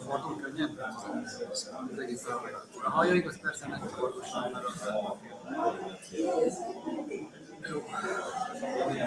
Fordul könnyen? Az egész a hajaik, az persze nem orvosan, mert jó.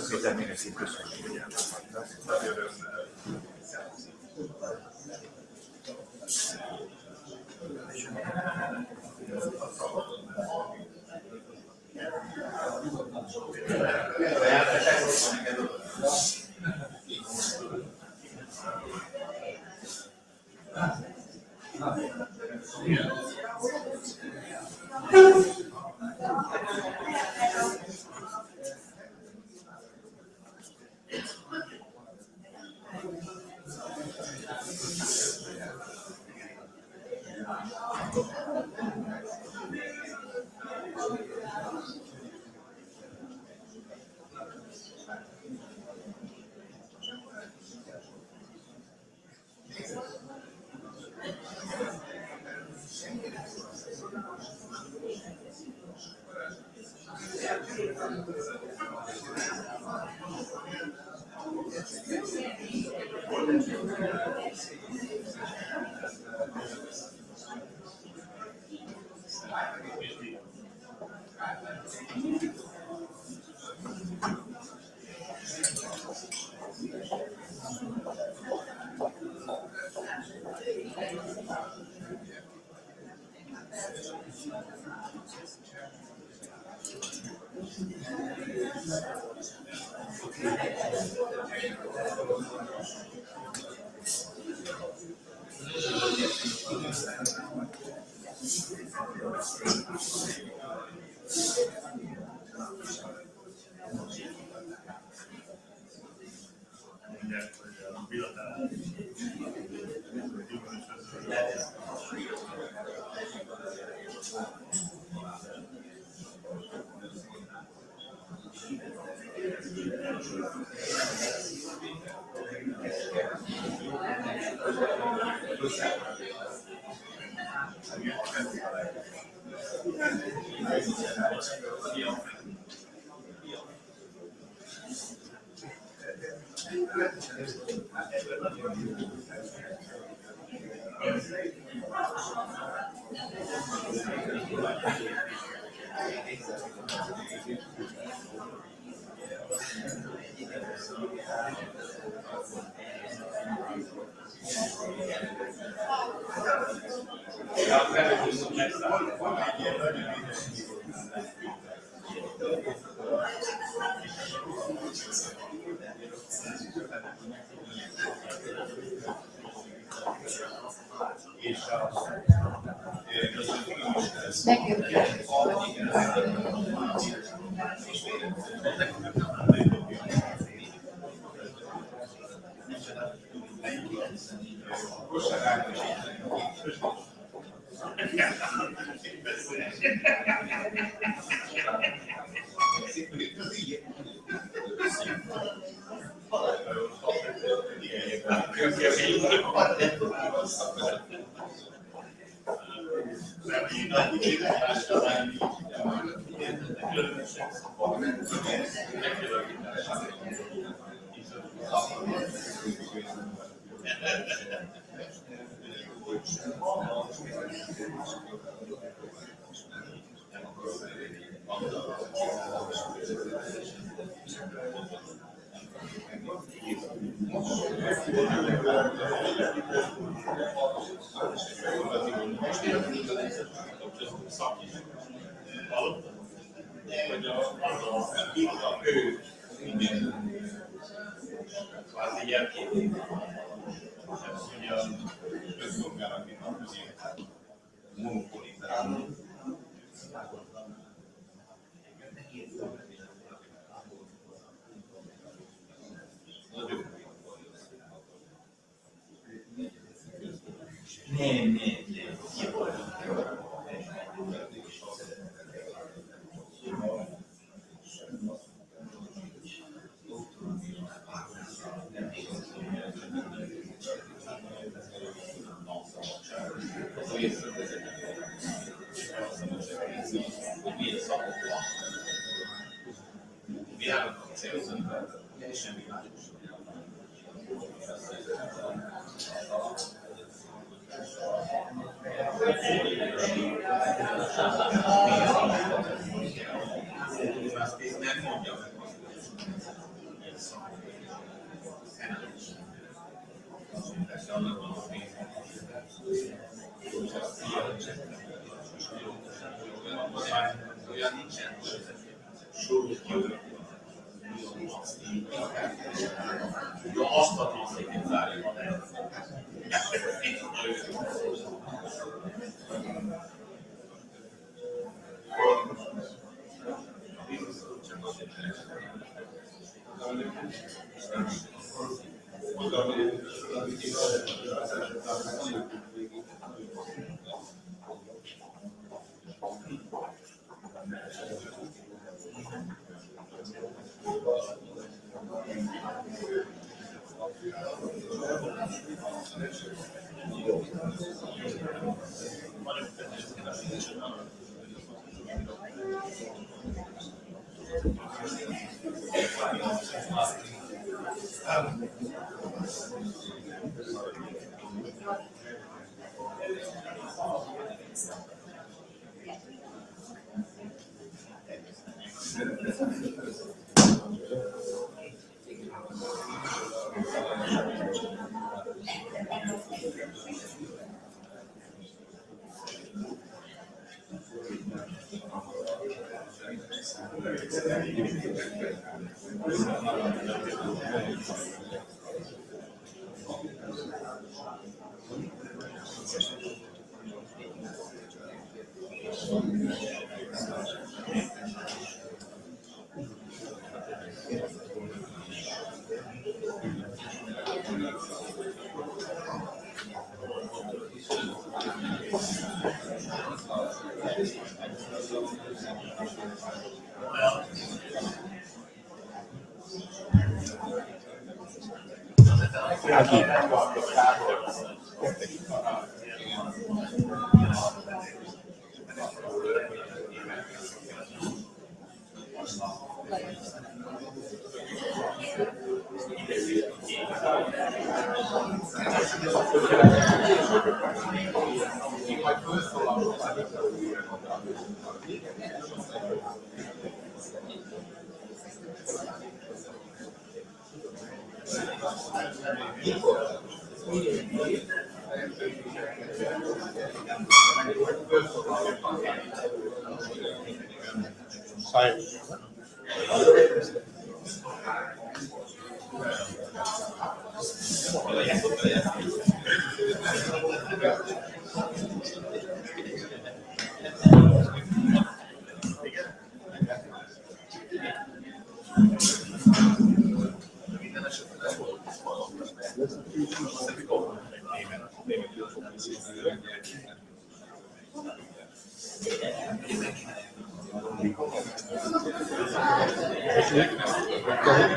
Köszönöm, köszönöm.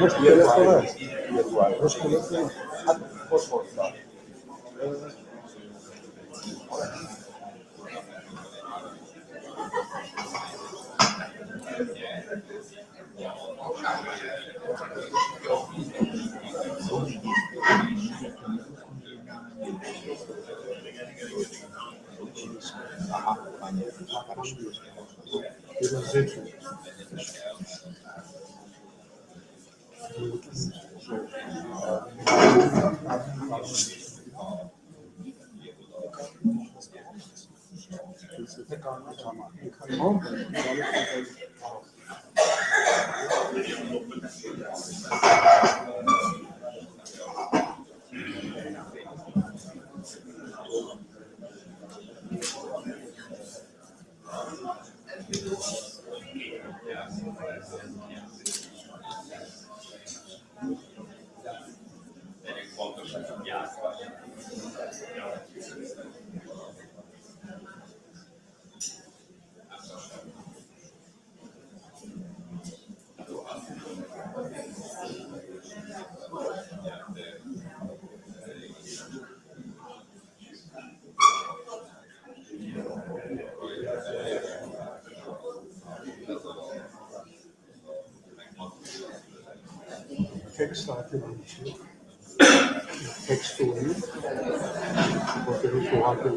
Most kellett Most kellett Hát, most hoztam. Kickstarter textúri, porque no formato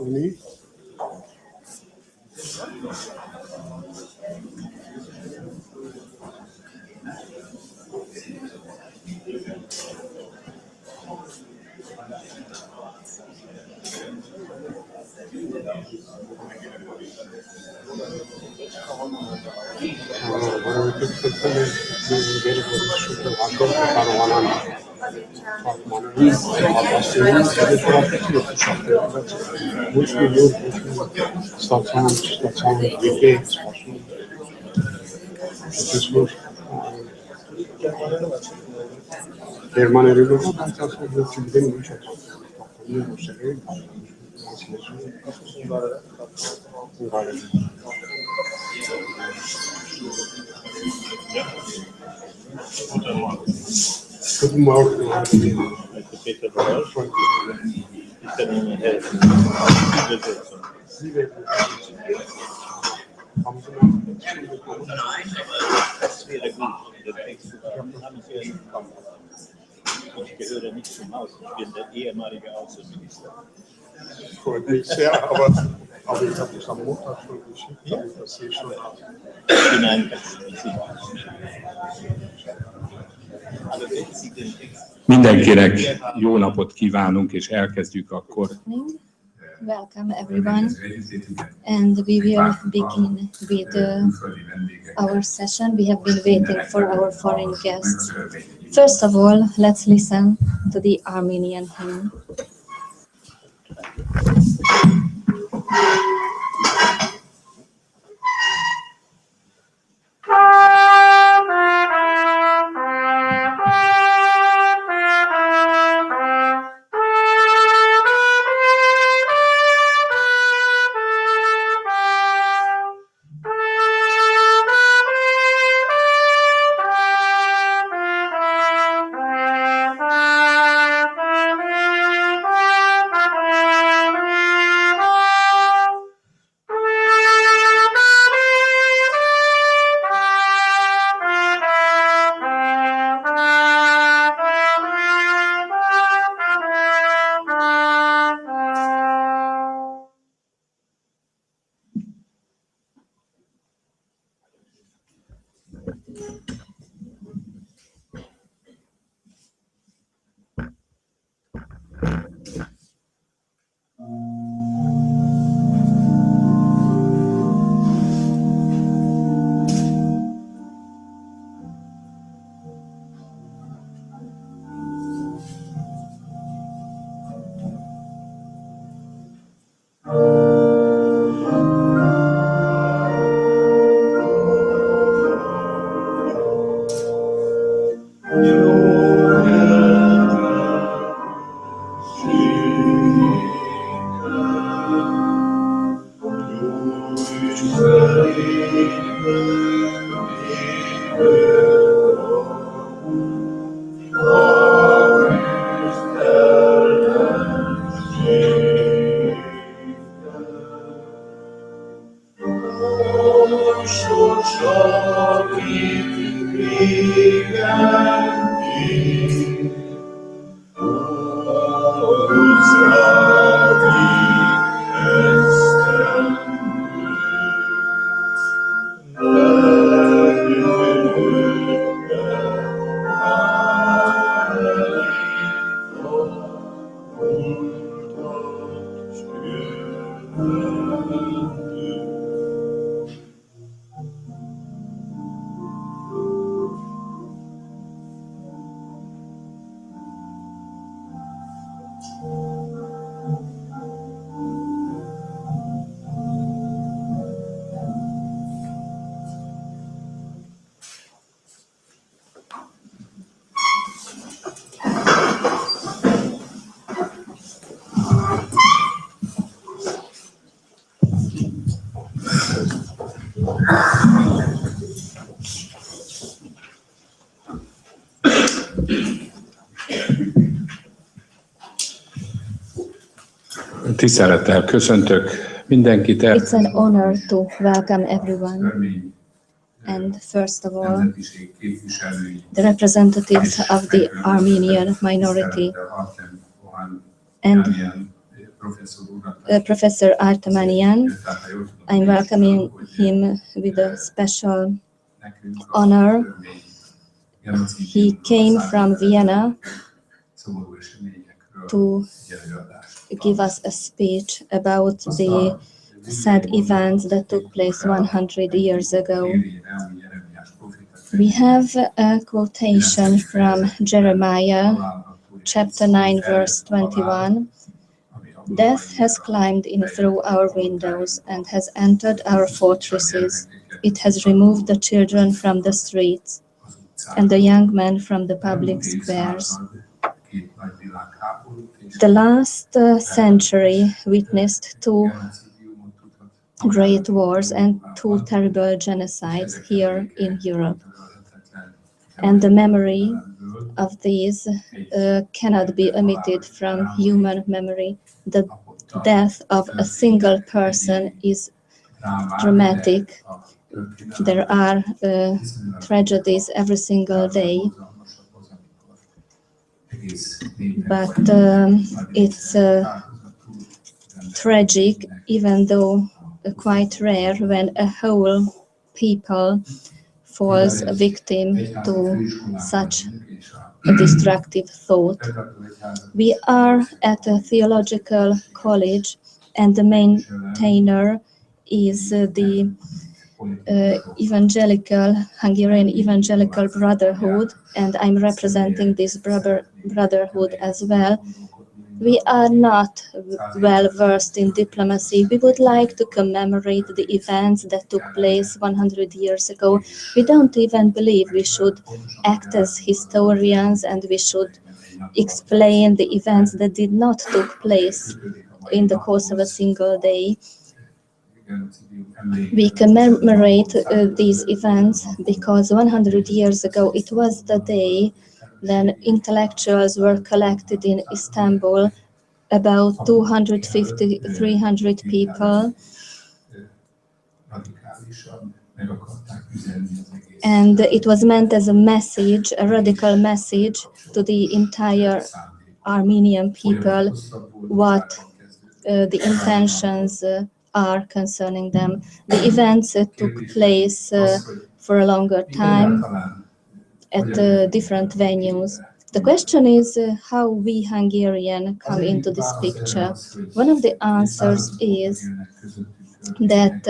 Uni. Guten Morgen. Peter Bauer. Ich kann Ihnen helfen. Übersetzung. Das wäre gut. Der Text haben Sie ja bekommen. Ich gehöre nicht zum Haus. Ich bin der ehemalige Außenminister. Freut mich sehr, aber ich habe es am Montag schon geschickt. Ja. Das sehe ich schon. Ich bin ein Mindenkinek jó napot kívánunk, és elkezdjük akkor. Welcome everyone, and we will begin with our session. We have been waiting for our foreign guests. First of all, let's listen to the Armenian hymn. Tisztelettel köszöntök mindenkit. It's an honor to welcome everyone. And first of all, the representatives of the Armenian minority and Professor Artemanian. I'm welcoming him with a special honor he came from Vienna to give us a speech about the sad events that took place 100 years ago. We have a quotation from Jeremiah, chapter 9, verse 21. Death has climbed in through our windows and has entered our fortresses. It has removed the children from the streets and the young men from the public squares. The last century witnessed two great wars and two terrible genocides here in Europe. And the memory of these cannot be omitted from human memory. The death of a single person is dramatic. There are tragedies every single day, but it's tragic, even though quite rare, when a whole people falls a victim to such a destructive thought. We are at a theological college, and the maintainer is the Hungarian Evangelical Brotherhood, and I'm representing this brotherhood as well. We are not well versed in diplomacy. We would like to commemorate the events that took place 100 years ago. We don't even believe we should act as historians and we should explain the events that did not take place in the course of a single day. We commemorate these events because 100 years ago it was the day then intellectuals were collected in Istanbul, about 250, 300 people. And it was meant as a message, a radical message to the entire Armenian people, what the intentions are concerning them. The events took place for a longer time at different venues. The question is how we Hungarians come into this picture. One of the answers is that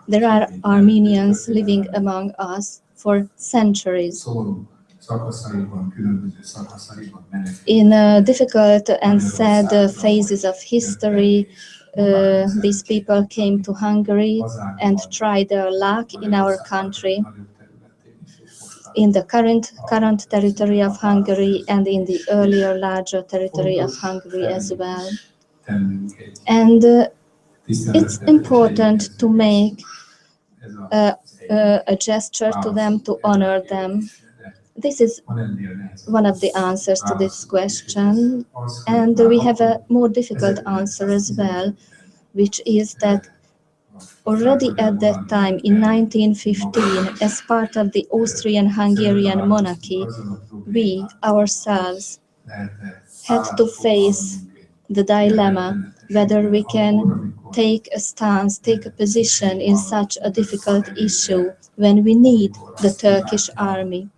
there are Armenians living among us for centuries. In difficult and sad phases of history, these people came to Hungary and tried their luck in our country, in the current territory of Hungary and in the earlier larger territory of Hungary as well. And it's important to make a gesture to them, to honor them. This is one of the answers to this question. And we have a more difficult answer as well, which is that already at that time, in 1915, as part of the Austrian-Hungarian monarchy, we ourselves had to face the dilemma whether we can take a stance, take a position in such a difficult issue when we need the Turkish army.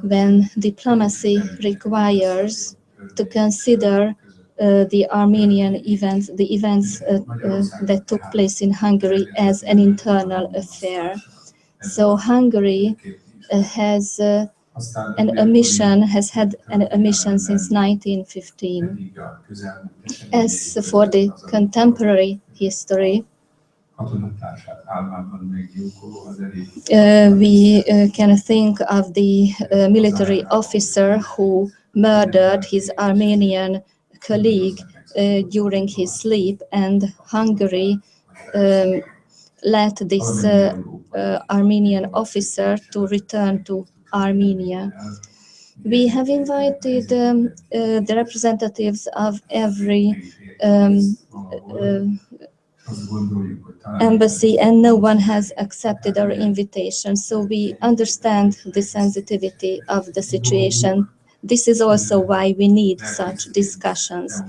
When diplomacy requires to consider the Armenian events, the events that took place in Hungary as an internal affair. So Hungary has had a mission since 1915. As for the contemporary history, we can think of the military officer who murdered his Armenian colleague during his sleep, and Hungary let this Armenian officer to return to Armenia. We have invited the representatives of every embassy, and no one has accepted our invitation. So we understand the sensitivity of the situation. This is also why we need such discussions.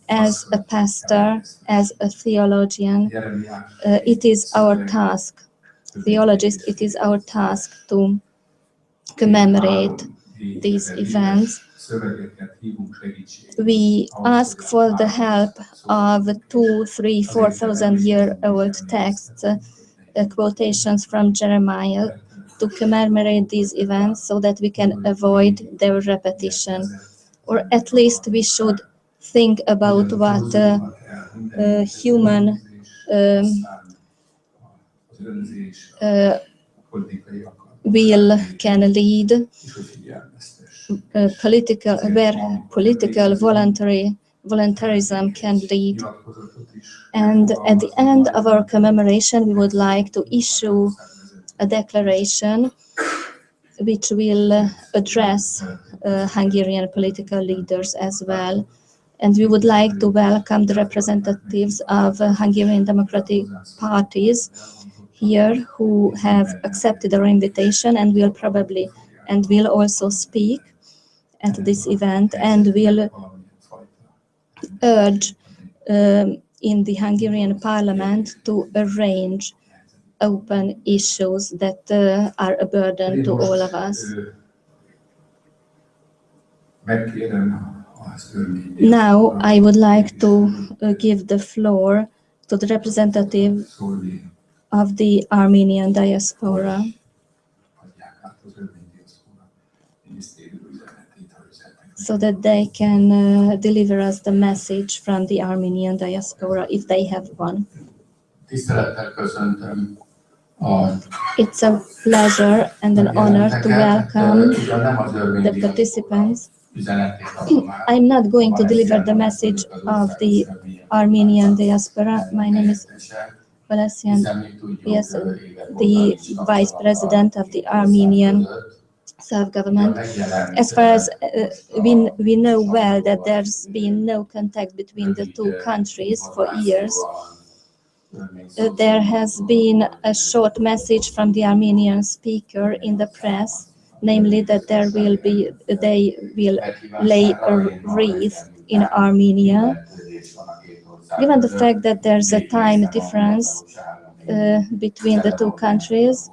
As a pastor, as a theologian, it is our task theologists, it is our task to commemorate these events. We ask for the help of 2,000, 3,000, 4,000 year old texts, quotations from Jeremiah, to commemorate these events so that we can avoid their repetition. Or at least we should think about what human will can lead, where political voluntarism can lead. And at the end of our commemoration, we would like to issue a declaration which will address Hungarian political leaders as well. And we would like to welcome the representatives of Hungarian democratic parties here who have accepted our invitation and will also speak at this event and will urge in the Hungarian parliament to arrange open issues that are a burden to all of us. Now I would like to give the floor to the representative of the Armenian diaspora. So that they can deliver us the message from the Armenian diaspora, if they have one. It's a pleasure and an honor to welcome the participants. I'm not going to deliver the message of the Armenian diaspora. My name is Valesian, yes, the Vice President of the Armenian self-government. As far as we know well that there's been no contact between the two countries for years. There has been a short message from the Armenian speaker in the press, namely that they will lay a wreath in Armenia. Given the fact that there's a time difference between the two countries,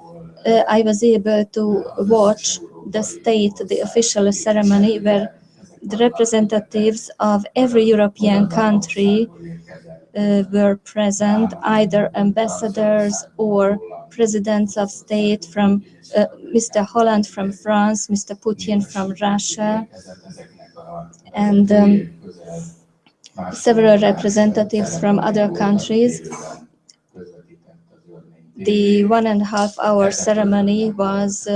I was able to watch the official ceremony where the representatives of every European country were present, either ambassadors or presidents of state from Mr. Holland from France, Mr. Putin from Russia, and several representatives from other countries. The 1.5-hour ceremony was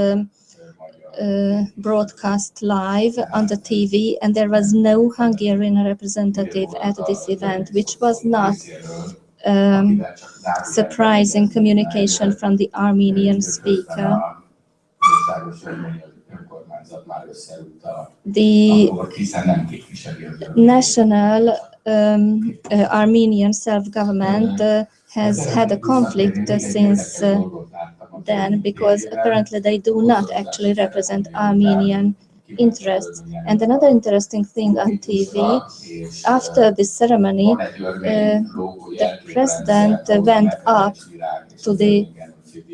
broadcast live on the TV, and there was no Hungarian representative at this event, which was not surprising communication from the Armenian speaker. The national Armenian self-government has had a conflict since then, because apparently they do not actually represent Armenian interests. And another interesting thing on TV, after the ceremony, the president went up to the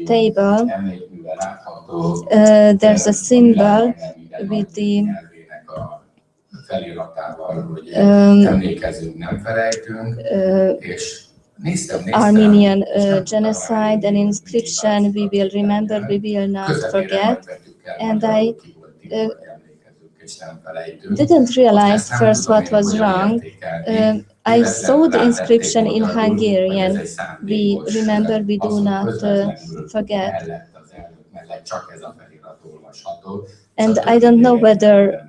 table. There's a symbol with the Armenian genocide, an inscription, "We will remember, we will not forget." And I didn't realize first what was wrong. I saw the inscription in Hungarian, "We remember, we do not forget." And I don't know whether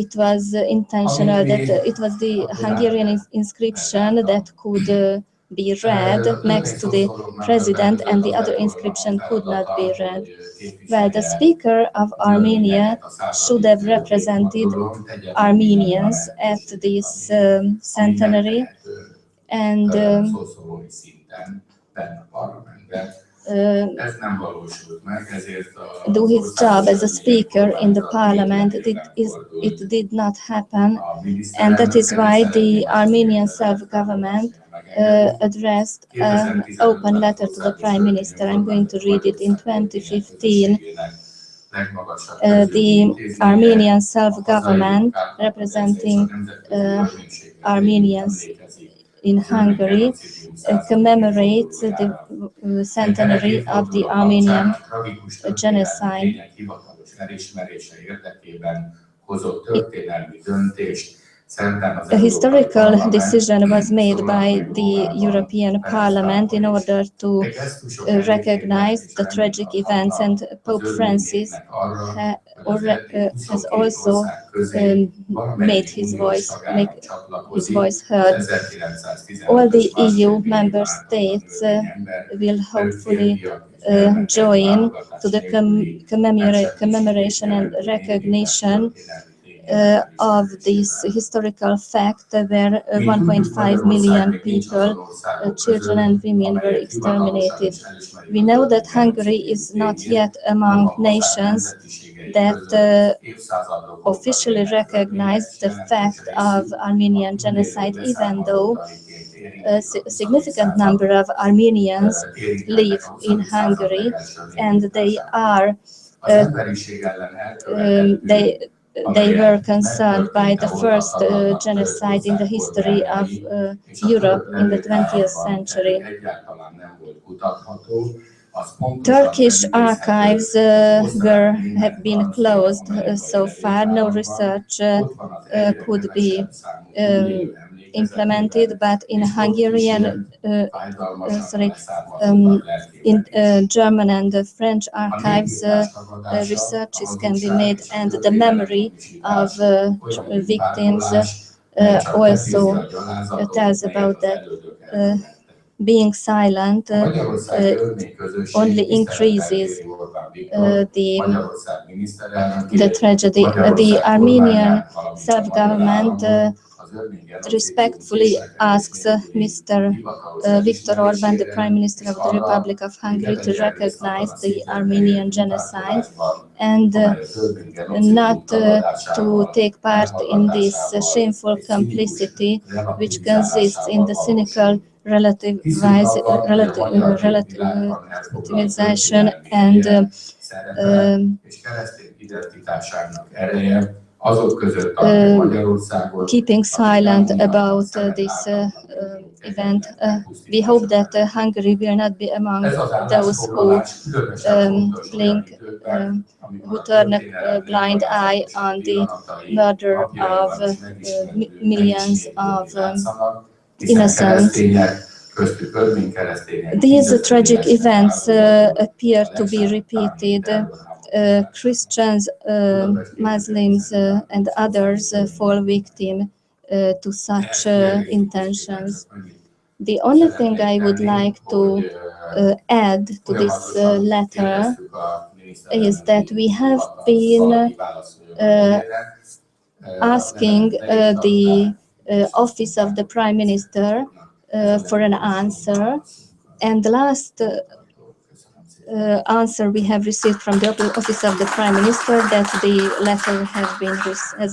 it was intentional, that it was the Hungarian inscription that could be read next to the president, and the other inscription could not be read. Well, the speaker of Armenia should have represented Armenians at this centenary, and do his job as a speaker in the parliament. It did not happen, and that is why the Armenian self-government addressed an open letter to the Prime Minister. I'm going to read it. In 2015, the Armenian self-government, representing Armenians in Hungary, commemorates the centenary of the Armenian genocide. A historical decision was made by the European Parliament in order to recognize the tragic events, and Pope Francis has also made his voice heard. All the EU member states will hopefully join to the commemoration and recognition of this historical fact where 1.5 million people, children and women, were exterminated. We know that Hungary is not yet among nations that officially recognize the fact of Armenian genocide, even though a significant number of Armenians live in Hungary, and they are they were concerned by the first genocide in the history of Europe in the 20th century. Turkish archives have been closed so far. No research could be implemented, but in Hungarian, in German and French archives, researches can be made, and the memory of victims also tells about that. Being silent only increases the tragedy. The Armenian self-government respectfully asks Mr. Viktor Orbán, the Prime Minister of the Republic of Hungary, to recognize the Armenian genocide and not to take part in this shameful complicity, which consists in the cynical relativization and keeping silent about this event. We hope that Hungary will not be among those who who turn a blind eye on the murder of millions of innocents. These tragic events appear to be repeated. Christians, Muslims, and others fall victim to such intentions. The only thing I would like to add to this letter is that we have been asking the office of the Prime Minister for an answer, and the last answer we have received from the office of the Prime Minister that the letter has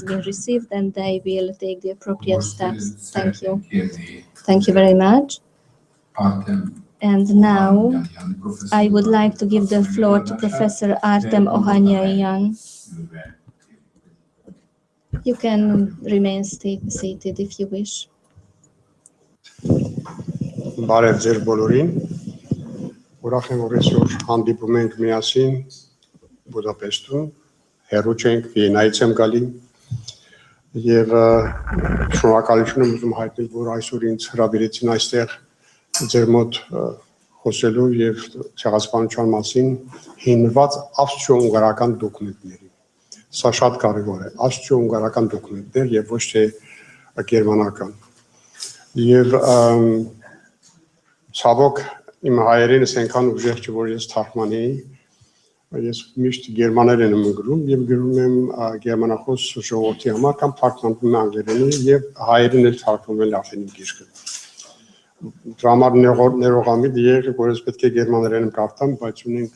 been received and they will take the appropriate steps. Thank you. Thank you very much. And now I would like to give the floor to Professor Artem Ohanyan. You can remain seated if you wish. Բարև ձեր բոլորին, ուրախ եմ որ այսօր հանդիպում ենք միասին Բուդապեշտում, հեռու չենք, Վիեննայից եմ գալի եւ շնորհակալություն եմ ուզում հայտնել, որ այսօր ինձ հրավիրեցին այստեղ ձեր մոտ խոսելու եւ ցեղասպանության մասին հիմնված ավստրիո-ունգարական դոկումենտների։ Սա շատ կարևոր է, ավստրիո-ունգարական դոկումենտներ եւ ոչ թե գերմանական։ Եվ ցավոք իմ հայերենս այնքան ուժեղ չէ, որ ես թարգմանեի, ես միշտ գերմաներեն եմ գրում եւ գրում եմ գերմանախոս ժողովրդի համար կամ թարգմանվում եմ անգլերենի եւ հայերեն էլ թարգմանվել է արդեն իմ գիրքը։ Դրա համար ներողամիտ եղեք, որ ես պետք է գերմաներեն կարդամ, բայց ունենք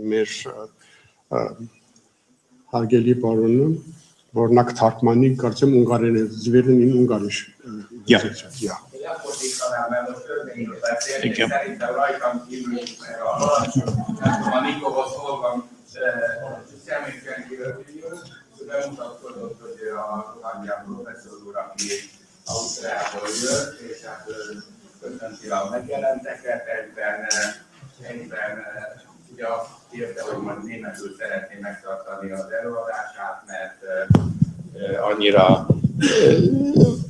մեր հարգելի պարոնը, որ նա կթարգմանի, կարծեմ ունգարեն է, զվերեն in Ungarisch. Ja. Ja. mondanám, mert most Örményről beszélni, és szerintem rajtam kívül is, meg a Nikóhoz szólvam, semmit senki Örményről, bemutatkozott, hogy a Rohangyán professzor úr, aki Ausztriából jött, és hát köszönti a megjelenteket, egyben ugye azt írta, hogy majd németül szeretné megtartani az előadását, mert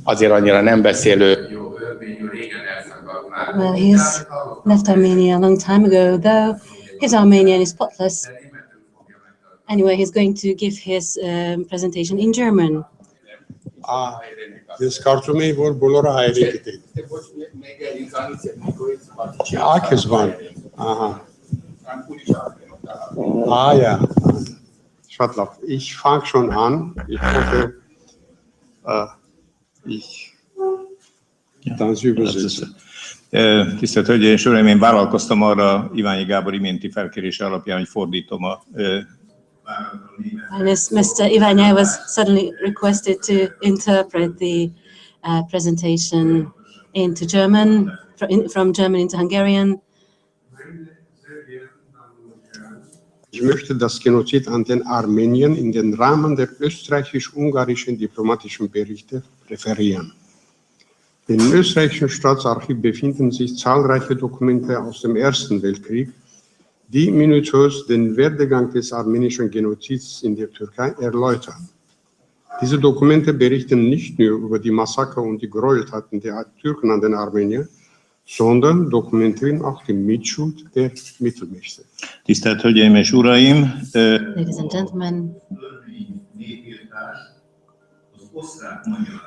annyira nem beszélő jó örményű, régen elszakadt már. Well, he's left Armenia a long time ago, though his Armenian is spotless. Anyway, he's going to give his presentation in German. Ես կարծում էի, որ բոլորը հայերեն գիտեն։ Ակես բան։ Ահա։ Ja. Շատ լավ։ Ich fange schon an. Ich hoffe, ich dann übersetze. Tisztelt Hölgyeim és Uraim, én vállalkoztam arra Iványi Gábor iménti felkérése alapján, hogy fordítom a And as Mr. Iványi was suddenly requested to interpret the presentation into German, from German into Hungarian. Ich möchte das Genozid an den Armeniern in den Rahmen der österreichisch-ungarischen diplomatischen Berichte referieren. Im österreichischen Staatsarchiv befinden sich zahlreiche Dokumente aus dem Ersten Weltkrieg, die minutiös den Werdegang des armenischen Genozids in der Türkei erläutern. Diese Dokumente berichten nicht nur über die Massaker und die Gräueltaten der Türken an den Armeniern, sondern dokumentieren auch die Mitschuld der Mittelmächte. Tisztelt Hölgyeim és Uraim! Ladies and gentlemen,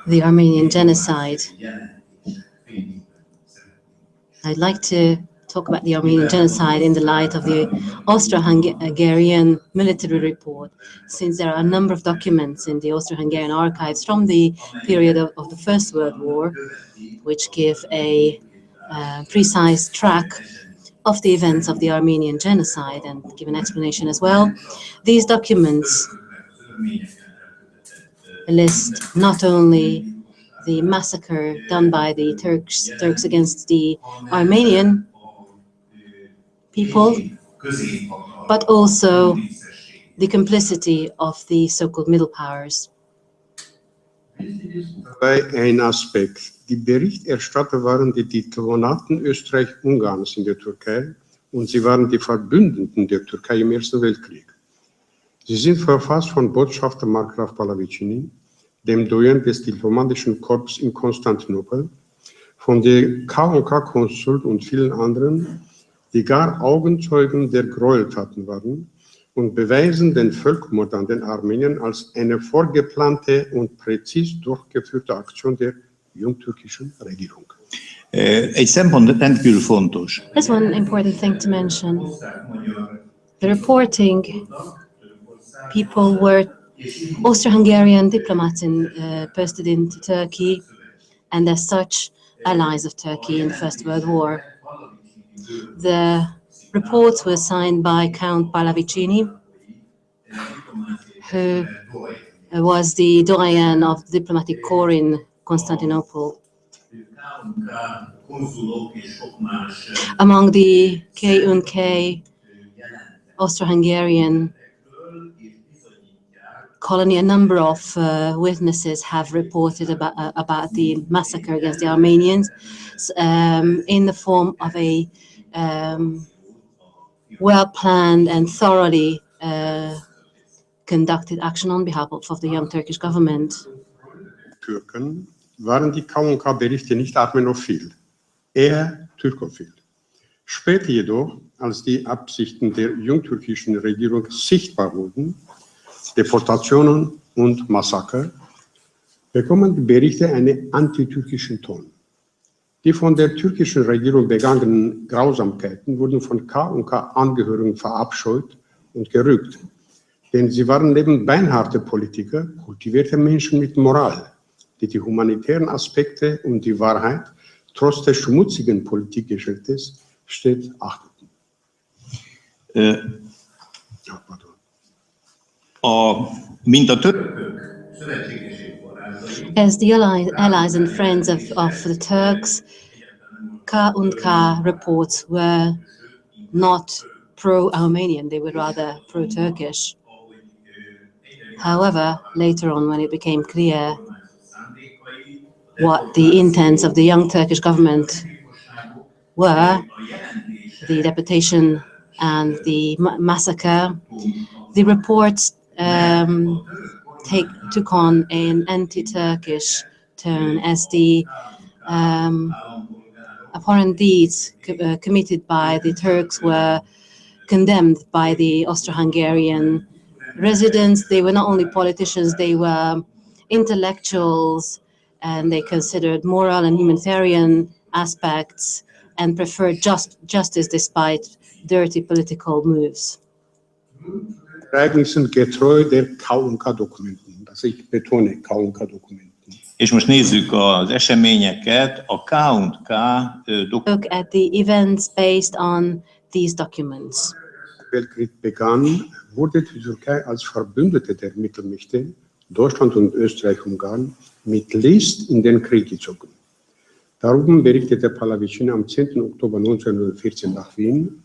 the Armenian genocide. I'd like to talk about the Armenian genocide in the light of the Austro-Hungarian military report, since there are a number of documents in the Austro-Hungarian archives from the period of the First World War, which give a precise track of the events of the Armenian genocide and give an explanation as well. These documents list not only the massacre done by the Turks against the Armenian people, but also the complicity of the so-called middle powers. Ein Aspekt. Die Berichterstatter waren die Diplomaten Österreich-Ungarns in der Türkei und sie waren die Verbündeten der Türkei im Ersten Weltkrieg. Sie sind verfasst von Botschafter Markgraf Pallavicini, dem Doyen des diplomatischen Korps in Konstantinopel, von der K&K-Konsul und vielen anderen, die gar Augenzeugen der Gräueltaten waren und beweisen den Völkermord an den Armeniern als eine vorgeplante und präzis durchgeführte Aktion der jungtürkischen Regierung. Egy szempont rendkívül fontos. There's one important thing to mention. The reporting people were Austro-Hungarian diplomats posted into Turkey, and as such, allies of Turkey in the First World War. The reports were signed by Count Pallavicini, who was the doyen of the diplomatic corps in Constantinople. Among the K&K Austro-Hungarian colony, a number of witnesses have reported about the massacre against the Armenians in the form of a well-planned and thoroughly conducted action on behalf of the young Turkish government. Türken waren die K&K-Berichte nicht armenophil, eher türkophil. Später jedoch, als die Absichten der jungtürkischen Regierung sichtbar wurden, Deportationen und Massaker, bekommen die Berichte einen antitürkischen Ton. Die von der türkischen Regierung begangenen Grausamkeiten wurden von K&K-Angehörigen verabscheut und gerügt, denn sie waren neben beinharte Politiker kultivierte Menschen mit Moral, die die humanitären Aspekte und die Wahrheit trotz des schmutzigen Politikgeschäftes stets achteten. As the allies and friends of the Turks, K and K reports were not pro-Armenian, they were rather pro-Turkish. However, later on, when it became clear what the intents of the young Turkish government were, the deportation and the massacre, the reports took on an anti-Turkish tone as the abhorrent deeds committed by the Turks were condemned by the Austro-Hungarian residents. They were not only politicians, they were intellectuals, and they considered moral and humanitarian aspects and preferred justice despite dirty political moves. Ereignissen getreu der K&K-Dokumenten. Also ich betone K&K-Dokumenten. És most nézzük az eseményeket, a K&K Look at the events based on these documents. Der Weltkrieg begann, wurde die Türkei als Verbündete der Mittelmächte, Deutschland und Österreich-Ungarn, mit List in den Krieg gezogen. Darum berichtete Pallavicini am 10. Oktober 1914 nach Wien.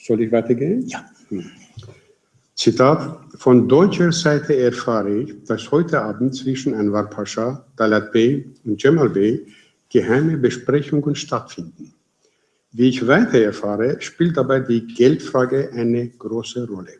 Soll ich weitergehen? Ja. Zitat: Von deutscher Seite erfahre ich, dass heute Abend zwischen Enver Pascha, Talat Bey und Cemal Bey geheime Besprechungen stattfinden. Wie ich weiter erfahre, spielt dabei die Geldfrage eine große Rolle.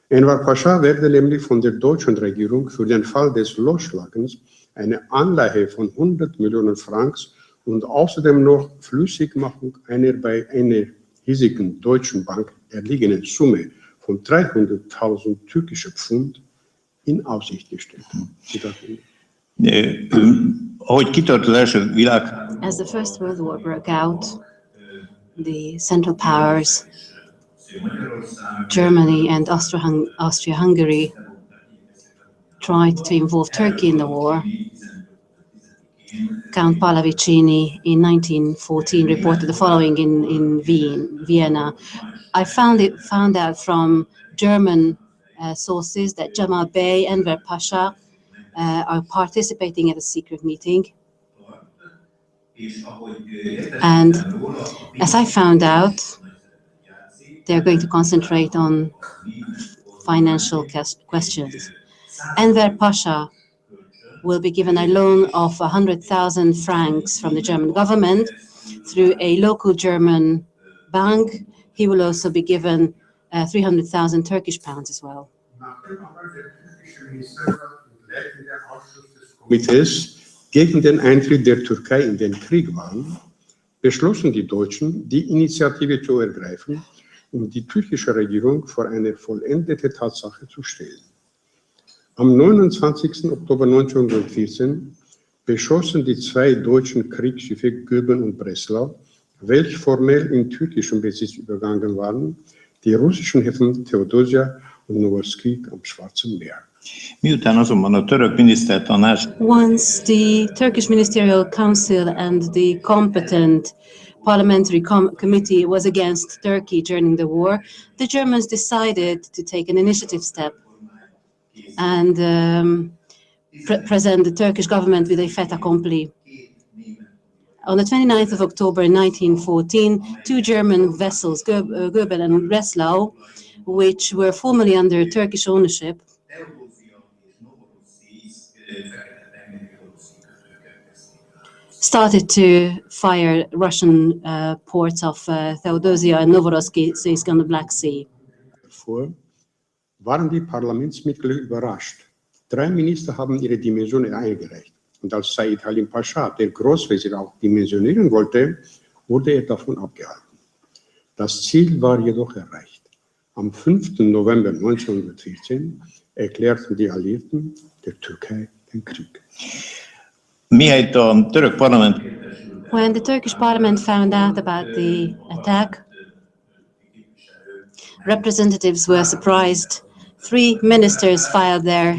Enver Pascha werde nämlich von der deutschen Regierung für den Fall des Losschlagens eine Anleihe von 100 Millionen Francs und außerdem noch Flüssigmachung einer bei einer hiesigen deutschen Bank erliegenden Summe von 300.000 türkische Pfund in Aussicht gestellt. As the First World War broke out, the Central Powers, Germany and Austria-Hungary, tried to involve Turkey in the war. Count Pallavicini in 1914 reported the following in Vienna. I found out from German sources that Cemal Bey and Enver Pasha are participating at a secret meeting. And as I found out, they're going to concentrate on financial questions. Enver Pasha will be given a loan of 100,000 francs from the German government through a local German bank. He will also be given 300,000 Turkish pounds as well. Komitees gegen den Eintritt der Türkei in den Krieg waren, beschlossen die Deutschen, die Initiative zu ergreifen, die türkische Regierung vor eine vollendete Tatsache zu stellen. Am 29. Oktober 1914 beschossen die zwei deutschen Kriegsschiffe Göben und Breslau, welche formell in türkischen Besitz übergangen waren, die russischen Häfen Theodosia und Novoskik am Schwarzen Meer. Once the Turkish Ministerial Council and the competent parliamentary committee was against Turkey during the war, the Germans decided to take an initiative step and present the Turkish government with a fait accompli. On the 29th of October 1914, two German vessels, Göbel and Breslau, which were formerly under Turkish ownership, started to fire Russian ports of Theodosia and Novorossiysk on the Black Sea. Waren die Parlamentsmitglieder überrascht. 3 Minister haben ihre Dimensionen eingereicht. Und als Said Halim Pascha, der Großvezier, auch dimensionieren wollte, wurde er davon abgehalten. Das Ziel war jedoch erreicht. Am 5. November 1914 erklärten die Alliierten der Türkei den Krieg. When the Turkish parliament found out about the attack, representatives were surprised. 3 ministers filed their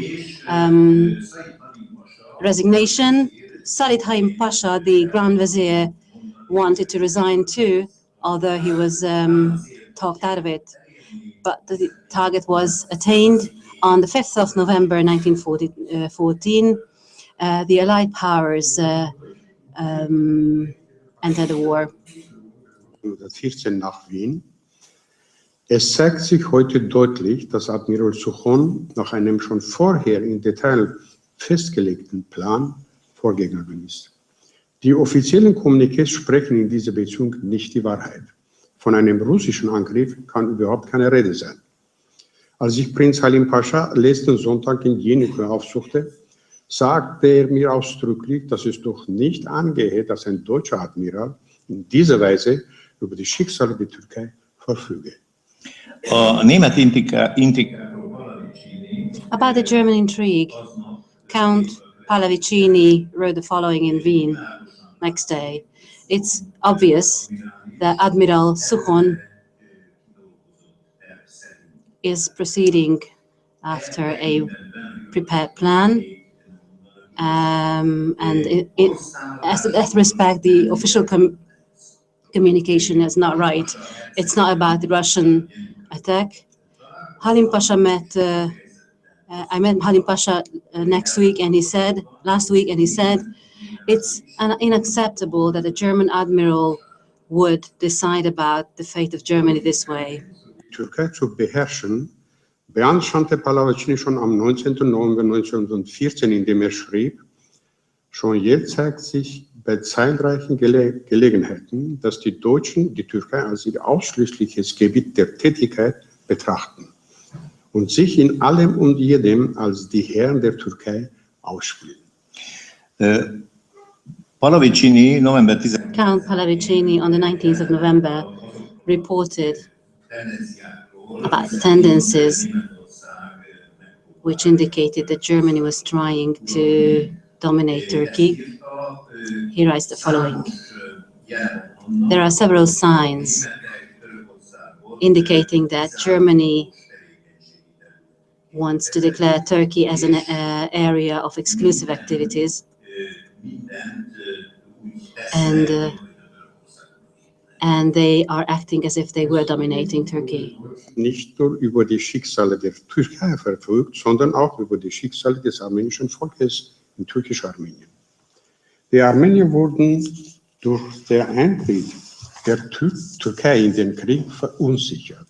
resignation. Said Halim Pasha, the Grand Vizier, wanted to resign too, although he was talked out of it. But the target was attained. On the 5th of November 1914, the Allied powers enter the war. 1914 nach Wien. Es zeigt sich heute deutlich, dass Admiral Suchon nach einem schon vorher im Detail festgelegten Plan vorgegangen ist. Die offiziellen Kommuniqués sprechen in dieser Beziehung nicht die Wahrheit. Von einem russischen Angriff kann überhaupt keine Rede sein. Als ich Prinz Halim Pascha letzten Sonntag in Jenika aufsuchte, sagte er mir ausdrücklich, dass es doch nicht angehe, dass ein deutscher Admiral in dieser Weise über die Schicksale der Türkei verfüge. About the German intrigue, Count Pallavicini wrote the following in Wien next day. It's obvious that Admiral Suchon is proceeding after a prepared plan, and as respect the official communication is not right. It's not about the Russian attack. Halim Pasha I met Halim Pasha last week, and he said it's unacceptable that a German admiral would decide about the fate of Germany this way. Türkei zu beherrschen, beanstandete Pallavicini schon am 19. November 1914, indem er schrieb, schon jetzt zeigt sich bei zahlreichen Gelegenheiten, dass die Deutschen die Türkei als ihr ausschließliches Gebiet der Tätigkeit betrachten und sich in allem und jedem als die Herren der Türkei ausspielen. Count Pallavicini on the 19th of November reported about the tendencies which indicated that Germany was trying to dominate Turkey. He writes the following. There are several signs indicating that Germany wants to declare Turkey as an area of exclusive activities, and they are acting as if they were dominating Turkey. Nicht nur über die Schicksale der Türkei verfügt, sondern auch über die Schicksale des armenischen Volkes in türkisch-Armenien. Die Armenier wurden durch den Eintritt der Türkei in den Krieg verunsichert.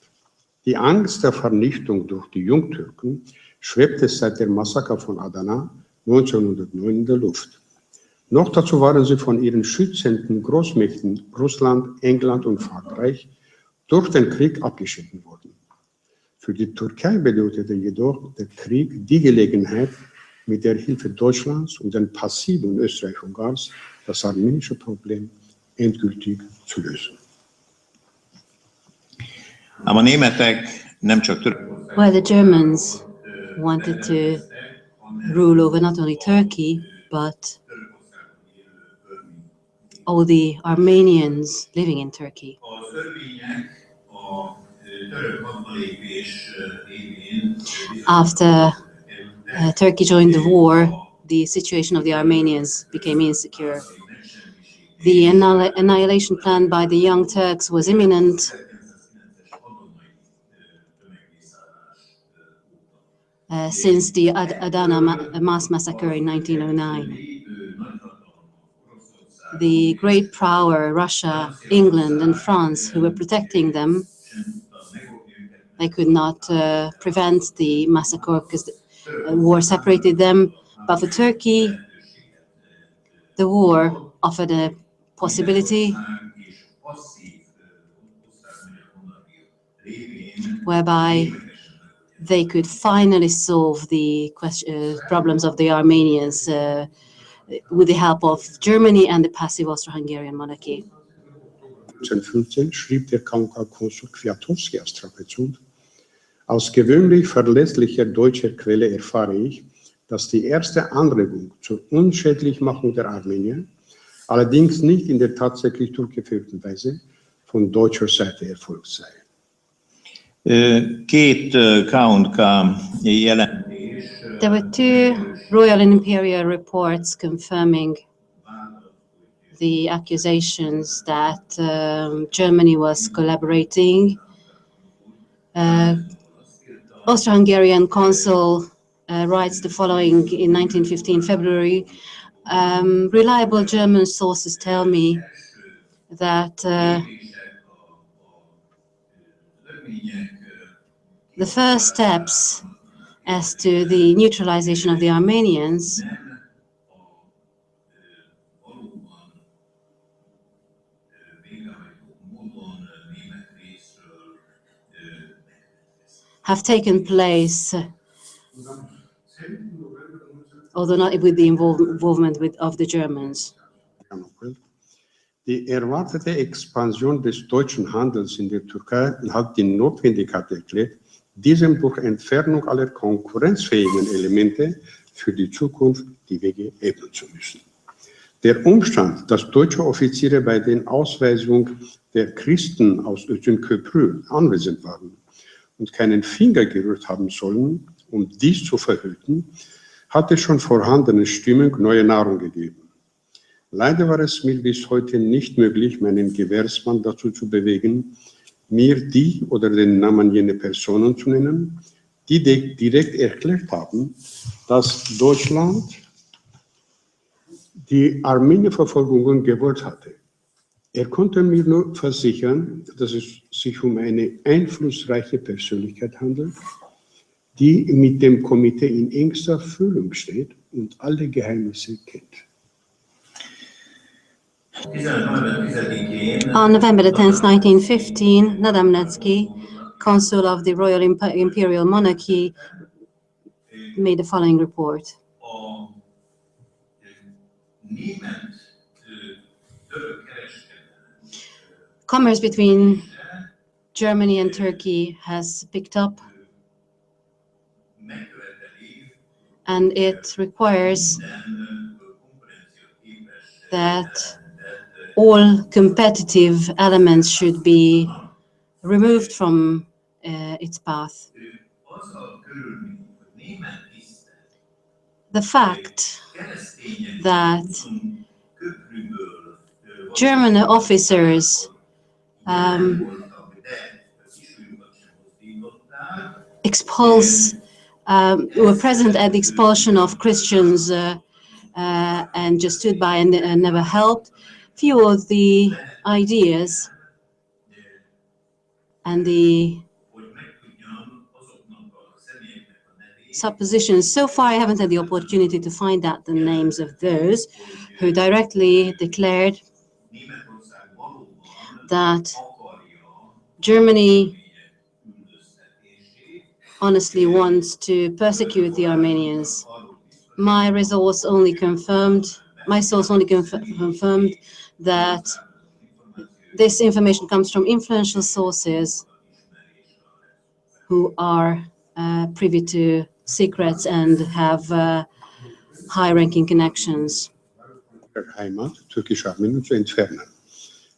Die Angst der Vernichtung durch die Jungtürken schwebte seit dem Massaker von Adana 1909 in der Luft. Noch dazu waren sie von ihren schützenden Großmächten Russland, England und Frankreich durch den Krieg abgeschnitten worden. Für die Türkei bedeutete jedoch der Krieg die Gelegenheit, mit der Hilfe Deutschlands und den passiven Österreich-Ungarns das armenische Problem endgültig zu lösen. Well, the Germans wanted to rule over not only Turkey, but all the Armenians living in Turkey. After Turkey joined the war, the situation of the Armenians became insecure. The annihilation plan by the Young Turks was imminent. Since the Adana mass massacre in 1909. The great power, Russia, England, and France, who were protecting them, they could not prevent the massacre because the war separated them. But for Turkey, the war offered a possibility whereby they could finally solve the problems of the Armenians with the help of Germany and the passive Austro-Hungarian monarchy. 1915 schrieb der KK-Konsul Kwiatkowski aus Trapezunt, aus gewöhnlich verlässlicher deutscher Quelle erfahre ich, dass die erste Anregung zur Unschädlichmachung der Armenier allerdings nicht in der tatsächlich durchgeführten Weise von deutscher Seite erfolgt sei. There were two royal and imperial reports confirming the accusations that Germany was collaborating. Austro-Hungarian consul writes the following in 1915 February. Reliable German sources tell me that the first steps as to the neutralization of the Armenians have taken place, although not with the involvement of the Germans. Die erwartete Expansion des deutschen Handels in der Türkei hat die Notwendigkeit erklärt, diesem durch Entfernung aller konkurrenzfähigen Elemente für die Zukunft die Wege ebnen zu müssen. Der Umstand, dass deutsche Offiziere bei der Ausweisung der Christen aus Özünköprü anwesend waren und keinen Finger gerührt haben sollen, um dies zu verhüten, hatte schon vorhandene Stimmung neue Nahrung gegeben. Leider war es mir bis heute nicht möglich, meinen Gewährsmann dazu zu bewegen, mir die oder den Namen jener Personen zu nennen, die direkt erklärt haben, dass Deutschland die Armenierverfolgungen gewollt hatte. Er konnte mir nur versichern, dass es sich um eine einflussreiche Persönlichkeit handelt, die mit dem Komitee in engster Fühlung steht und alle Geheimnisse kennt. On November 10th, 1915, Nadamnetsky, consul of the Royal Imperial Monarchy, made the following report. Commerce between Germany and Turkey has picked up, and it requires that all competitive elements should be removed from its path. The fact that German officers were present at the expulsion of Christians and just stood by and never helped, fueled the ideas and the suppositions. So far, I haven't had the opportunity to find out the names of those who directly declared that Germany honestly wants to persecute the Armenians. My source only confirmed that this information comes from influential sources who are privy to secrets and have high-ranking connections. Heimat türkische Armenien zu entfernen,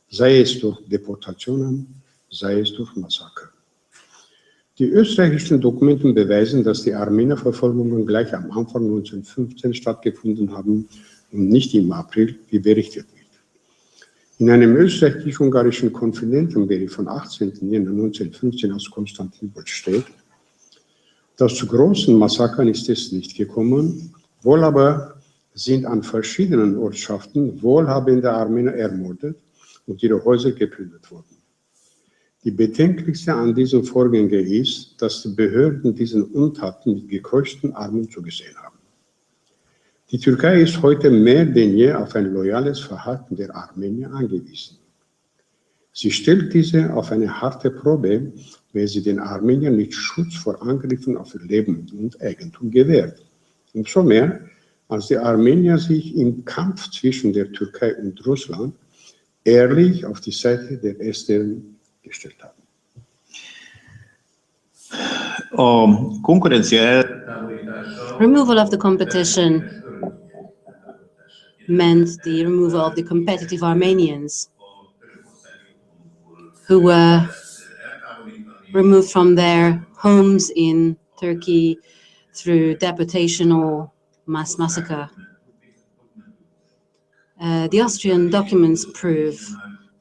sei es durch Deportationen, sei es durch Massaker. Die österreichischen Dokumente beweisen, dass die Armenierverfolgungen gleich am Anfang 1915 stattgefunden haben und nicht im April, wie berichtet wird. In einem österreichisch-ungarischen Konfidentenbericht vom 18. Jänner 1915 aus Konstantinopel steht, dass zu großen Massakern ist es nicht gekommen, wohl aber sind an verschiedenen Ortschaften wohlhabende Armenier ermordet und ihre Häuser geplündert worden. Die bedenklichste an diesen Vorgängen ist, dass die Behörden diesen Untaten mit gekreuzten Armen zugesehen haben. Die Türkei ist heute mehr denn je auf ein loyales Verhalten der Armenier angewiesen. Sie stellt diese auf eine harte Probe, weil sie den Armeniern nicht Schutz vor Angriffen auf ihr Leben und Eigentum gewährt. Umso mehr, als die Armenier sich im Kampf zwischen der Türkei und Russland ehrlich auf die Seite der Ersteren gestellt haben. Removal of the competition meant the removal of the competitive Armenians who were removed from their homes in Turkey through deportation or mass massacre. The Austrian documents prove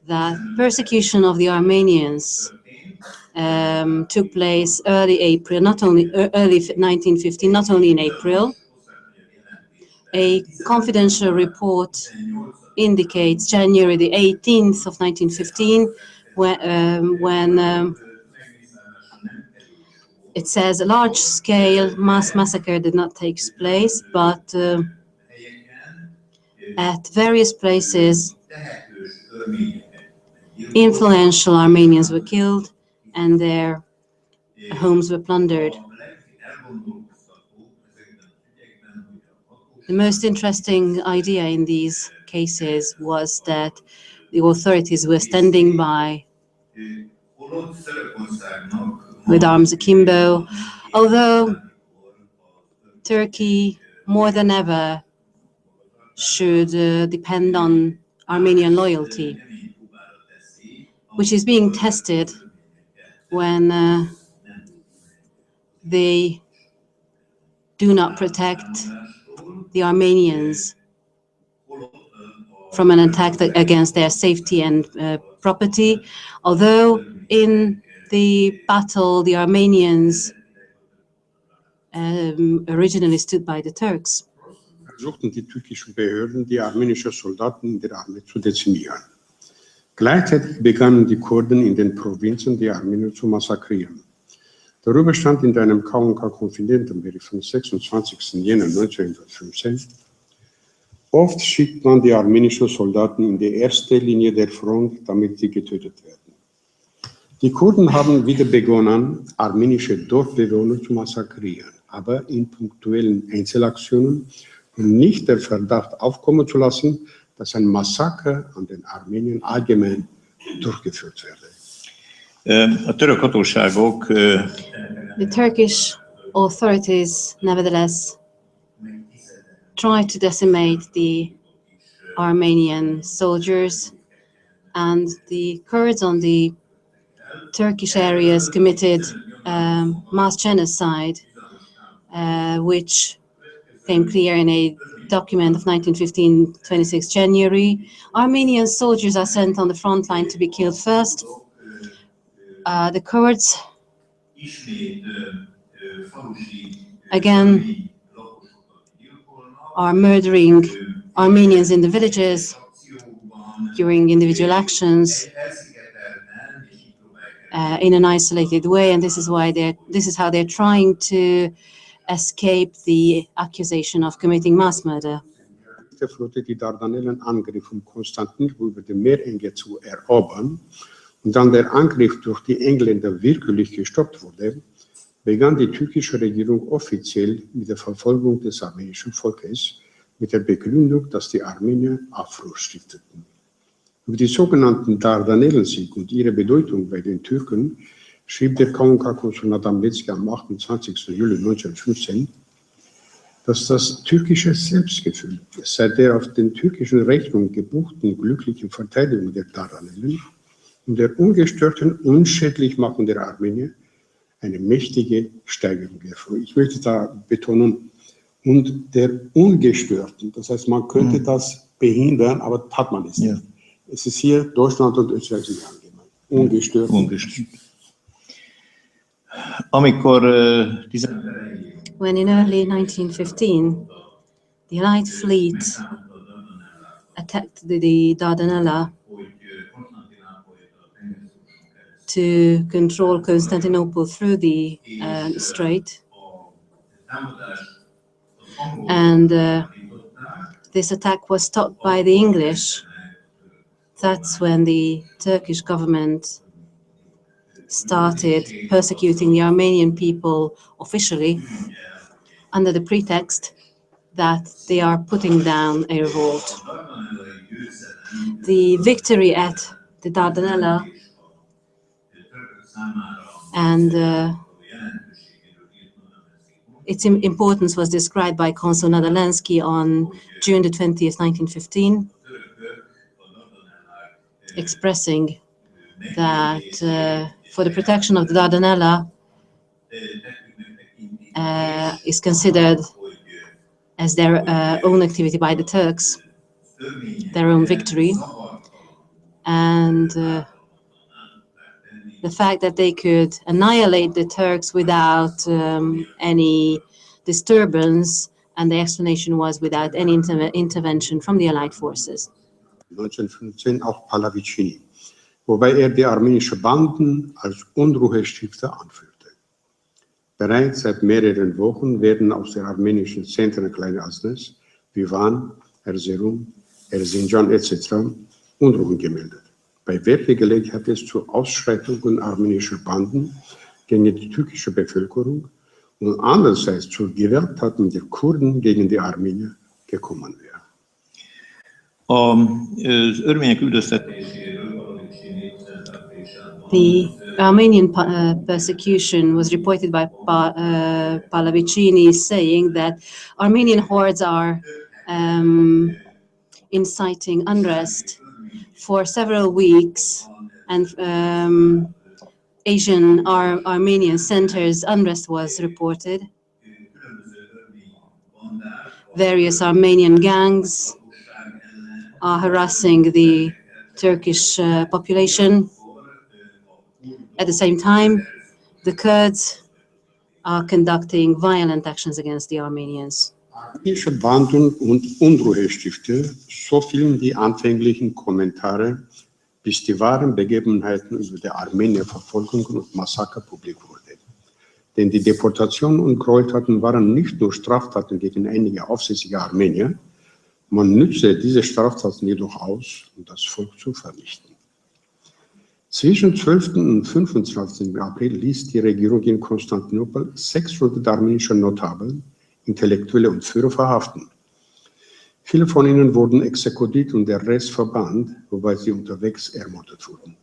that persecution of the Armenians took place early 1915, not only in April. A confidential report indicates January the 18th of 1915, when it says a large-scale mass massacre did not take place, but at various places, influential Armenians were killed and their homes were plundered. The most interesting idea in these cases was that the authorities were standing by with arms akimbo, although Turkey more than ever should depend on Armenian loyalty, which is being tested when they do not protect the Armenians from an attack against their safety and property. Although in the battle, the Armenians originally stood by the Turks. Versuchten die türkischen Behörden, die armenischen Soldaten in der Armee zu dezimieren. Gleichzeitig begannen die Kurden in den Provinzen die Armenier zu massakrieren. Darüber stand in einem KK-Konfidentenbericht vom 26. Jänner 1915: Oft schickt man die armenischen Soldaten in die erste Linie der Front, damit sie getötet werden. Die Kurden haben wieder begonnen, armenische Dorfbewohner zu massakrieren, aber in punktuellen Einzelaktionen und nicht der Verdacht aufkommen zu lassen, dass ein Massaker an den Armeniern allgemein durchgeführt werde. The Turkish authorities, nevertheless, tried to decimate the Armenian soldiers, and the Kurds on the Turkish areas committed mass genocide, which became clear in a document of 1915, 26 January. Armenian soldiers are sent on the front line to be killed first. The Kurds, again, are murdering Armenians in the villages during individual actions in an isolated way, and this is how they're trying to escape the accusation of committing mass murder. Die Flotte die Dardanellen Angriff, Konstantinopel über dem Meerenge zu erobern, und dann der Angriff durch die Engländer wirklich gestoppt wurde, begann die türkische Regierung offiziell mit der Verfolgung des armenischen Volkes, mit der Begründung, dass die Armenier Aufruhr stifteten. Über die sogenannten Dardanellensieg und ihre Bedeutung bei den Türken schrieb der KK-Konsul Nadamletski am 28. Juli 1915, dass das türkische Selbstgefühl seit der auf den türkischen Rechnungen gebuchten glücklichen Verteidigung der Dardanellen und der ungestörten Unschädlichmachung der Armenier eine mächtige Steigerung erfuhr. Ich möchte da betonen, und der ungestörten, das heißt, man könnte das behindern, aber hat man es nicht. Ja. Es ist hier Deutschland und Österreich sind angemeint. Ungestört. When in early 1915, the Allied fleet attacked the Dardanelles to control Constantinople through the strait, and this attack was stopped by the English. That's when the Turkish government started persecuting the Armenian people officially under the pretext that they are putting down a revolt. The victory at the Dardanelles and its importance was described by Consul Nadamletski on June the 20th, 1915, expressing that for the protection of the Dardanelles is considered as their own activity by the Turks, their own victory, and the fact that they could annihilate the Turks without any disturbance, and the explanation was without any intervention from the Allied forces. 1915 auch Pallavicini, wobei er die armenische Banden als Unruhestifter anführte. Bereits seit mehreren Wochen werden aus der armenischen Zentren Klein Asnes, Vivan, Erzurum, Erzincan etc. Unruhen gemeldet. Bei welcher Gelegenheit es zu Ausschreitungen armenischer Banden gegen die türkische Bevölkerung und andererseits zu Gewalttaten der Kurden gegen die Armenier gekommen wäre. Az örmények üldöztetéséről The Armenian persecution was reported by Pallavicini, saying that Armenian hordes are inciting unrest for several weeks, and Asian Armenian centers unrest was reported. Various Armenian gangs are harassing the Turkish population. At the same time, the Kurds are conducting violent actions against the Armenians. Armenische Banden und Unruhestifter, so fielen die anfänglichen Kommentare, bis die wahren Begebenheiten über die Armenierverfolgungen und Massaker publik wurden. Denn die Deportationen und Gräueltaten waren nicht nur Straftaten gegen einige aufsässige Armenier, man nützte diese Straftaten jedoch aus, um das Volk zu vernichten. Zwischen 12. und 25. April ließ die Regierung in Konstantinopel 600 armenische Notabel, Intellektuelle und Führer verhaften. Viele von ihnen wurden exekutiert und der Rest verbannt, wobei sie unterwegs ermordet wurden.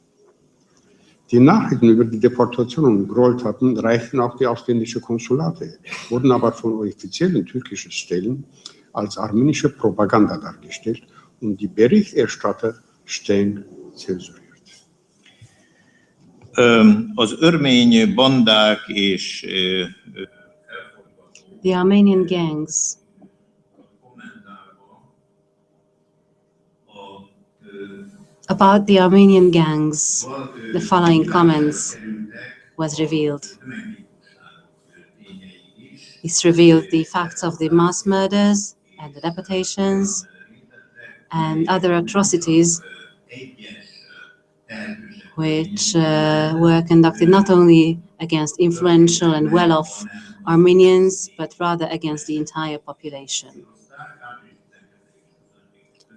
Die Nachrichten über die Deportationen und Gräueltaten reichten auch die ausländischen Konsulate, wurden aber von offiziellen türkischen Stellen als armenische Propaganda dargestellt und die Berichterstatter streng zensuriert. Az örmény bandák és The Armenian gangs about the Armenian gangs, the following comments was revealed. It's revealed the facts of the mass murders and the deportations and other atrocities which were conducted not only against influential and well-off Armenians, but rather against the entire population.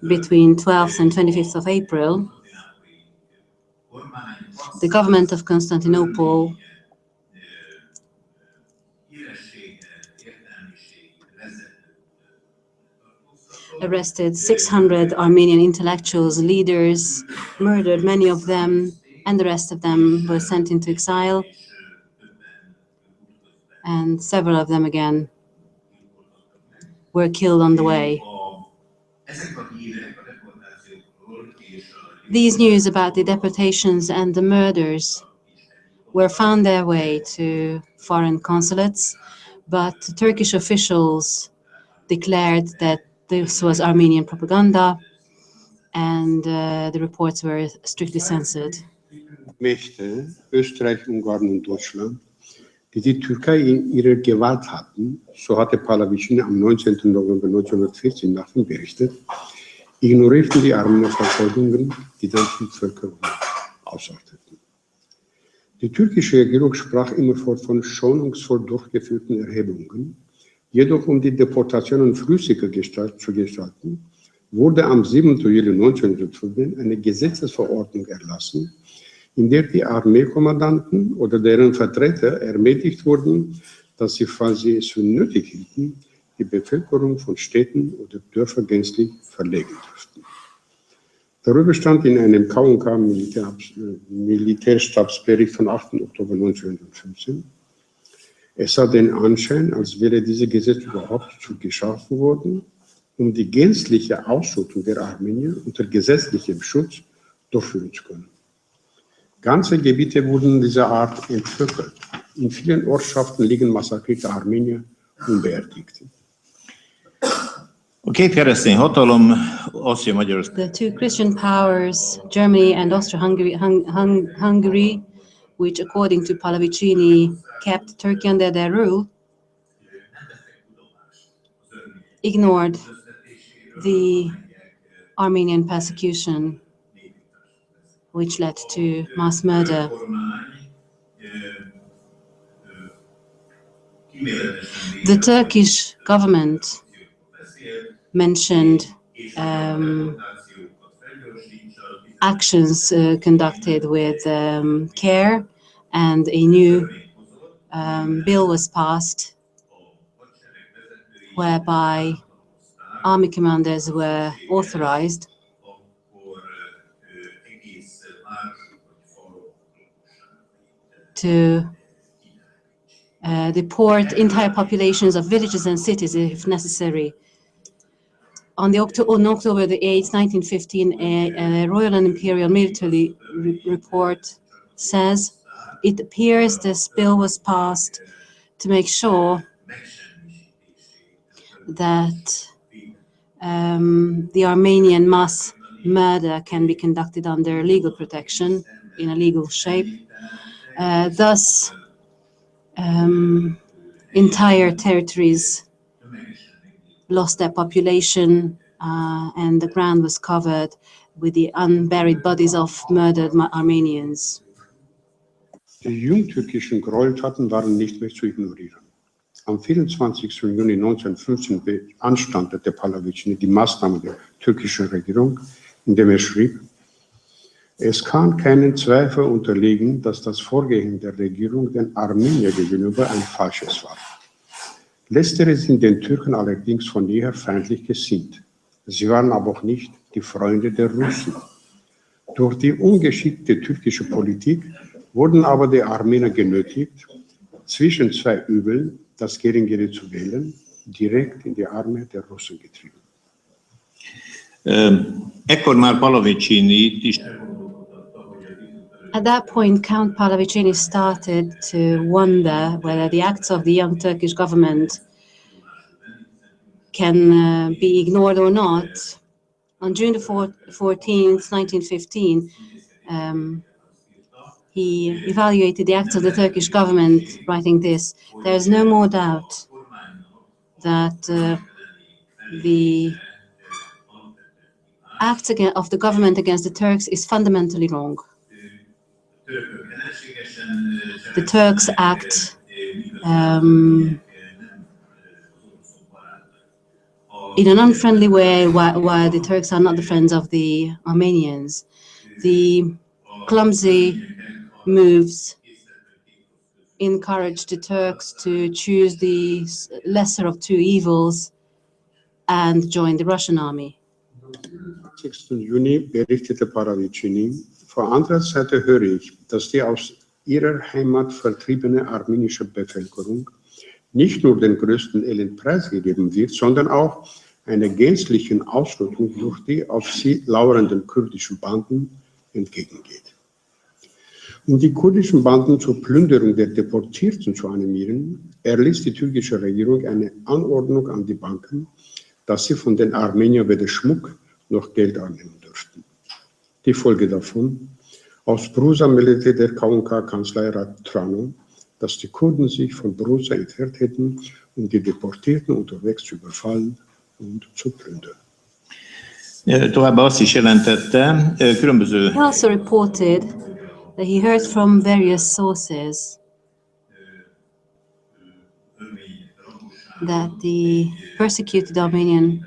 Between 12th and 25th of April, the government of Constantinople arrested 600 Armenian intellectuals, leaders, murdered many of them, and the rest of them were sent into exile, and several of them again were killed on the way. These news about the deportations and the murders were found their way to foreign consulates, but Turkish officials declared that this was Armenian propaganda, and the reports were strictly censored. Mächte, Österreich, Ungarn und Deutschland, die Türkei in ihrer Gewalt hatten, so hatte Pallavicini am 19. November 1914 nach ihm berichtet, ignorierten die Armenierverfolgungen, die deutschen Völker ausarteten. Die türkische Regierung sprach immerfort von schonungsvoll durchgeführten Erhebungen, jedoch um die Deportationen flüssiger zu gestalten, wurde am 7. Juli 1915 eine Gesetzesverordnung erlassen, in der die Armeekommandanten oder deren Vertreter ermächtigt wurden, dass sie, falls sie es für nötig hielten, die Bevölkerung von Städten oder Dörfern gänzlich verlegen dürften. Darüber stand in einem K&K Militärstabsbericht vom 8. Oktober 1915. Es hat den Anschein, als wäre dieses Gesetz überhaupt geschaffen worden, um die gänzliche Ausschottung der Armenier unter gesetzlichem Schutz durchführen zu können. Ganze Gebiete wurden dieser Art entvölkert. In vielen Ortschaften liegen massakrierte Armenier unbeerdigt. The two Christian powers, Germany and Austria-Hungary, which according to Pallavicini kept Turkey under their rule, ignored the Armenian persecution, which led to mass murder. The Turkish government mentioned actions conducted with care, and a new bill was passed whereby army commanders were authorized to deport entire populations of villages and cities if necessary. On October the 8th, 1915, a Royal and Imperial Military report says it appears this bill was passed to make sure that the Armenian mass murder can be conducted under legal protection in a legal shape. Thus, entire territories lost their population, and the ground was covered with the unburied bodies of murdered Armenians. Die jungtürkischen Gräueltaten waren nicht mehr zu ignorieren. Am 24. Juni 1915 beanstandete Pahlavichny die Maßnahmen der türkischen Regierung, indem er schrieb: Es kann keinen Zweifel unterliegen, dass das Vorgehen der Regierung den Armeniern gegenüber ein falsches war. Letztere sind den Türken allerdings von jeher feindlich gesinnt. Sie waren aber auch nicht die Freunde der Russen. Durch die ungeschickte türkische Politik wurden aber die Armenier genötigt, zwischen zwei Übeln das Geringere zu wählen, direkt in die Arme der Russen getrieben. Ekkor már Pahlavichny is. At that point, Count Pahlavichny started to wonder whether the acts of the young Turkish government can be ignored or not. On June the 14th, 1915, he evaluated the acts of the Turkish government, writing this: "There is no more doubt that the act of the government against the Turks is fundamentally wrong. The Turks act in an unfriendly way, while the Turks are not the friends of the Armenians. The clumsy moves encourage the Turks to choose the lesser of two evils and join the Russian army." 6. Juni berichtete Pahlavichny: Von anderer Seite höre ich, dass die aus ihrer Heimat vertriebene armenische Bevölkerung nicht nur den größten Elend preisgegeben wird, sondern auch einer gänzlichen Ausrottung durch die auf sie lauernden kurdischen Banden entgegengeht. Um die kurdischen Banden zur Plünderung der Deportierten zu animieren, erließ die türkische Regierung eine Anordnung an die Banken, dass sie von den Armeniern weder Schmuck noch Geld annehmen dürften. Die Folge davon: Aus Brusa meldete der KK-Kanzleirat Trano, dass die Kurden sich von Brusa entfernt hätten, um die Deportierten unterwegs zu überfallen und zu plündern. Továbbá azt is jelentette, különböző. He also reported that he heard from various sources that the persecuted Armenian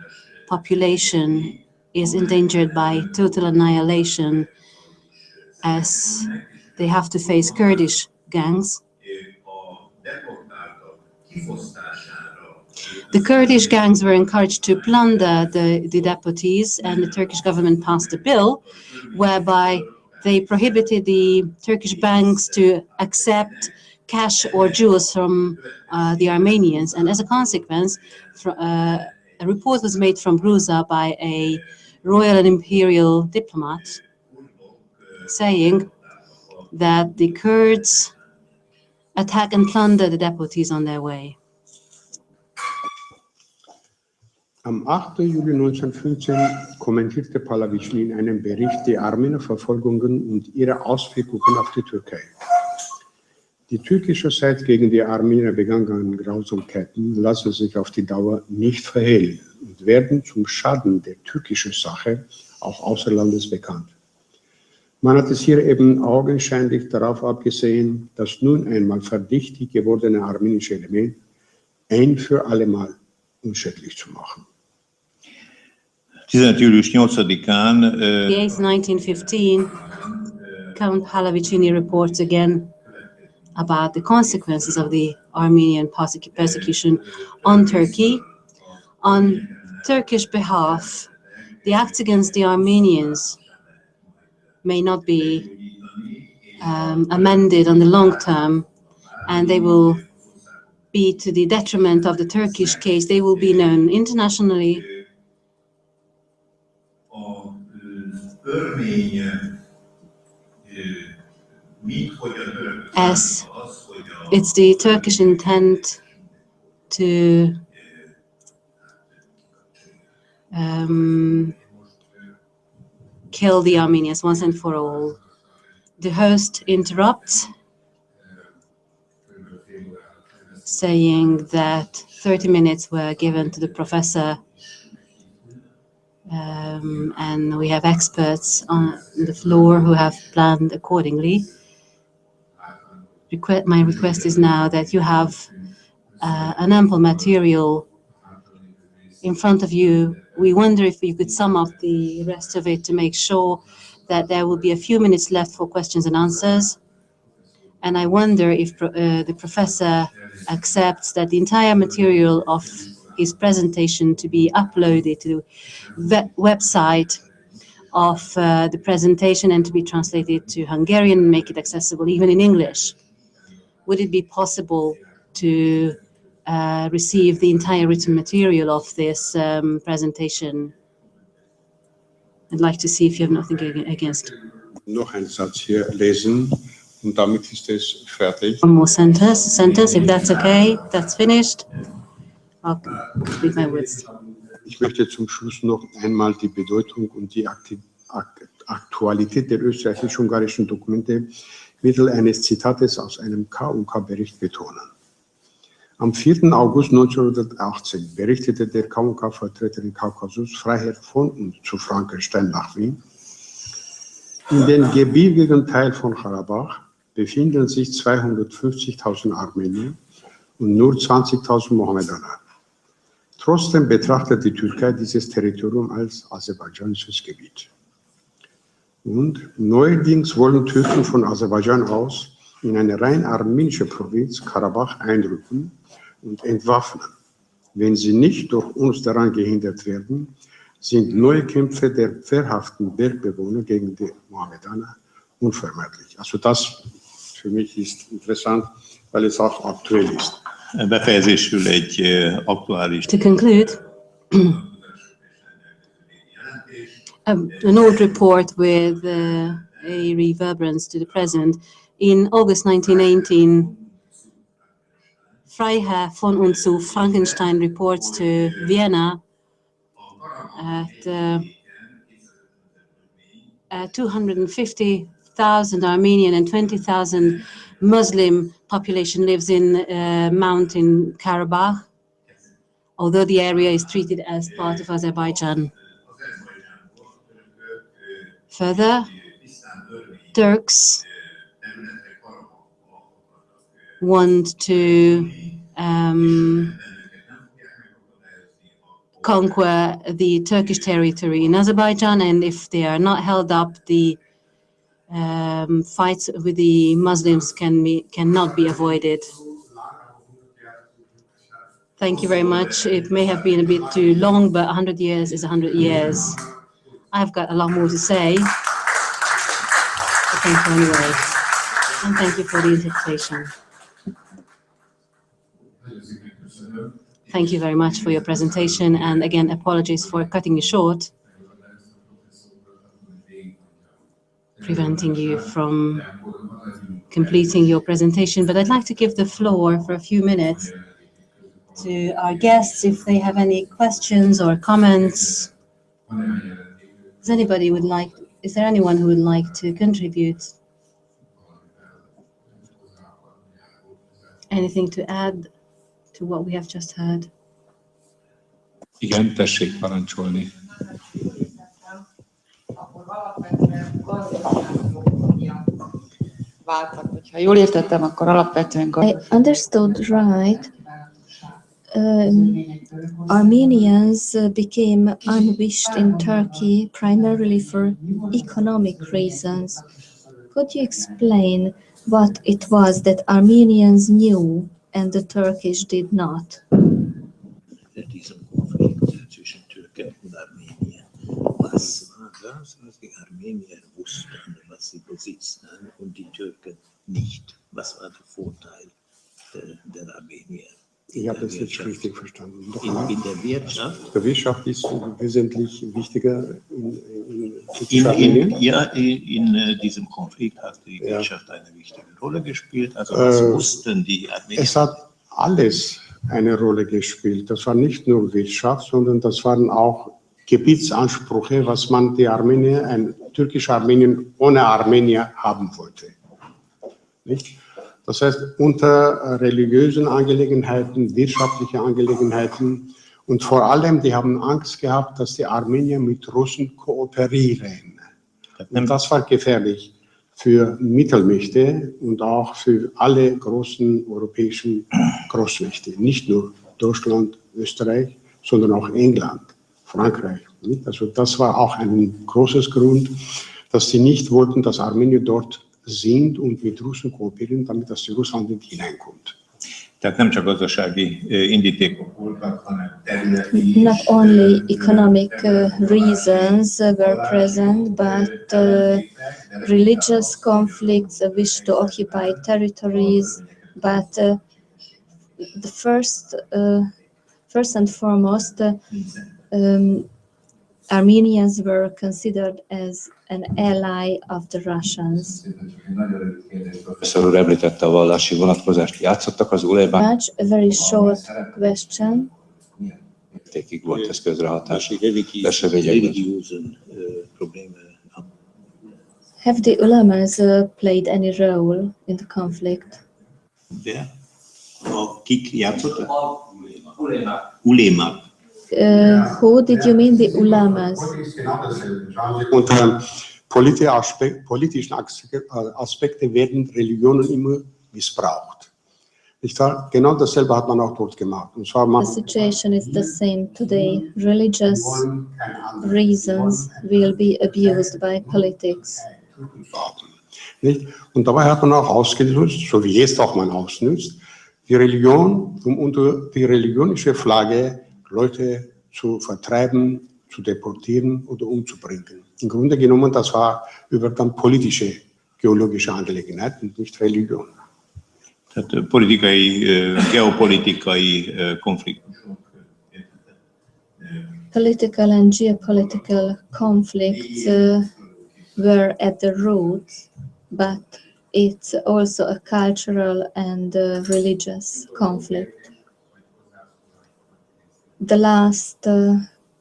population is endangered by total annihilation, as they have to face Kurdish gangs. The Kurdish gangs were encouraged to plunder the deportees, and the Turkish government passed a bill whereby they prohibited the Turkish banks to accept cash or jewels from the Armenians. And as a consequence, a report was made from Brusa by a royal and imperial diplomat saying that the Kurds attack and plunder the deportees on their way. Am 8. Juli 1915 kommentierte Pahlavichny in einem Bericht die Armenierverfolgungen und ihre Auswirkungen auf die Türkei. Die türkischerseits gegen die Armenier begangenen Grausamkeiten lassen sich auf die Dauer nicht verhehlen und werden zum Schaden der türkischen Sache auch außer Landes bekannt. Man hat es hier eben augenscheinlich darauf abgesehen, das nun einmal verdächtig gewordene armenische Element ein für allemal unschädlich zu machen. 15. július 8-án The 8th, 1915, Count Pallavicini reports again about the consequences of the Armenian persecution on Turkey. On Turkish behalf, the acts against the Armenians may not be amended on the long term, and they will be to the detriment of the Turkish case. They will be known internationally as it's the Turkish intent to kill the Armenians once and for all. The host interrupts, saying that 30 minutes were given to the professor, and we have experts on the floor who have planned accordingly. My request is now that you have an ample material in front of you. We wonder if you could sum up the rest of it to make sure that there will be a few minutes left for questions and answers. And I wonder if the professor accepts that the entire material of his presentation to be uploaded to the website of the presentation and to be translated to Hungarian and make it accessible even in English. Would it be possible to receive the entire written material of this presentation? I'd like to see if you have nothing against. Noch einen Satz hier lesen und damit ist es fertig. One more sentence, if that's okay. That's finished. I'll complete my words. Ich möchte zum Schluss noch einmal die Bedeutung und die Aktualität der österreichisch-ungarischen Dokumente mittels eines Zitates aus einem K&K-Bericht betonen. Am 4. August 1918 berichtete der K&K-Vertreter in Kaukasus Freiherr von und zu Frankenstein nach Wien. In den gebirgigen Teil von Karabach befinden sich 250.000 Armenier und nur 20.000 Mohammedaner. Trotzdem betrachtet die Türkei dieses Territorium als aserbaidschanisches Gebiet. Und neuerdings wollen Türken von Aserbaidschan aus in eine rein armenische Provinz Karabach einrücken und entwaffnen. Wenn sie nicht durch uns daran gehindert werden, sind neue Kämpfe der wehrhaften Bergbewohner gegen die Mohammedaner unvermeidlich. Also das für mich ist interessant, weil es auch aktuell ist. Befejezésül egy aktuális. To conclude, an old report with a reverberance to the present. In August 1918, Freiherr von und zu Frankenstein reports to Vienna at 250,000 Armenian and 20,000 Muslim population lives in Mountain Karabakh, although the area is treated as part of Azerbaijan. Further, Turks want to conquer the Turkish territory in Azerbaijan, and if they are not held up, the fights with the Muslims cannot be avoided. Thank you very much. It may have been a bit too long, but 100 years is 100 years. I've got a lot more to say, but thank you anyway. And thank you for the interpretation. Thank you very much for your presentation, and again, apologies for cutting you short, preventing you from completing your presentation. But I'd like to give the floor for a few minutes to our guests if they have any questions or comments. Is there anyone who would like to contribute? Anything to add to what we have just heard? Igen, tessék parancsolni. I understood right. Armenians became unwished in Turkey primarily for economic reasons. Could you explain what it was that Armenians knew and the Turkish did not? Diesem Konflikt zwischen Türken und Armenien. Was war das, was die Armenier wussten, was sie besitzen, und die Türken nicht? Was war der Vorteil der Armenier? Ich habe das nicht richtig verstanden. In der Wirtschaft? Die Wirtschaft ist wesentlich wichtiger in diesem Konflikt hat die Wirtschaft eine wichtige Rolle gespielt. Also was wussten die Armenier? Es hat alles eine Rolle gespielt. Das war nicht nur Wirtschaft, sondern das waren auch Gebietsansprüche, was man die Armenier, ein türkisches Armenien ohne Armenier haben wollte. Nicht? Das heißt, unter religiösen Angelegenheiten, wirtschaftliche Angelegenheiten und vor allem, die haben Angst gehabt, dass die Armenier mit Russen kooperieren. Und das war gefährlich für Mittelmächte und auch für alle großen europäischen Großmächte. Nicht nur Deutschland, Österreich, sondern auch England, Frankreich. Also das war auch ein großes Grund, dass sie nicht wollten, dass Armenier dort sind und mit Russen kooperieren, damit das Russland nicht hineinkommt. Tehát nem csak gazdasági indítékok voltak, hanem területi. Not only economic reasons were present, but religious conflicts, a wish to occupy territories. But the first and foremost, Armenians were considered as an ally of the Russians. Professzor úr említette a vallási vonatkozást. Játszottak az ulébán? A very short question. Mértékig volt ez közrehatás Religiösen Probleme. Have the ulamas played any role in the conflict? Wer? Kik játszottak? Ulémák. Who did you mean, the ulamas? Unter politischen Aspekten werden Religionen immer missbraucht. Nicht wahr? Genau dasselbe hat man auch dort gemacht. Und zwar The situation is the same today. Religious reasons will be abused by politics. Nicht? Und dabei hat man auch ausgenutzt, so wie jetzt auch man ausnutzt, die Religion, um unter die religionische Flagge Leute zu vertreiben, zu deportieren oder umzubringen. Im Grunde genommen, das war über dann politische, geologische Angelegenheiten, nicht Religion. Tehát politikai, geopolitikai konfliktusok. Political and geopolitical conflicts were at the roots, but it's also a cultural and religious conflict. The last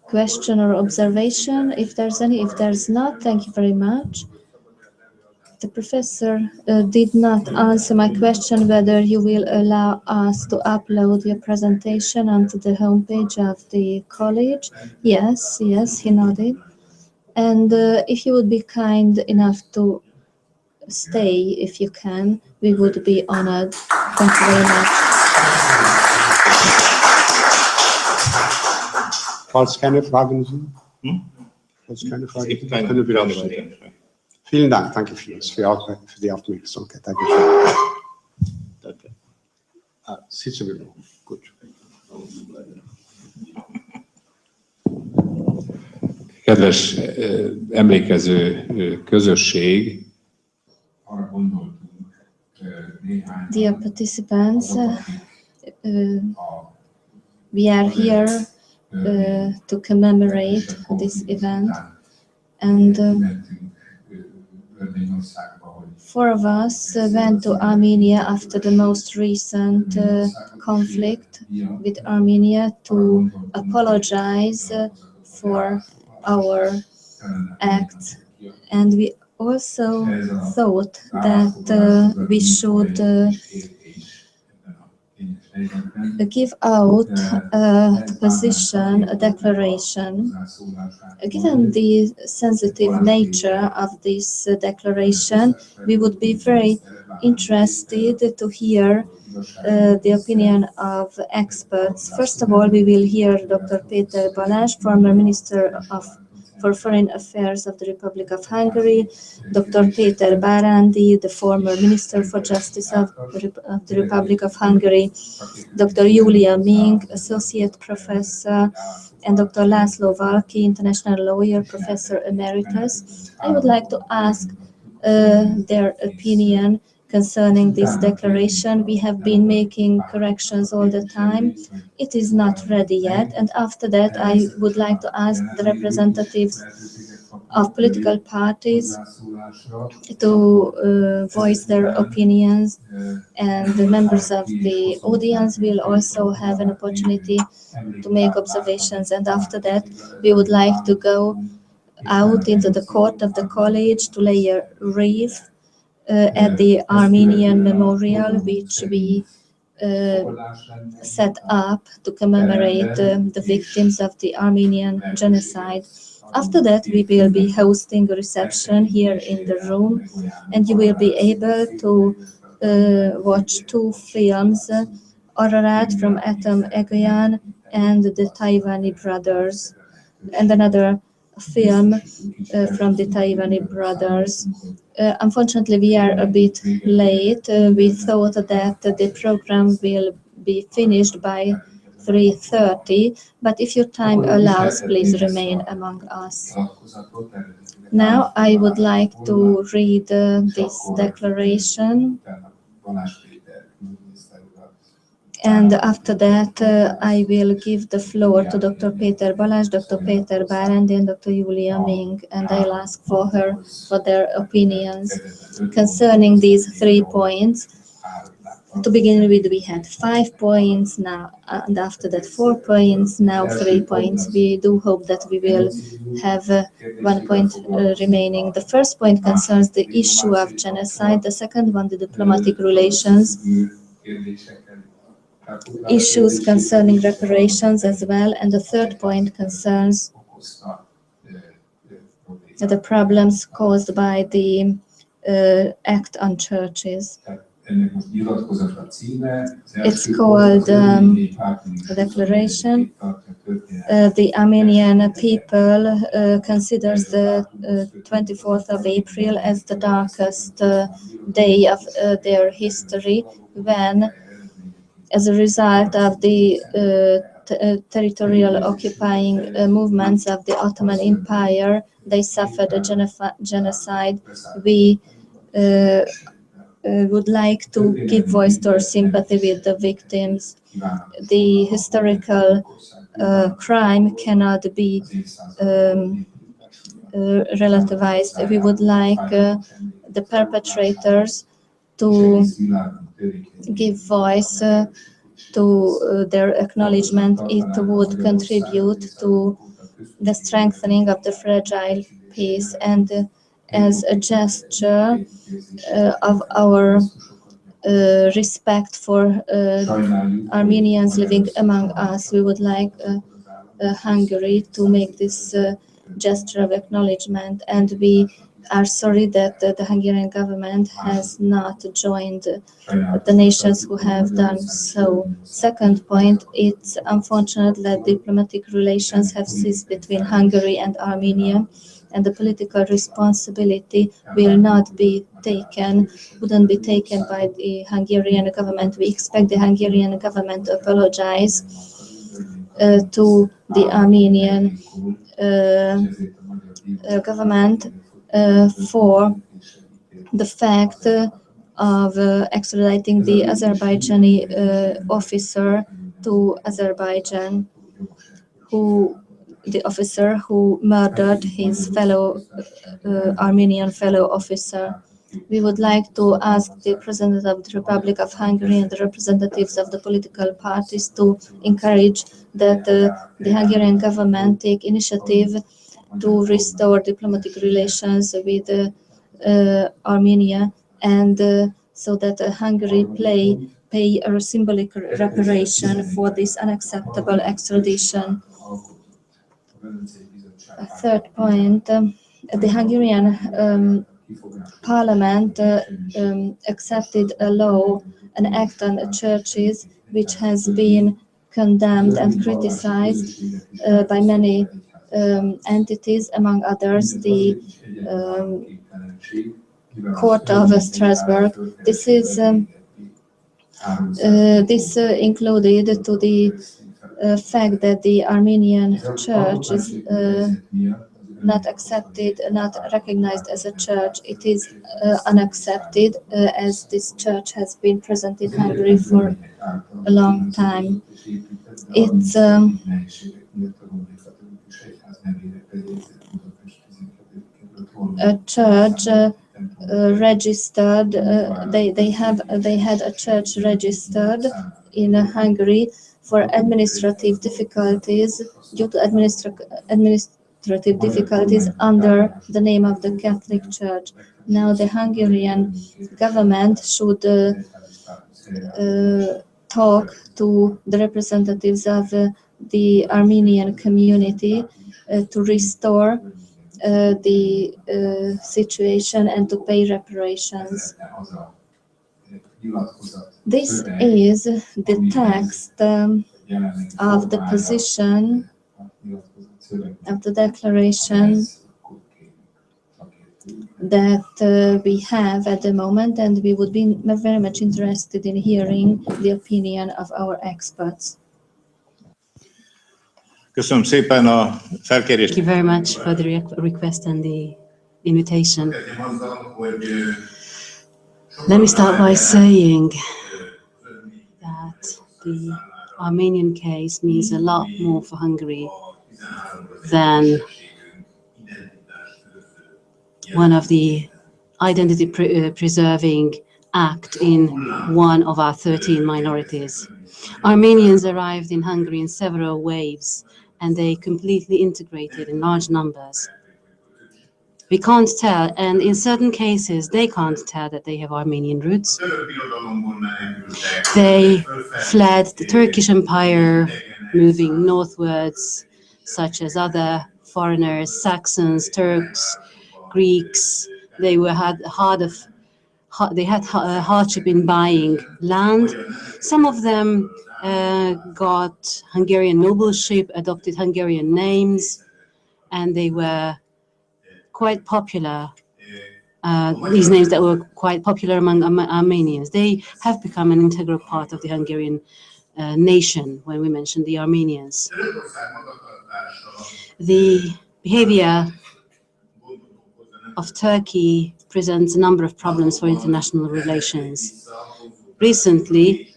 question or observation, if there's any. If there's not, thank you very much. The professor did not answer my question whether you will allow us to upload your presentation onto the homepage of the college. Yes, he nodded. And if you would be kind enough to stay, if you can, we would be honored. Thank you very much. Falls keine Fragen sind, können wir aufstehen. Vielen Dank, danke vielmals für die Aufmerksamkeit. Dankeschön. Danke. Sitzen wir noch. Gut. Kedves emlékező közösség, Dear participants, we are here to commemorate this event, and four of us went to Armenia after the most recent conflict with Armenia to apologize for our acts, and we also thought that we should give out a position, a declaration. Given the sensitive nature of this declaration, we would be very interested to hear the opinion of experts. First of all, we will hear Dr. Péter Balázs, former Minister for Foreign Affairs of the Republic of Hungary, Dr. Péter Bárándy, the former Minister for Justice of the Republic of Hungary, Dr. Julia Ming, Associate Professor, and Dr. László Valki, International Lawyer, Professor Emeritus. I would like to ask their opinion concerning this declaration. We have been making corrections all the time. It is not ready yet. And after that, I would like to ask the representatives of political parties to voice their opinions, and the members of the audience will also have an opportunity to make observations. And after that, we would like to go out into the court of the college to lay a wreath at the Armenian memorial, which we set up to commemorate the victims of the Armenian genocide. After that, we will be hosting a reception here in the room, and you will be able to watch two films, Ararat from Atom Egoyan and the Taiwanese brothers, and another film from the Taiwanese brothers. Unfortunately, we are a bit late. We thought that the program will be finished by 3:30, but if your time allows, please remain among us. Now, I would like to read this declaration, and after that, I will give the floor to Dr. Péter Balázs, Dr. Péter Bárándy, and Dr. Julia Ming, and I'll ask for their opinions concerning these 3 points. To begin with, we had 5 points now, and after that 4 points, now 3 points. We do hope that we will have 1 point remaining. The first point concerns the issue of genocide, the second one, the diplomatic relations, issues concerning reparations as well, and the third point concerns the problems caused by the act on churches. It's called a declaration. The Armenian people considers the 24th of April as the darkest day of their history, when, as a result of the territorial occupying movements of the Ottoman Empire, they suffered a genocide. We would like to give voice to our sympathy with the victims. The historical crime cannot be relativized. We would like the perpetrators to give voice to their acknowledgement. It would contribute to the strengthening of the fragile peace, and as a gesture of our respect for Armenians living among us, we would like Hungary to make this gesture of acknowledgement, and we are sorry that the Hungarian government has not joined the nations who have done so. Second point, it's unfortunate that diplomatic relations have ceased between Hungary and Armenia, and the political responsibility wouldn't be taken by the Hungarian government. We expect the Hungarian government to apologize to the Armenian government for the fact of extraditing the Azerbaijani officer to Azerbaijan, the officer who murdered his fellow Armenian fellow officer. We would like to ask the President of the Republic of Hungary and the representatives of the political parties to encourage that the Hungarian government take initiative to restore diplomatic relations with Armenia, and so that Hungary pay a symbolic reparation for this unacceptable extradition. A third point, the Hungarian Parliament accepted a law, an act on churches, which has been condemned and criticized by many entities, among others the Court of Strasbourg. This is included to the fact that the Armenian Church is not accepted, not recognized as a church. It is unaccepted as this church has been present in Hungary for a long time. It's a church registered. They had a church registered in Hungary for administrative difficulties due to administrative difficulties under the name of the Catholic Church. Now the Hungarian government should talk to the representatives of the Armenian community to restore the situation and to pay reparations. This is the text of the position of the declaration that we have at the moment, and we would be very much interested in hearing the opinion of our experts. Köszönöm szépen a felkérést. Thank you very much for the request and the invitation. Let me start by saying that the Armenian case means a lot more for Hungary than one of the identity preserving act in one of our 13 minorities. Armenians arrived in Hungary in several waves, and they completely integrated in large numbers. We can't tell, and in certain cases, they can't tell that they have Armenian roots. They fled the Turkish Empire, moving northwards, such as other foreigners, Saxons, Turks, Greeks. They had hardship in buying land. Some of them got Hungarian nobleship, adopted Hungarian names, and they were quite popular. These names that were quite popular among Armenians. They have become an integral part of the Hungarian nation when we mention the Armenians. The behavior of Turkey presents a number of problems for international relations. Recently,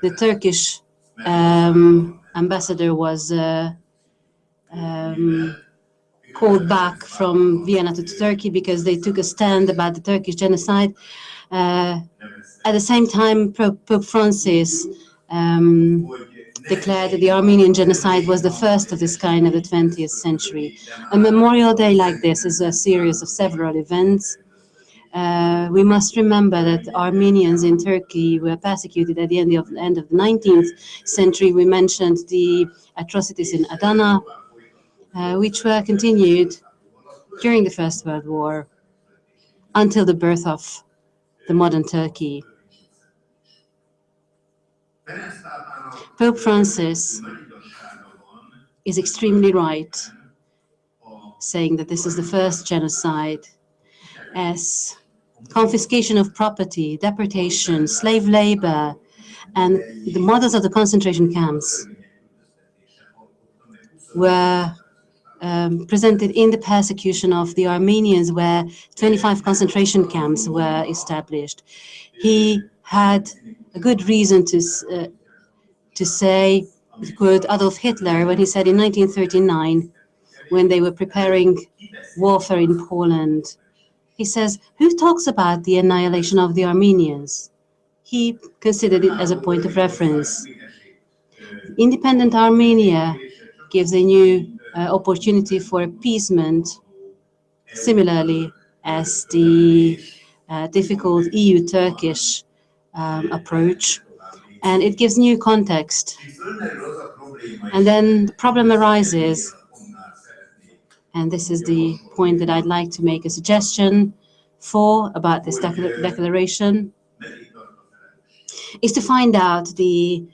the Turkish ambassador was called back from Vienna to Turkey because they took a stand about the Turkish genocide. At the same time, Pope Francis declared that the Armenian genocide was the first of this kind of the 20th century. A Memorial Day like this is a series of several events. We must remember that Armenians in Turkey were persecuted at the end of the 19th century. We mentioned the atrocities in Adana, which were continued during the First World War until the birth of the modern Turkey. Pope Francis is extremely right, saying that this is the first genocide, as confiscation of property, deportation, slave labor, and the models of the concentration camps were presented in the persecution of the Armenians, where 25 concentration camps were established. He had a good reason to say, to quote Adolf Hitler, when he said in 1939, when they were preparing warfare in Poland, he says, "Who talks about the annihilation of the Armenians?" He considered it as a point of reference. Independent Armenia gives a new opportunity for appeasement, similarly as the difficult EU-Turkish approach, and it gives new context. And then the problem arises, and this is the point that I'd like to make a suggestion for about this declaration, is to find out the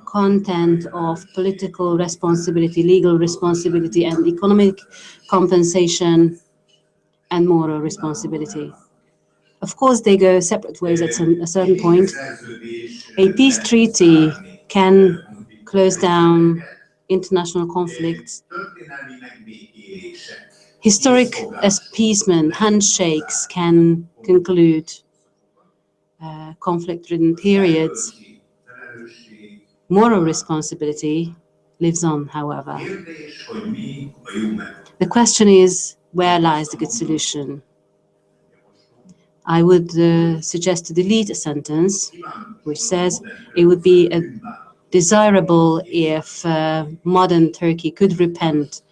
content of political responsibility, legal responsibility, and economic compensation and moral responsibility. Of course, they go separate ways at a certain point. A peace treaty can close down international conflicts. Historic appeasement, handshakes can conclude conflict-ridden periods. Moral responsibility lives on, however. The question is, where lies the good solution? I would suggest to delete a sentence which says it would be desirable if modern Turkey could repent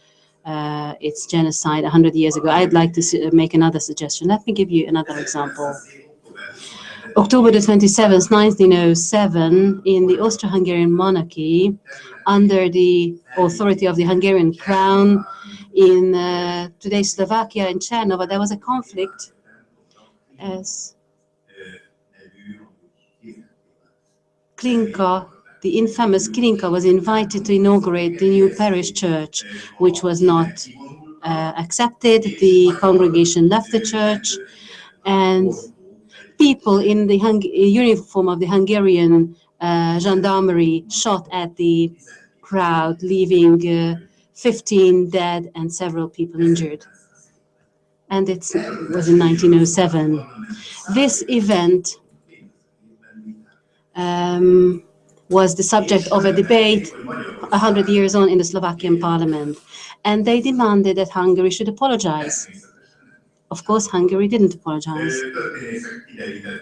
its genocide 100 years ago. I'd like to make another suggestion. Let me give you another example. October the 27th, 1907, in the Austro-Hungarian monarchy, under the authority of the Hungarian crown, in today's Slovakia, in Chernova, there was a conflict as Klinka, the infamous Klinka, was invited to inaugurate the new parish church, which was not accepted. The congregation left the church, and people in the uniform of the Hungarian gendarmerie shot at the crowd, leaving 15 dead and several people injured. And it was in 1907. This event was the subject of a debate 100 years on in the Slovakian parliament, and they demanded that Hungary should apologize. Of course, Hungary didn't apologize.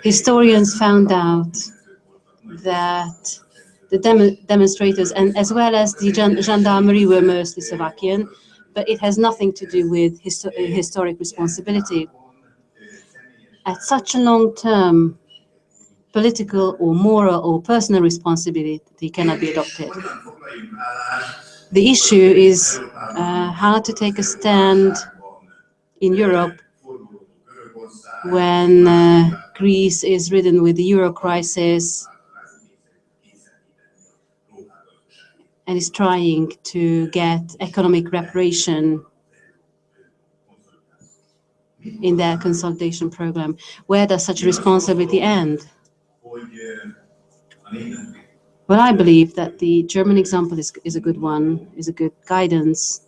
Historians found out that the demonstrators, and as well as the gendarmerie, were mostly Slovakian, but it has nothing to do with historic responsibility. At such a long term, political or moral or personal responsibility cannot be adopted. The issue is how to take a stand in Europe when Greece is ridden with the euro crisis and is trying to get economic reparation in their consolidation program. Where does such responsibility end? Well, I believe that the German example is a good one, is a good guidance.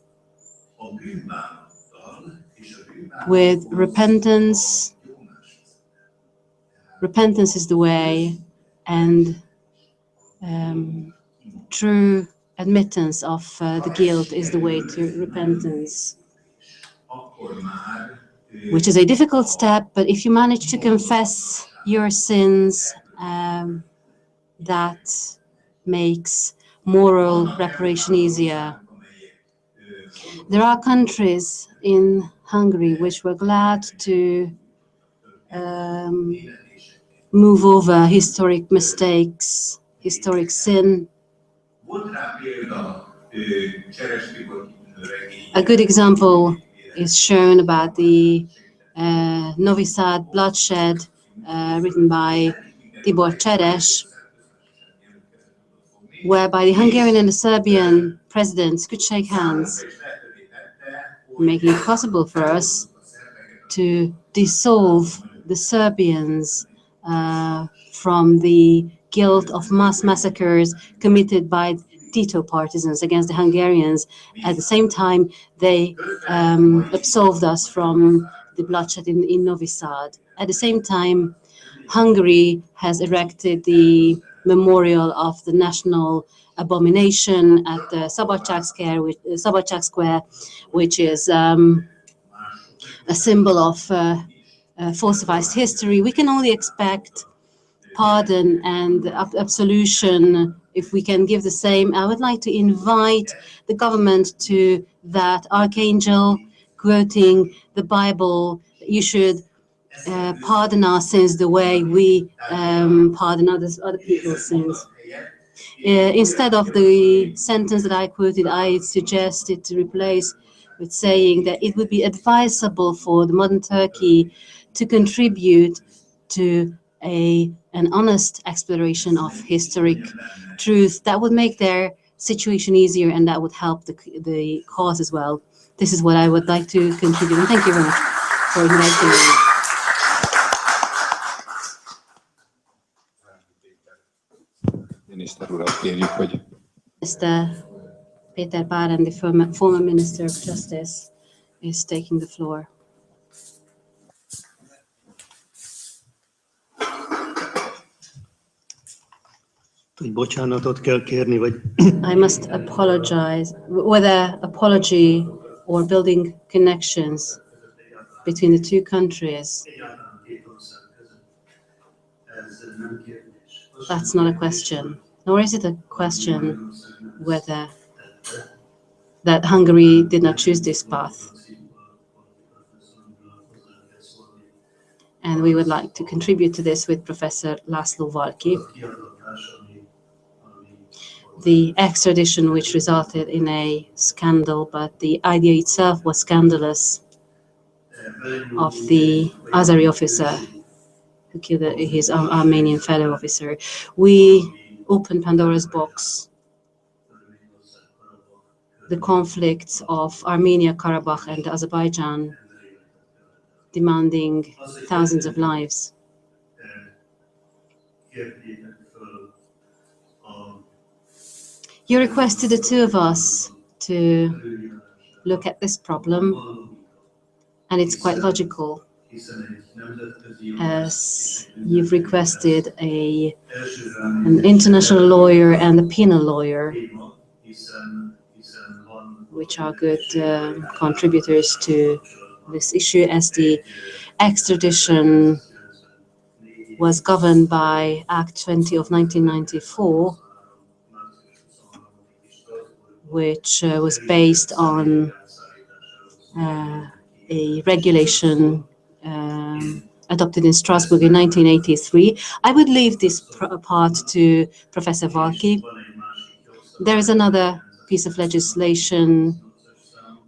With repentance, repentance is the way, and true admittance of the guilt is the way to repentance, which is a difficult step, but if you manage to confess your sins, that makes moral reparation easier. There are countries in Hungary which were glad to move over historic mistakes, historic sin. A good example is shown about the Novi Sad bloodshed written by Tibor Cseres, whereby the Hungarian and the Serbian presidents could shake hands, making it possible for us to dissolve the Serbians from the guilt of mass massacres committed by Tito partisans against the Hungarians. At the same time, they absolved us from the bloodshed in Novi Sad. At the same time, Hungary has erected the memorial of the national abomination at the Szabadság Square, which is a symbol of falsified history. We can only expect pardon and absolution if we can give the same. I would like to invite the government to that archangel, quoting the Bible, you should pardon our sins the way we pardon other people's sins. Instead of the sentence that I quoted, I suggested to replace with saying that it would be advisable for the modern Turkey to contribute to an honest exploration of historic truth that would make their situation easier and that would help the cause as well. This is what I would like to contribute, and thank you very much for inviting me. Miniszter urat kérjük, hogy Mr. Péter Párendi, former Minister of Justice, is taking the floor. Hogy bocsánatot kell kérni, vagy... I must apologize, whether apology or building connections between the two countries. That's not a question, nor is it a question whether that Hungary did not choose this path. And we would like to contribute to this with Professor László Valki. The extradition which resulted in a scandal, but the idea itself was scandalous, of the Azeri officer who killed his Armenian fellow officer. We opened Pandora's box. The conflicts of Armenia, Karabakh, and Azerbaijan, demanding thousands of lives. You requested the two of us to look at this problem, and it's quite logical, as you've requested an international lawyer and a penal lawyer, which are good contributors to this issue, as the extradition was governed by Act 20 of 1994, which was based on a regulation adopted in Strasbourg in 1983. I would leave this part to Professor Valki. There is another piece of legislation,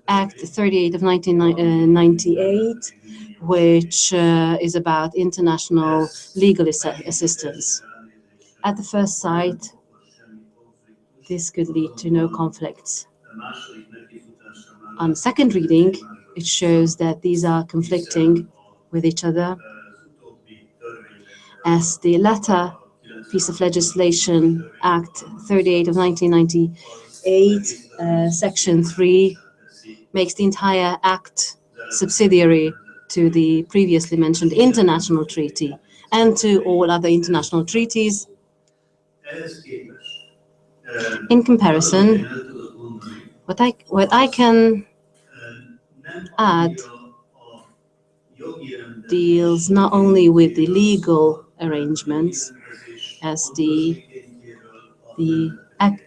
Act 38 of 1998, which is about international legal assistance. At the first sight, this could lead to no conflicts. On second reading, it shows that these are conflicting with each other, as the latter piece of legislation, Act 38 of 1998, Section 3, makes the entire act subsidiary to the previously mentioned international treaty and to all other international treaties. In comparison, what I can add deals not only with the legal arrangements, as the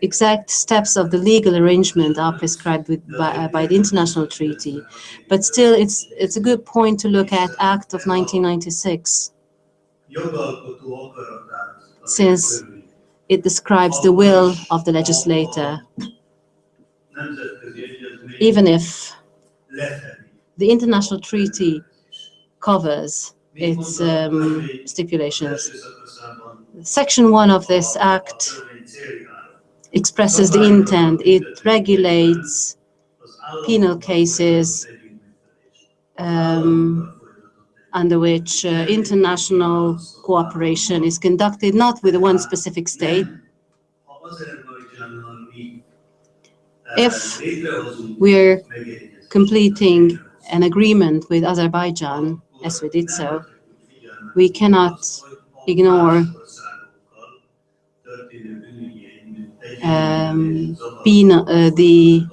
exact steps of the legal arrangement are prescribed by the international treaty, but still it's a good point to look at Act of 1996, since it describes the will of the legislator, even if the international treaty covers its stipulations. Section 1 of this act expresses the intent. It regulates penal cases under which international cooperation is conducted, not with one specific state. If we're completing an agreement with Azerbaijan, as we did so, we cannot ignore the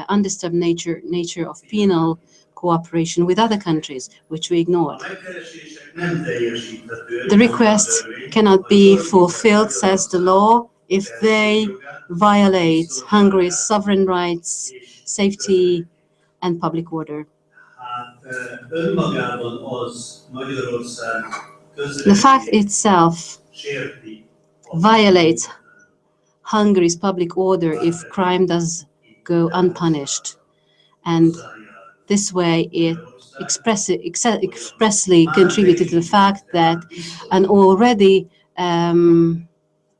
undisturbed nature of penal cooperation with other countries, which we ignored. The requests cannot be fulfilled, says the law, if they violate Hungary's sovereign rights, safety, and public order. The fact itself violates Hungary's public order if crime does go unpunished, and this way it expressly contributed to the fact that an already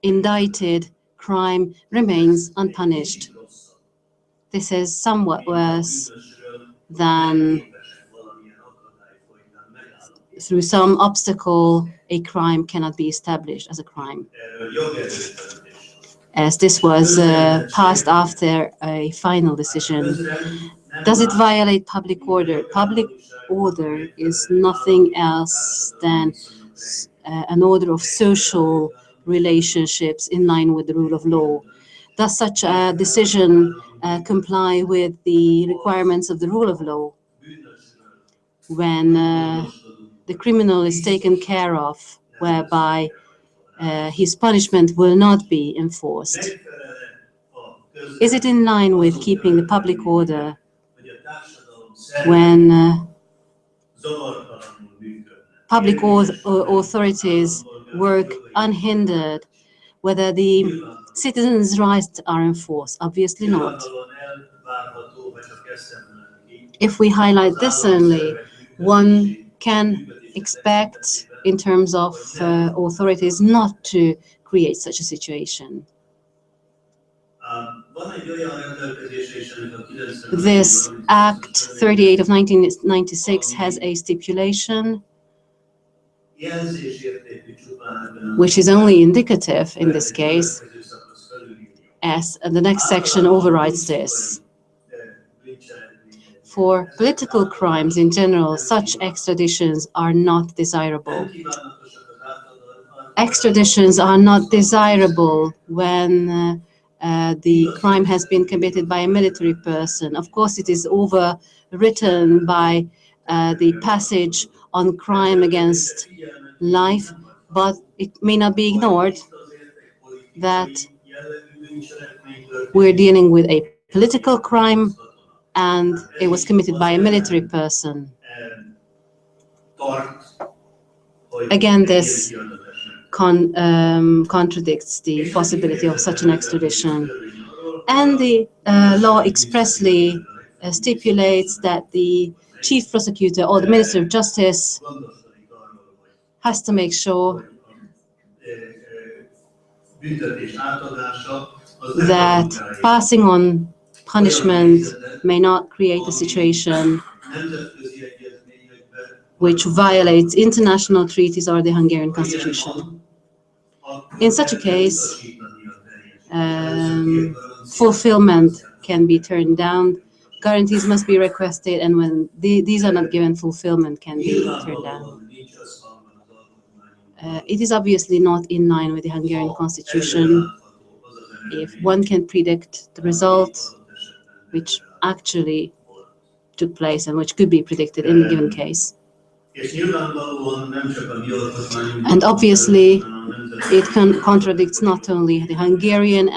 indicted crime remains unpunished. This is somewhat worse than through some obstacle a crime cannot be established as a crime, as this was passed after a final decision. Does it violate public order? Public order is nothing else than an order of social relationships in line with the rule of law. Does such a decision comply with the requirements of the rule of law? When the criminal is taken care of, whereby his punishment will not be enforced. Is it in line with keeping the public order when public authorities work unhindered, whether the citizens' rights are enforced? Obviously not. If we highlight this only, one can expect, in terms of authorities, not to create such a situation. This Act 38 of 1996 has a stipulation which is only indicative in this case, as the next section overrides this. For political crimes in general, such extraditions are not desirable. Extraditions are not desirable when the crime has been committed by a military person. Of course, it is overwritten by the passage on crime against life, but it may not be ignored that we're dealing with a political crime and it was committed by a military person. Again, this contradicts the possibility of such an extradition. And the law expressly stipulates that the chief prosecutor or the Minister of Justice has to make sure that passing on punishment may not create a situation which violates international treaties or the Hungarian constitution. In such a case, fulfillment can be turned down, guarantees must be requested, and when these are not given, fulfillment can be turned down. It is obviously not in line with the Hungarian constitution if one can predict the result which actually took place and which could be predicted in a given case. And obviously, it contradicts not only the Hungarian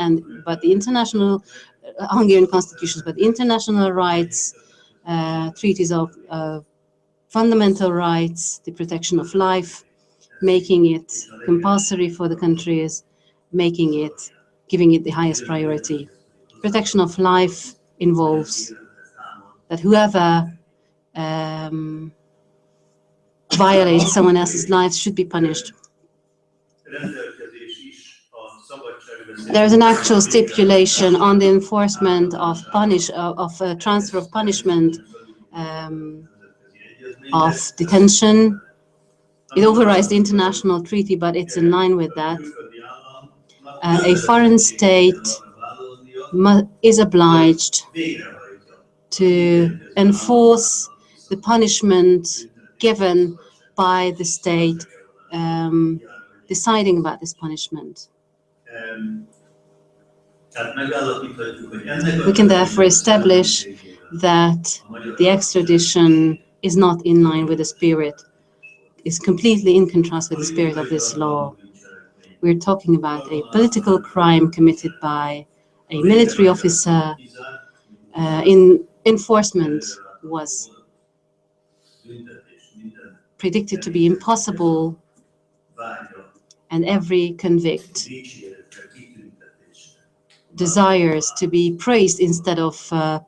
but the international Hungarian constitutions, but international rights, treaties of fundamental rights, the protection of life, making it compulsory for the countries, giving it the highest priority. Protection of life involves that whoever violates someone else's life should be punished. There is an actual stipulation on the enforcement of transfer of punishment, of detention. It overrides the international treaty, but it's in line with that. A foreign state is obliged to enforce the punishment given by the state deciding about this punishment. We can therefore establish that the extradition is not in line with the spirit, is completely in contrast with the spirit of this law. We're talking about a political crime committed by a military officer. In enforcement was predicted to be impossible, and every convict desires to be praised instead of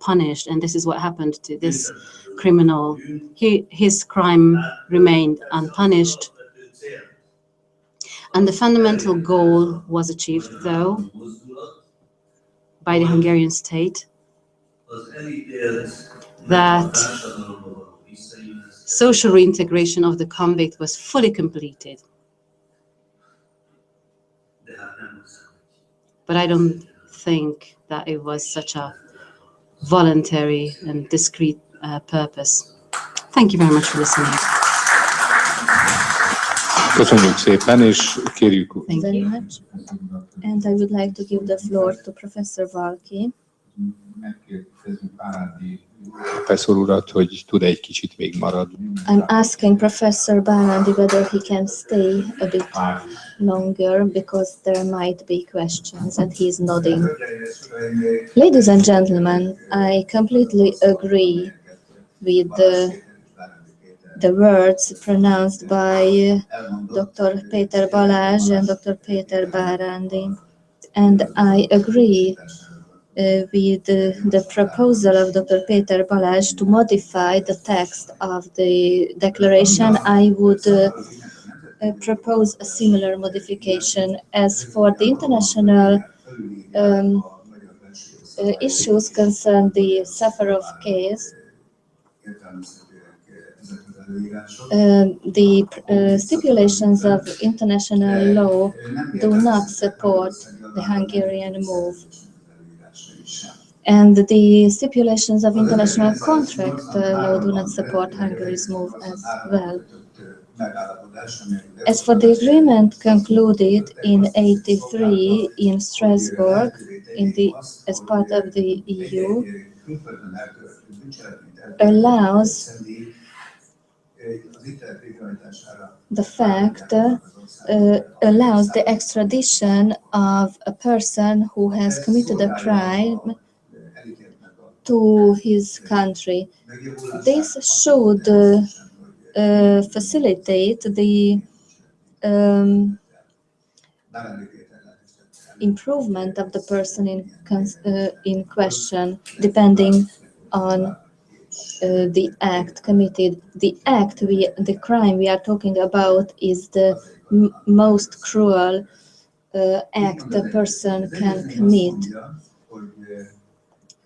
punished, and this is what happened to this criminal. His crime remained unpunished, and the fundamental goal was achieved, though, by the Hungarian state, that social reintegration of the convict was fully completed. But I don't think that it was such a voluntary and discreet purpose. Thank you very much for listening. Köszönjük szépen, és kérjük. Thank you very much. And I would like to give the floor to Professor Valki. Professzor urat, hogy tud egy kicsit még maradni. I'm asking Professor Bálandi whether he can stay a bit longer because there might be questions, and he's nodding. Ladies and gentlemen, I completely agree with the words pronounced by Dr. Péter Balázs and Dr. Péter Bálandi, and I agree with the proposal of Dr. Péter Balázs to modify the text of the declaration. I would propose a similar modification. As for the international issues concern the Safarov case, the stipulations of international law do not support the Hungarian move. And the stipulations of international contract law do not support Hungary's move as well. As for the agreement concluded in '83 in Strasbourg, as part of the EU, allows the extradition of a person who has committed a crime to his country. This should facilitate the improvement of the person in question, depending on the act committed. The crime we are talking about is the most cruel act a person can commit.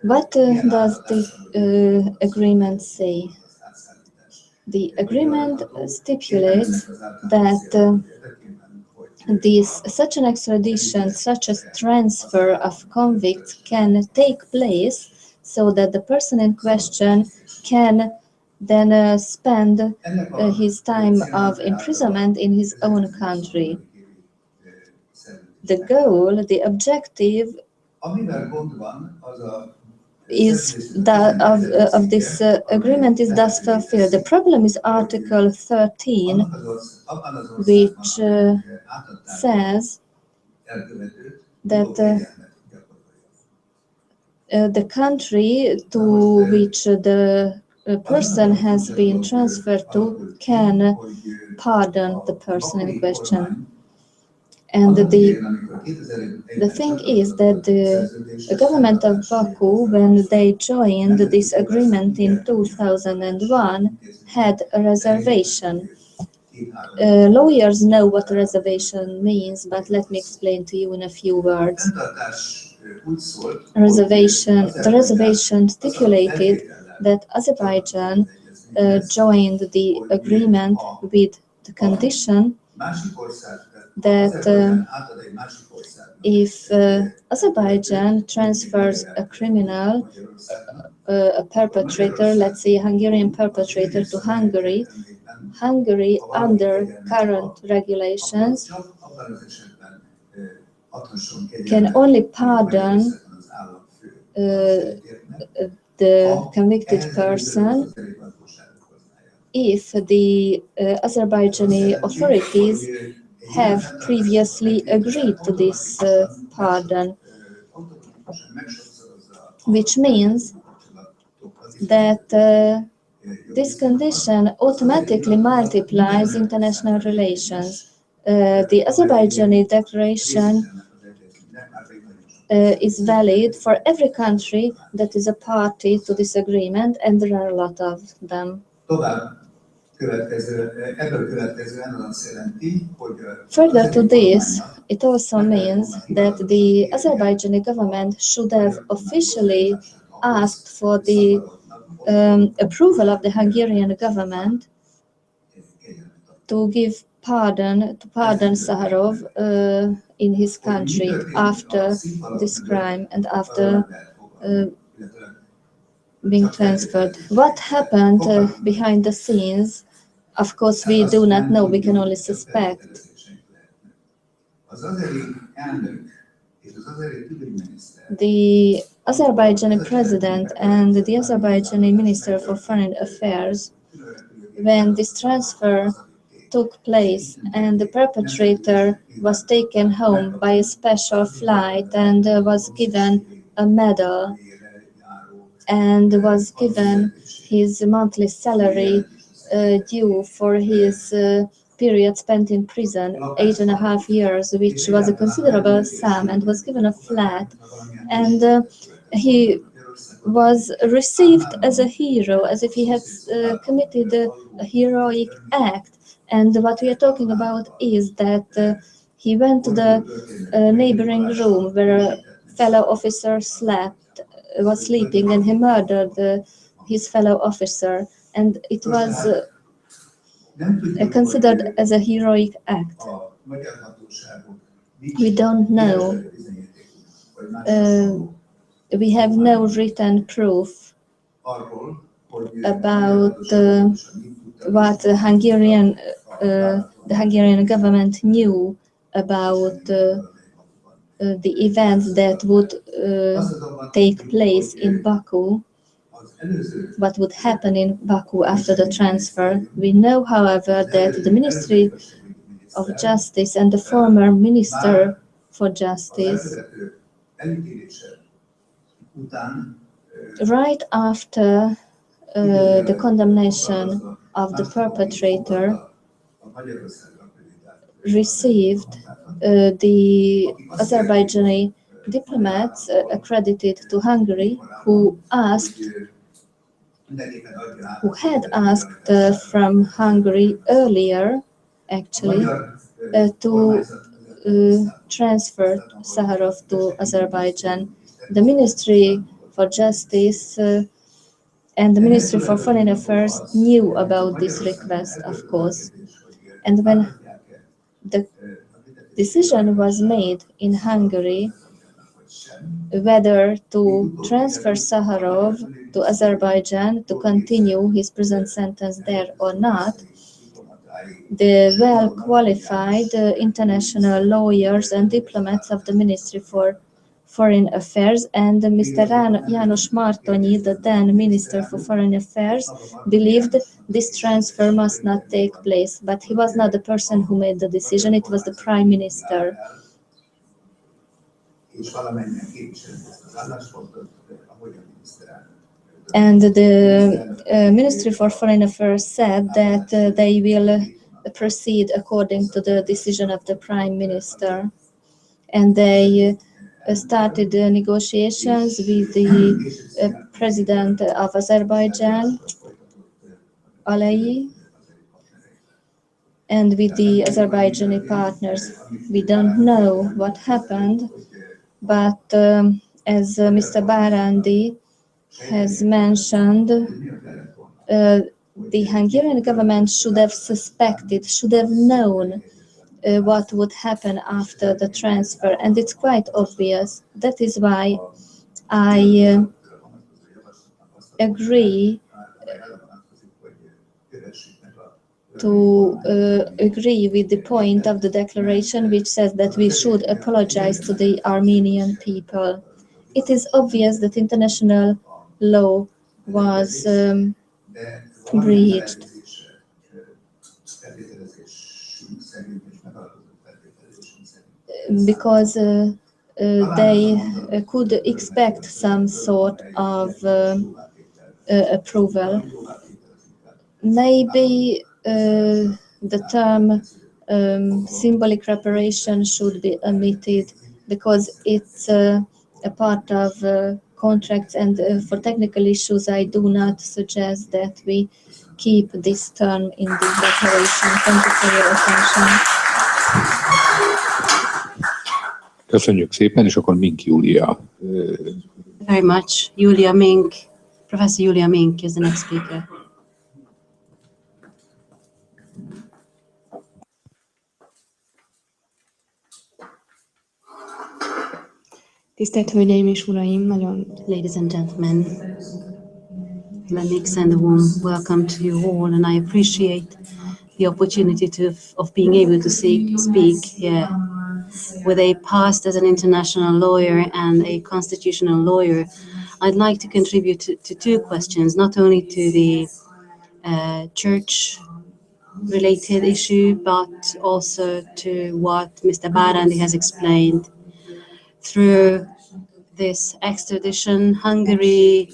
What does the agreement say? The agreement stipulates that such an extradition, such a transfer of convicts can take place so that the person in question can then spend his time of imprisonment in his own country. The goal, the objective of this agreement is thus fulfilled. The problem is Article 13, which says that the country to which the person has been transferred to can pardon the person in question. And the thing is that the government of Baku, when they joined this agreement in 2001, had a reservation. Lawyers know what a reservation means, but let me explain to you in a few words. The reservation stipulated that Azerbaijan joined the agreement with the condition that if Azerbaijan transfers a criminal, a perpetrator, let's say a Hungarian perpetrator, to Hungary, Hungary, under current regulations, can only pardon the convicted person if the Azerbaijani authorities have previously agreed to this pardon, which means that This condition automatically multiplies international relations. The Azerbaijani declaration is valid for every country that is a party to this agreement, and there are a lot of them. Further to this, it also means that the Azerbaijani government should have officially asked for the approval of the Hungarian government to give pardon Sakharov in his country after this crime and after being transferred. What happened behind the scenes, of course, we do not know, we can only suspect. The Azerbaijani president and the Azerbaijani minister for foreign affairs, when this transfer took place and the perpetrator was taken home by a special flight and was given a medal and was given his monthly salary due for his period spent in prison, 8.5 years, which was a considerable sum, and was given a flat. And he was received as a hero, as if he had committed a heroic act. And what we are talking about is that he went to the neighboring room where a fellow officer was sleeping, and he murdered his fellow officer, and it was considered as a heroic act. We don't know. We have no written proof about what the Hungarian government knew about the events that would take place in Baku, what would happen in Baku after the transfer. We know, however, that the Ministry of Justice and the former Minister for Justice, right after the condemnation of the perpetrator, received the Azerbaijani diplomats accredited to Hungary who had asked from Hungary earlier, actually, to transfer Sakharov to Azerbaijan. The Ministry for Justice and the Ministry for Foreign Affairs knew about this request, of course. And when the decision was made in Hungary whether to transfer Sakharov to Azerbaijan to continue his prison sentence there or not, the well-qualified international lawyers and diplomats of the Ministry for Foreign Affairs and Mr. János Martonyi, the then Minister for Foreign Affairs, believed this transfer must not take place. But he was not the person who made the decision, it was the Prime Minister. And the Ministry for Foreign Affairs said that they will proceed according to the decision of the Prime Minister. And they started negotiations with the President of Azerbaijan, Aliyev, and with the Azerbaijani partners. We don't know what happened, but as Mr. Bárándy has mentioned, the Hungarian government should have suspected, should have known what would happen after the transfer, and it's quite obvious. That is why I agree with the point of the declaration which says that we should apologize to the Armenian people. It is obvious that international law was breached. Because they could expect some sort of approval. maybe the term symbolic reparation should be omitted because it's a part of contracts, and for technical issues I do not suggest that we keep this term in the declaration. Thank you for your attention. Köszönjük szépen, és akkor Mink Júlia. Very much. Julia Mink, Professor Julia Mink is the next speaker. Tisztelt Hölgyeim és Uraim, nagyon... Ladies and gentlemen, let me extend a warm welcome to you all, and I appreciate the opportunity of being able to speak here with a past as an international lawyer and a constitutional lawyer. I'd like to contribute to two questions, not only to the church-related issue, but also to what Mr. Bárándy has explained. Through this extradition, Hungary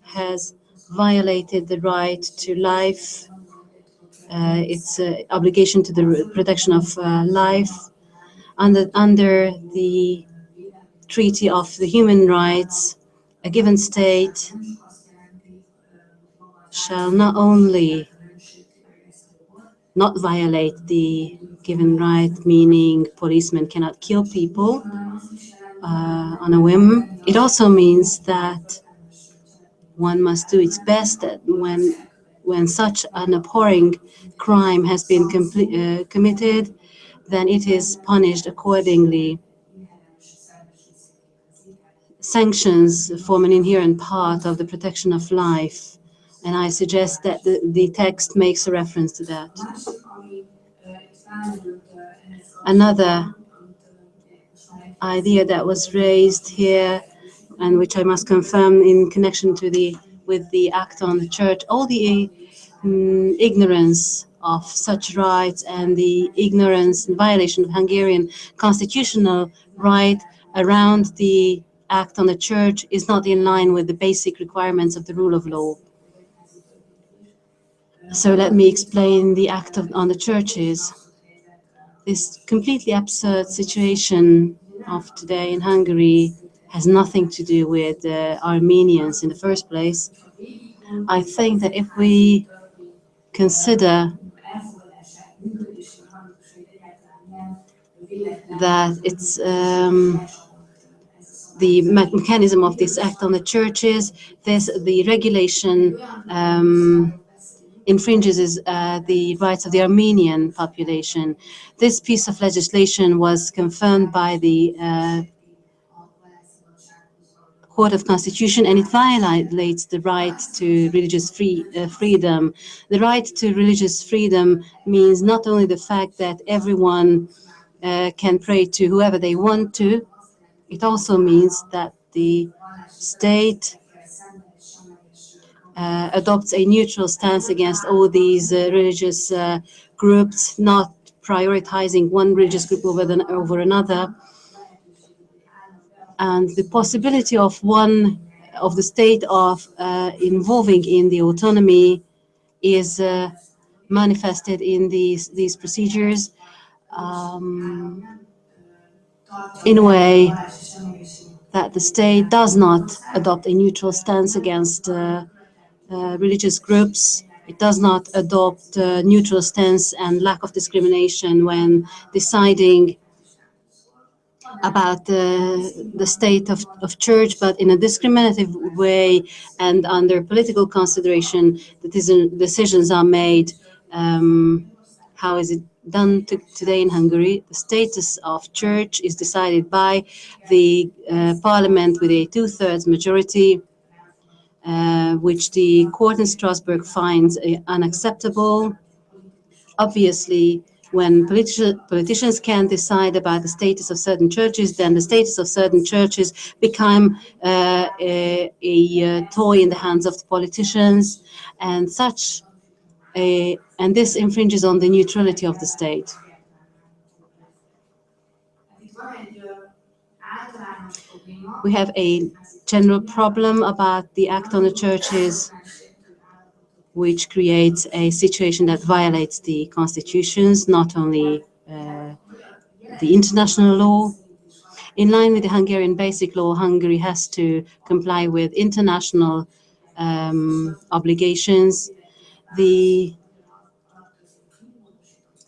has violated the right to life, its obligation to the protection of life under the Treaty of the Human Rights. A given state shall not only not violate the given right, meaning policemen cannot kill people on a whim. It also means that one must do its best that when such an abhorring crime has been committed, then it is punished accordingly. Sanctions form an inherent part of the protection of life, and I suggest that the text makes a reference to that. Another idea that was raised here, and which I must confirm in connection with the Act on the Church, all the ignorance of such rights and the ignorance and violation of Hungarian constitutional right around the Act on the Church is not in line with the basic requirements of the rule of law. So let me explain the Act on the Churches. This completely absurd situation of today in Hungary has nothing to do with Armenians in the first place. I think that if we consider that it's the mechanism of this Act on the Churches, the regulation infringes the rights of the Armenian population. This piece of legislation was confirmed by the Court of Constitution, and it violates the right to religious freedom. The right to religious freedom means not only the fact that everyone can pray to whoever they want to, it also means that the state adopts a neutral stance against all these religious groups, not prioritizing one religious group over another. And the possibility of the state of involving in the autonomy is manifested in these procedures in a way that the state does not adopt a neutral stance against religious groups. It does not adopt a neutral stance and lack of discrimination when deciding about the state of church, but in a discriminative way and under political consideration, the decisions are made. How is it done today in Hungary? The status of church is decided by the parliament with a 2/3 majority, which the court in Strasbourg finds unacceptable. Obviously, when politicians can decide about the status of certain churches, then the status of certain churches become a toy in the hands of the politicians, and this infringes on the neutrality of the state. We have a general problem about the Act on the Churches which creates a situation that violates the constitutions, not only the international law. In line with the Hungarian Basic Law, Hungary has to comply with international obligations. The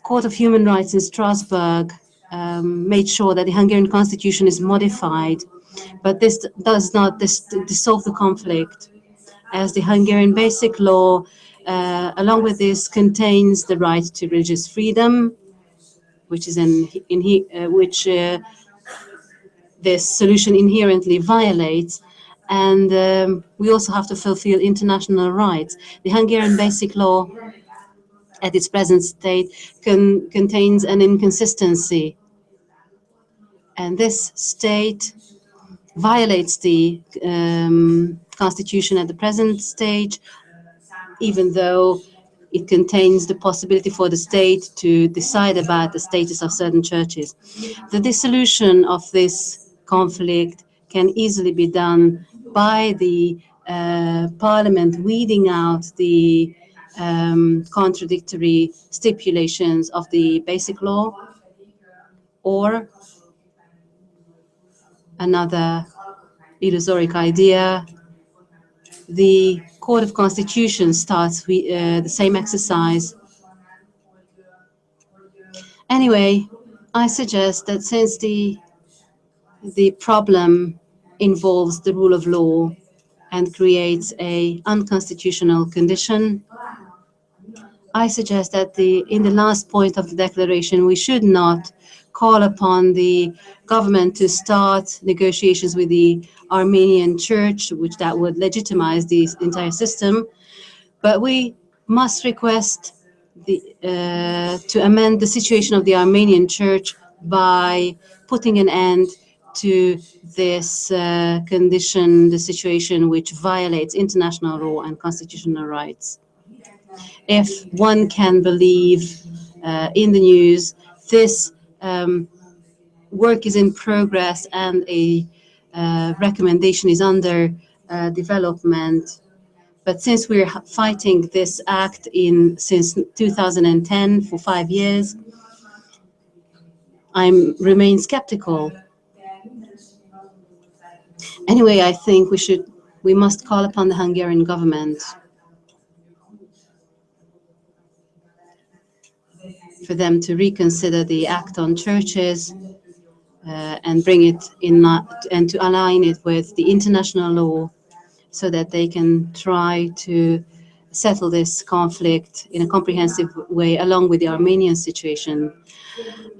Court of Human Rights in Strasbourg made sure that the Hungarian constitution is modified, but this does not dissolve the conflict, as the Hungarian Basic Law, along with this, contains the right to religious freedom, which is which this solution inherently violates. And we also have to fulfill international rights. The Hungarian Basic Law, at its present state, contains an inconsistency. And this state violates the constitution at the present stage, even though it contains the possibility for the state to decide about the status of certain churches. The dissolution of this conflict can easily be done by the parliament weeding out the contradictory stipulations of the Basic Law, or another illusory idea, the Court of Constitution starts the same exercise. Anyway, I suggest that since the problem involves the rule of law and creates an unconstitutional condition, I suggest that in the last point of the declaration, we should not call upon the government to start negotiations with the Armenian Church, which that would legitimize the entire system, but we must request to amend the situation of the Armenian Church by putting an end to this condition, the situation which violates international law and constitutional rights. If one can believe in the news, this work is in progress and a recommendation is under development. But since we're fighting this act since 2010 for 5 years, I remain skeptical. Anyway, I think we must call upon the Hungarian government for them to reconsider the act on churches and bring it in and to align it with the international law, so that they can try to settle this conflict in a comprehensive way along with the Armenian situation.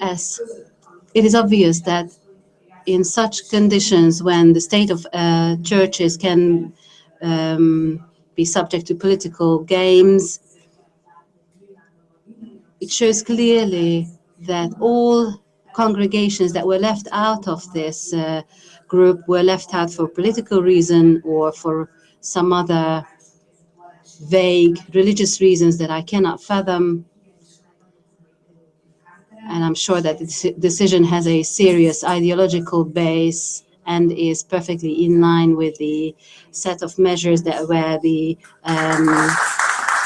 As it is obvious that in such conditions, when the state of churches can be subject to political games, it shows clearly that all congregations that were left out of this group were left out for political reason or for some other vague religious reasons that I cannot fathom. And I'm sure that the decision has a serious ideological base and is perfectly in line with the set of measures that were the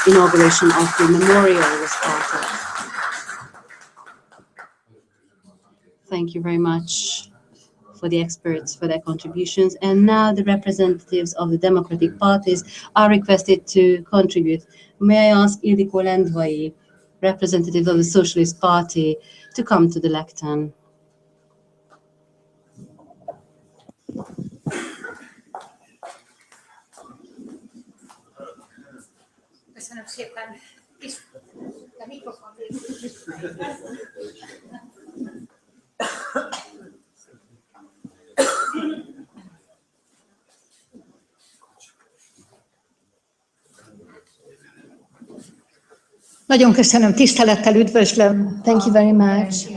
inauguration of the memorial was part of. Thank you very much for the experts for their contributions. And now the representatives of the democratic parties are requested to contribute. May I ask Ildikó Lendvai, representative of the Socialist Party, to come to the lectern. Köszönöm szépen. A mikrofon. Nagyon köszönöm, tisztelettel üdvözlöm. Thank you very much.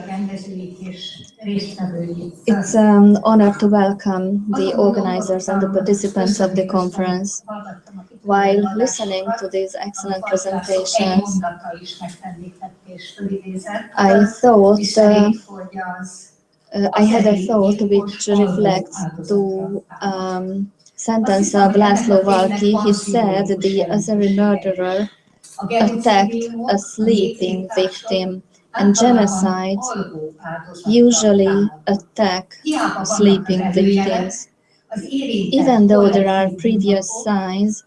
It's an honor to welcome the organizers and the participants of the conference. While listening to these excellent presentations, I had a thought which reflects to sentence of László Valki, he said the Azeri murderer attacked a sleeping victim, and genocides usually attack sleeping victims. Even though there are previous signs,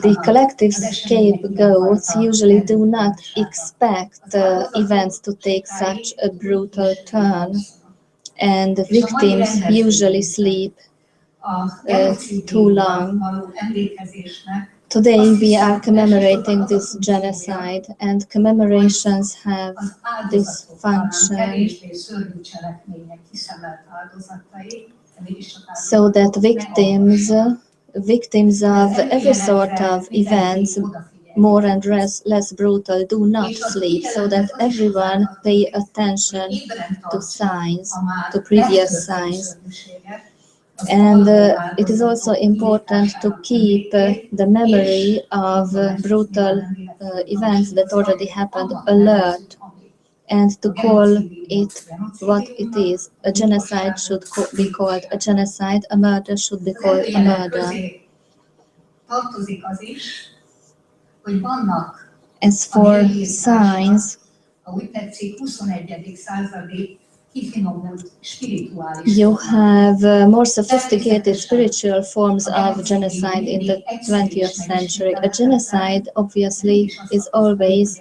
the collective scapegoats usually do not expect events to take such a brutal turn, and the victims usually sleep too long. Today we are commemorating this genocide, and commemorations have this function so that victims of every sort of events, more and less brutal, do not sleep, so that everyone pay attention to signs, to previous signs. And it is also important to keep the memory of brutal events that already happened alert, and to call it what it is. A genocide should be called a genocide, a murder should be called a murder. As for signs, you have more sophisticated spiritual forms of genocide in the 20th century. A genocide, obviously, is always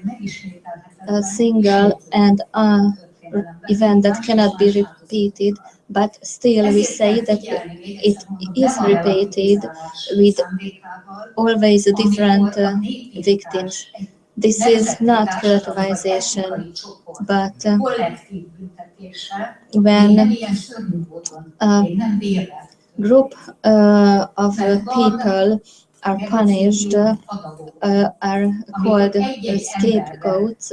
a single and event that cannot be repeated, but still we say that it is repeated with always different victims. This is not relativization, but when a group of people are punished, are called scapegoats,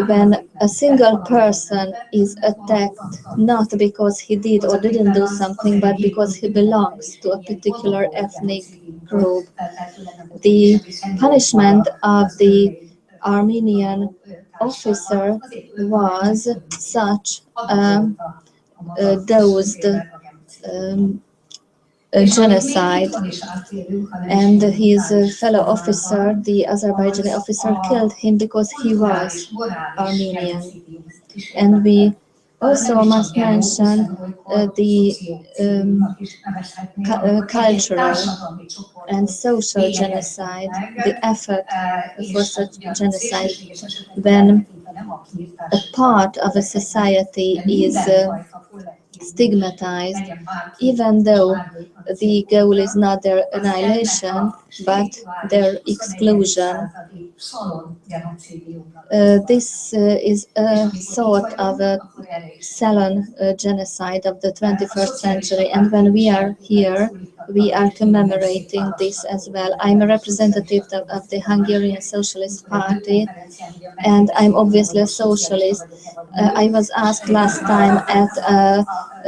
when a single person is attacked not because he did or didn't do something, but because he belongs to a particular ethnic group. The punishment of the Armenian officer was such a dosed genocide, and his fellow officer, the Azerbaijani officer, killed him because he was Armenian. And we also must mention the cultural and social genocide, the effort for such genocide, when a part of a society is stigmatized, even though the goal is not their annihilation, but their exclusion. This is a sort of a Salon genocide of the 21st century, and when we are here, we are commemorating this as well. I'm a representative of the Hungarian Socialist Party, and I'm obviously a socialist. I was asked last time at a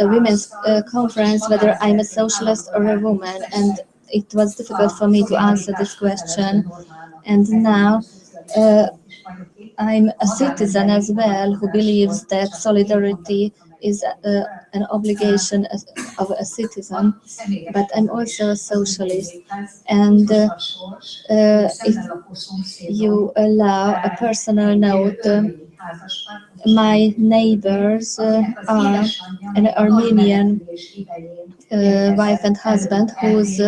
women's conference whether I'm a socialist or a woman, and it was difficult for me to answer this question. And now I'm a citizen as well who believes that solidarity is an obligation of a citizen, but I'm also a socialist. And if you allow a personal note, my neighbors are an Armenian wife and husband whose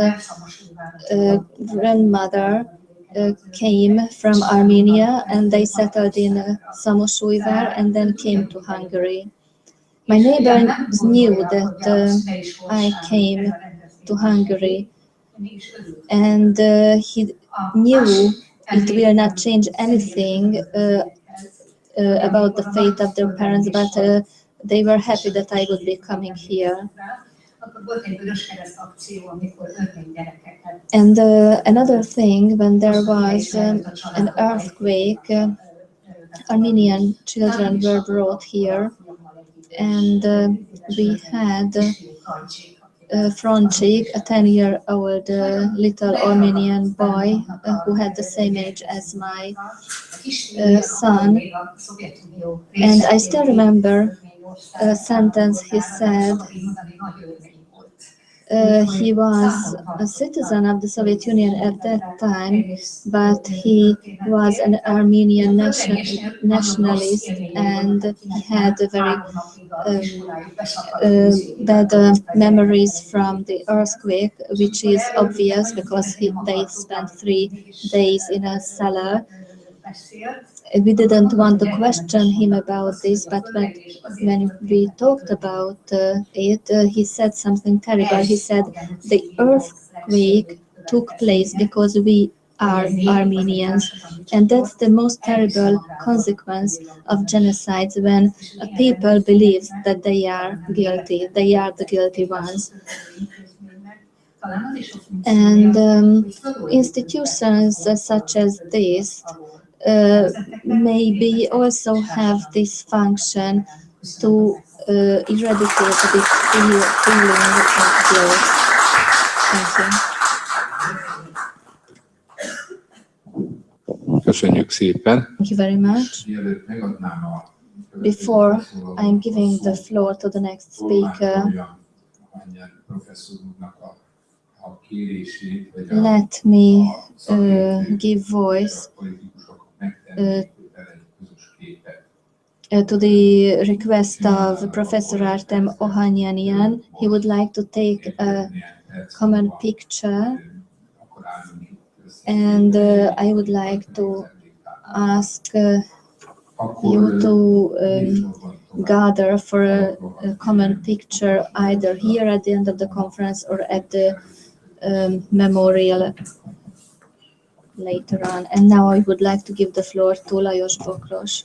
grandmother came from Armenia, and they settled in Szamosújvár and then came to Hungary. My neighbors knew that I came to Hungary, and he knew it will not change anything about the fate of their parents, but they were happy that I would be coming here. And another thing, when there was an earthquake, Armenian children were brought here, and we had Franchik, a 10-year-old little Armenian boy who had the same age as my son. And I still remember a sentence he said, He was a citizen of the Soviet Union at that time, but he was an Armenian nationalist, and he had a very bad memories from the earthquake, which is obvious because they spent 3 days in a cellar. We didn't want to question him about this, but when we talked about it, he said something terrible. He said the earthquake took place because we are Armenians, and that's the most terrible consequence of genocide, when a people believes that they are guilty, they are the guilty ones. And institutions such as this maybe also have this function to eradicate this feeling of guilt. Thank you. Köszönjük szépen. Thank you very much. Before I'm giving the floor to the next speaker, let me give voice to the request of Professor Artem Ohanian. He would like to take a common picture, and I would like to ask you to gather for a common picture either here at the end of the conference or at the memorial later on. And now I would like to give the floor to Lajos Bokros.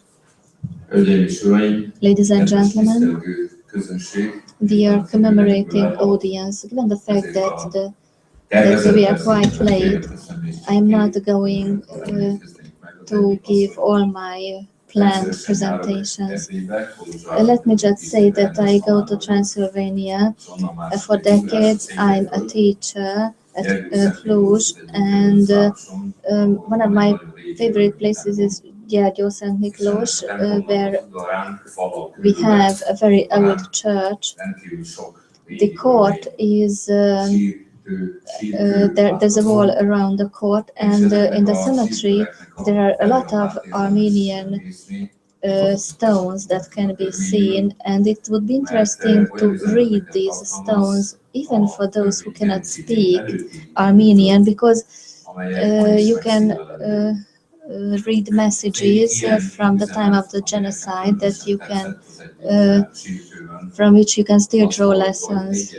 Ladies and gentlemen, dear commemorating audience, given the fact that we are quite late, I am not going to give all my planned presentations. Let me just say that I go to Transylvania for decades. I'm a teacher at Cluj, and one of my favorite places is Gyergyószent Miklós, where we have a very old church. The court is there's a wall around the court, and in the cemetery there are a lot of Armenian stones that can be seen, and it would be interesting to read these stones even for those who cannot speak Armenian, because you can read messages from the time of the genocide that you can from which you can still draw lessons.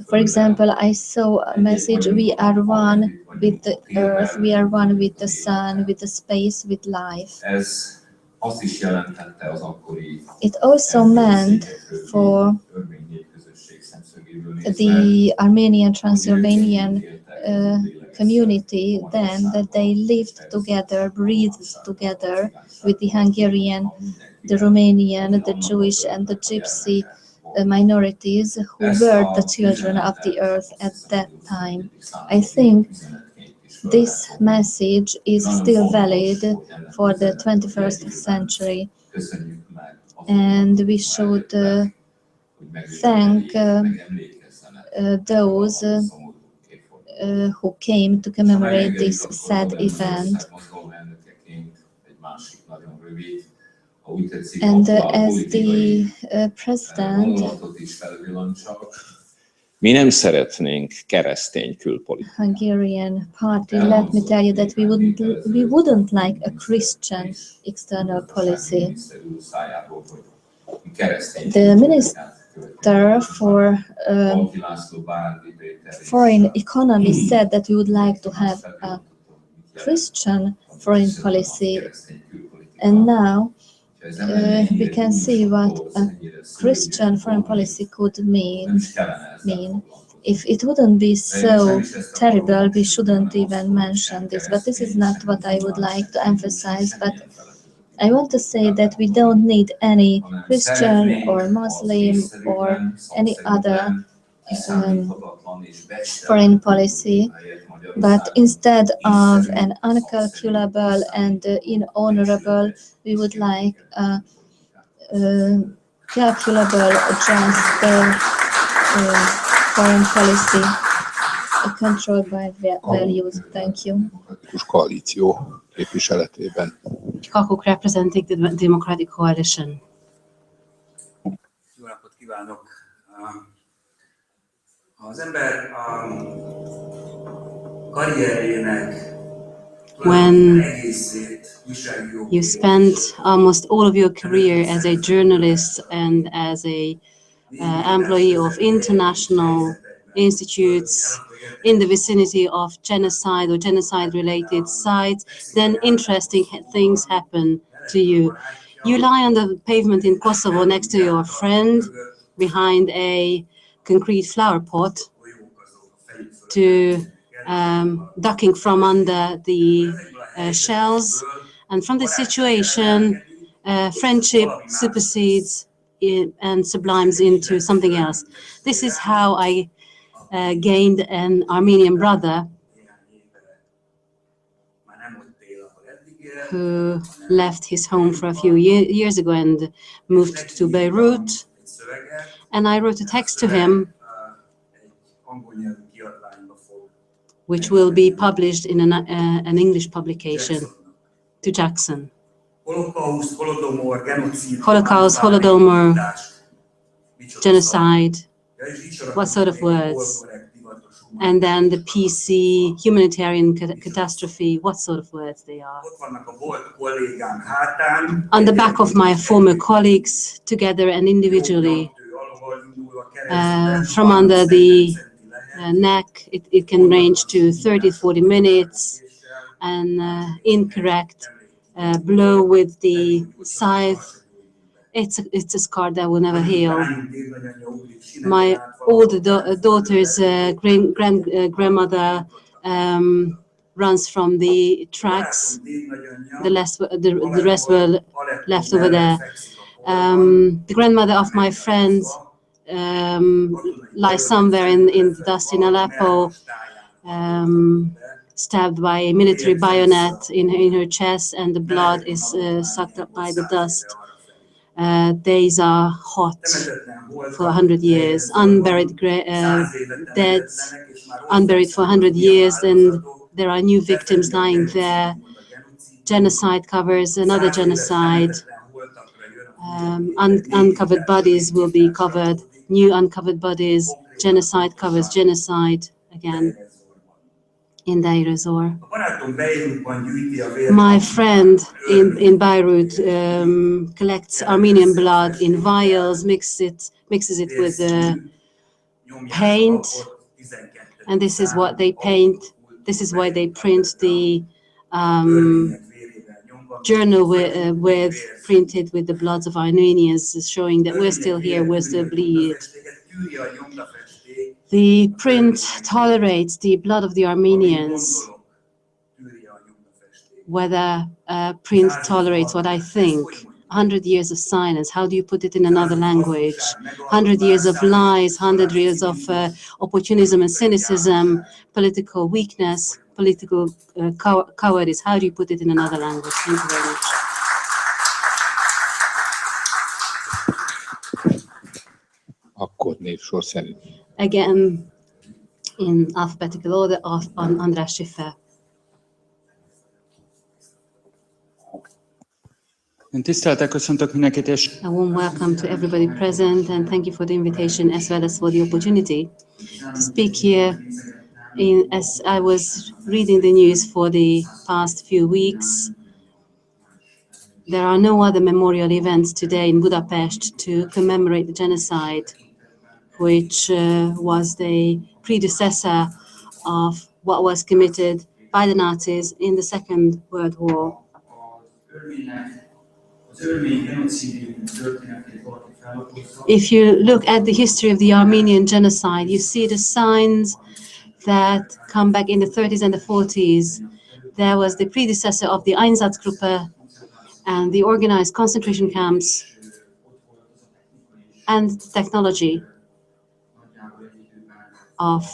For example, I saw a message: we are one with the earth, we are one with the sun, with the space, with life. It also meant for the Armenian Transylvanian community then that they lived together, breathed together with the Hungarian, the Romanian, the Jewish and the Gypsy minorities who were the children of the earth at that time. I think this message is still valid for the 21st century, and we should thank those who came to commemorate this sad event. And as the president, mi nem szeretnénk keresztény külpolitikát. Hungarian party, let me tell you that we wouldn't like a Christian external policy. The minister for foreign economy said that we would like to have a Christian foreign policy, and now we can see what a Christian foreign policy could mean. If it wouldn't be so terrible, we shouldn't even mention this. But this is not what I would like to emphasize. But I want to say that we don't need any Christian or Muslim or any other foreign policy, but instead of an uncalculable and inhonorable, we would like a calculable, just foreign policy controlled by values. Thank you. Koalíció képviseletében. Kakuk representing the Democratic Coalition. Jó napot kívánok! Az ember a karrierjének When you spend almost all of your career as a journalist and as a employee of international institutes in the vicinity of genocide or genocide-related sites, then interesting things happen to you. You lie on the pavement in Kosovo next to your friend behind a concrete flower pot to ducking from under the shells. And from this situation, friendship supersedes and sublimes into something else. This is how I gained an Armenian brother who left his home for a few years ago and moved to Beirut. And I wrote a text to him, which will be published in an English publication, to Jackson. Holocaust, Holodomor, genocide, what sort of words? And then the PC, humanitarian catastrophe, what sort of words they are? On the back of my former colleagues, together and individually, from under the neck, it can range to 30-40 minutes, and incorrect blow with the scythe. It's a scar that will never heal. My older daughter's grandmother runs from the tracks. The rest were left over there. The grandmother of my friend lies somewhere in the dust in Aleppo, stabbed by a military bayonet in her chest, and the blood is sucked up by the dust. Days are hot for 100 years, unburied dead, unburied for 100 years, and there are new victims lying there. Genocide covers another genocide. Uncovered bodies will be covered, new uncovered bodies. Genocide covers genocide again in Deir ez-Zor. My friend in Beirut collects Armenian blood in vials, mixes it with paint, and this is what they paint. This is why they print the journal printed with the bloods of Armenians, showing that we're still here, we're still bleed. The print tolerates the blood of the Armenians. Whether print tolerates what I think. 100 years of silence, how do you put it in another language? 100 years of lies, 100 years of opportunism and cynicism, political weakness, political cowardice. How do you put it in another language? Thank you very much. Akkor névsor szerint. Again, in alphabetical order of András Schiffer. Tiszteltek, köszöntök mindenkit, és A warm welcome to everybody present, and thank you for the invitation as well as for the opportunity to speak here. As I was reading the news for the past few weeks, there are no other memorial events today in Budapest to commemorate the genocide, which was the predecessor of what was committed by the Nazis in the Second World War. If you look at the history of the Armenian genocide, you see the signs that come back in the 30s and the 40s. There was the predecessor of the Einsatzgruppe and the organized concentration camps and technology of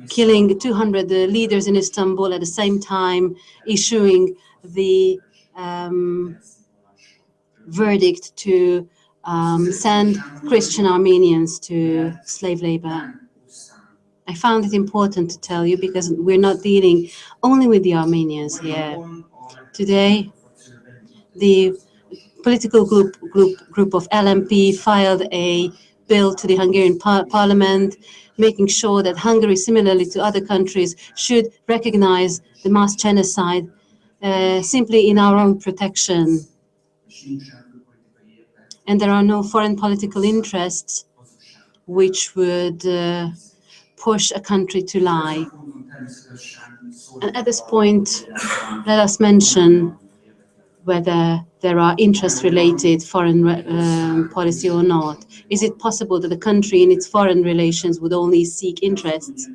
killing 200 leaders in Istanbul at the same time, issuing the verdict to send Christian Armenians to slave labor. I found it important to tell you because we're not dealing only with the Armenians here. Today, the political group of LMP filed a bill to the Hungarian parliament, making sure that Hungary, similarly to other countries, should recognize the mass genocide simply in our own protection. And there are no foreign political interests which would push a country to lie. And at this point, let us mention whether there are interest-related foreign policy or not. Is it possible that a country in its foreign relations would only seek interests?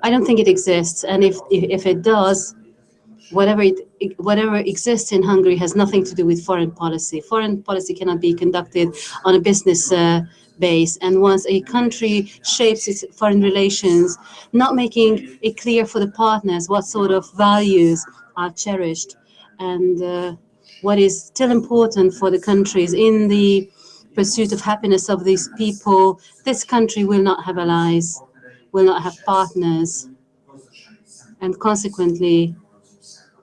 I don't think it exists, and if it does, whatever exists in Hungary has nothing to do with foreign policy. Foreign policy cannot be conducted on a business base, and once a country shapes its foreign relations, not making it clear for the partners what sort of values are cherished and what is still important for the countries in the pursuit of happiness of these people, this country will not have allies, will not have partners, and consequently,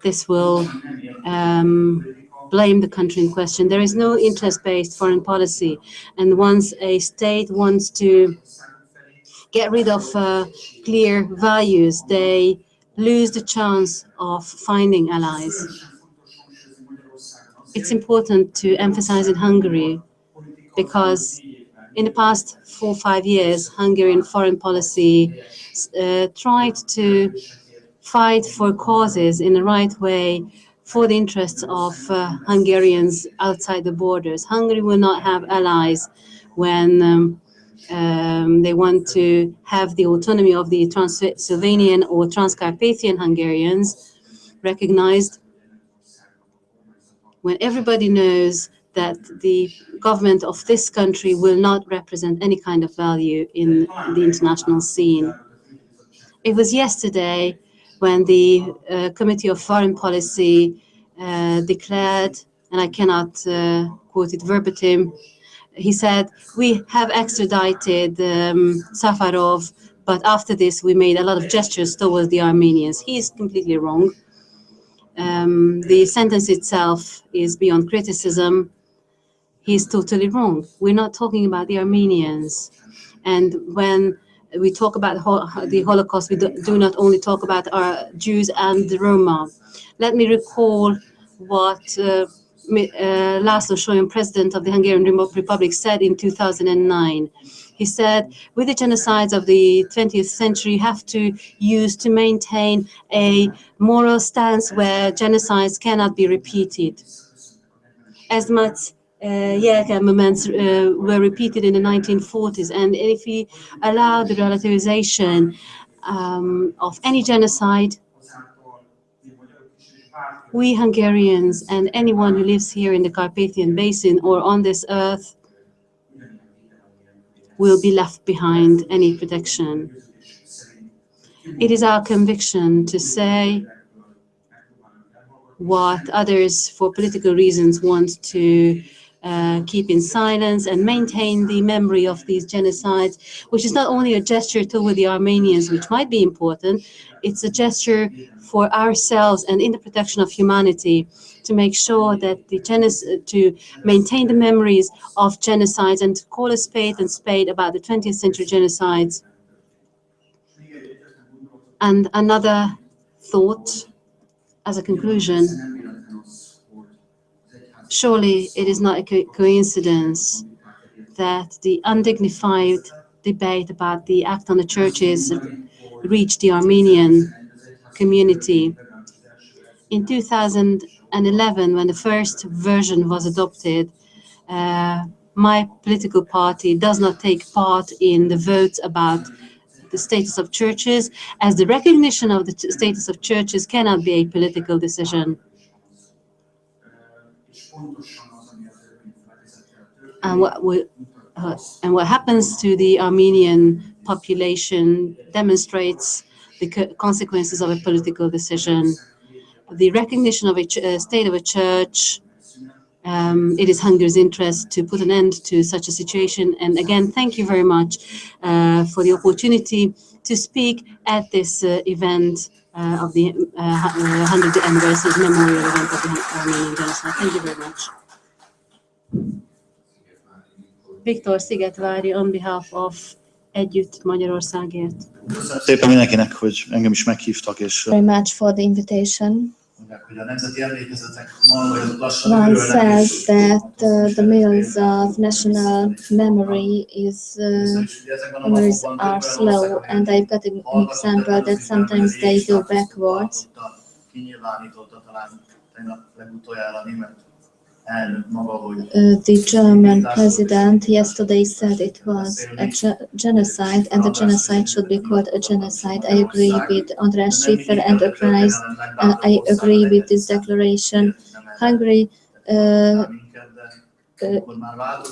this will blame the country in question. There is no interest-based foreign policy, and once a state wants to get rid of clear values, they lose the chance of finding allies. It's important to emphasize in Hungary because in the past 4 or 5 years, Hungarian foreign policy tried to fight for causes in the right way for the interests of Hungarians outside the borders. Hungary will not have allies when they want to have the autonomy of the Transylvanian or Transcarpathian Hungarians recognized, when everybody knows that the government of this country will not represent any kind of value in the international scene. It was yesterday when the Committee of Foreign Policy declared, and I cannot quote it verbatim, he said, we have extradited Safarov, but after this we made a lot of gestures towards the Armenians. He is completely wrong. The sentence itself is beyond criticism. He is totally wrong. We're not talking about the Armenians. And when we talk about the Holocaust, we do not only talk about our Jews and the Roma. Let me recall what László Solyom, president of the Hungarian Republic, said in 2009. He said, with the genocides of the 20th century, you have to use to maintain a moral stance where genocides cannot be repeated. As much movements were repeated in the 1940s, and if we allow the relativization of any genocide, we Hungarians and anyone who lives here in the Carpathian Basin or on this earth will be left behind any protection. It is our conviction to say what others, for political reasons, want to keep in silence and maintain the memory of these genocides, which is not only a gesture toward the Armenians, which might be important, it's a gesture for ourselves and in the protection of humanity to make sure that to maintain the memories of genocides and to call a spade about the 20th century genocides. And another thought as a conclusion, surely it is not a coincidence that the undignified debate about the act on the churches reached the Armenian community. In 2011, when the first version was adopted, my political party does not take part in the votes about the status of churches, as the recognition of the status of churches cannot be a political decision. And what happens to the Armenian population demonstrates the consequences of a political decision. The recognition of a state of a church It is Hungary's interest to put an end to such a situation. And again, thank you very much for the opportunity to speak at this event of the 100th anniversary memorial event of the Armenian genocide. Thank you very much. Viktor Szigetvári on behalf of Együtt Magyarországért. Köszönöm szépen mindenkinek, hogy engem is meghívtak, és Very much for the invitation. hogy a nemzeti emlékezetek ma vagy azok lassan One ürülnek, says that the mills of national memory memories are slow, and I've got an example that sometimes they go backwards. kinyilvánította talán tegnap legutoljára a német elnök maga, hogy The German president yesterday said it was a genocide, and the genocide should be called a genocide. I agree with András Schiffer Enterprise. I agree with this declaration. Hungary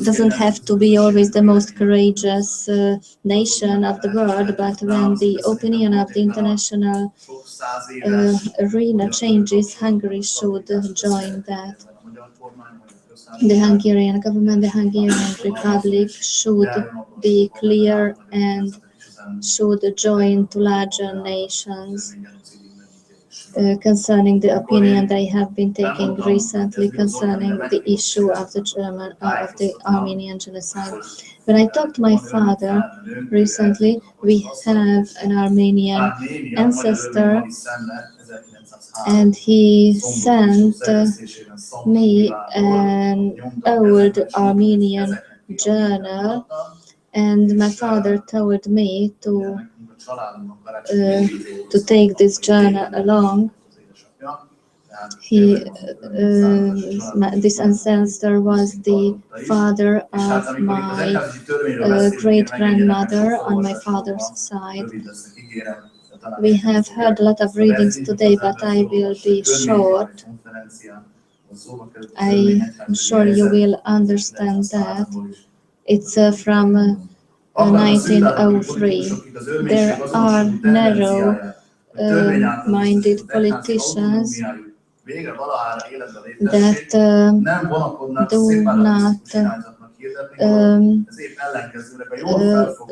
doesn't have to be always the most courageous nation of the world, but when the opinion of the international arena changes, Hungary should join that. The Hungarian government, the Hungarian Republic should be clear and should join to larger nations concerning the opinion they have been taking recently concerning the issue of the Armenian genocide. When I talked to my father recently, we have an Armenian ancestor, and he sent me an old Armenian journal, and my father told me to take this journal along. This ancestor was the father of my great-grandmother on my father's side. We have heard a lot of readings today, but I will be short. I'm sure you will understand that. It's from 1903. There are narrow-minded politicians that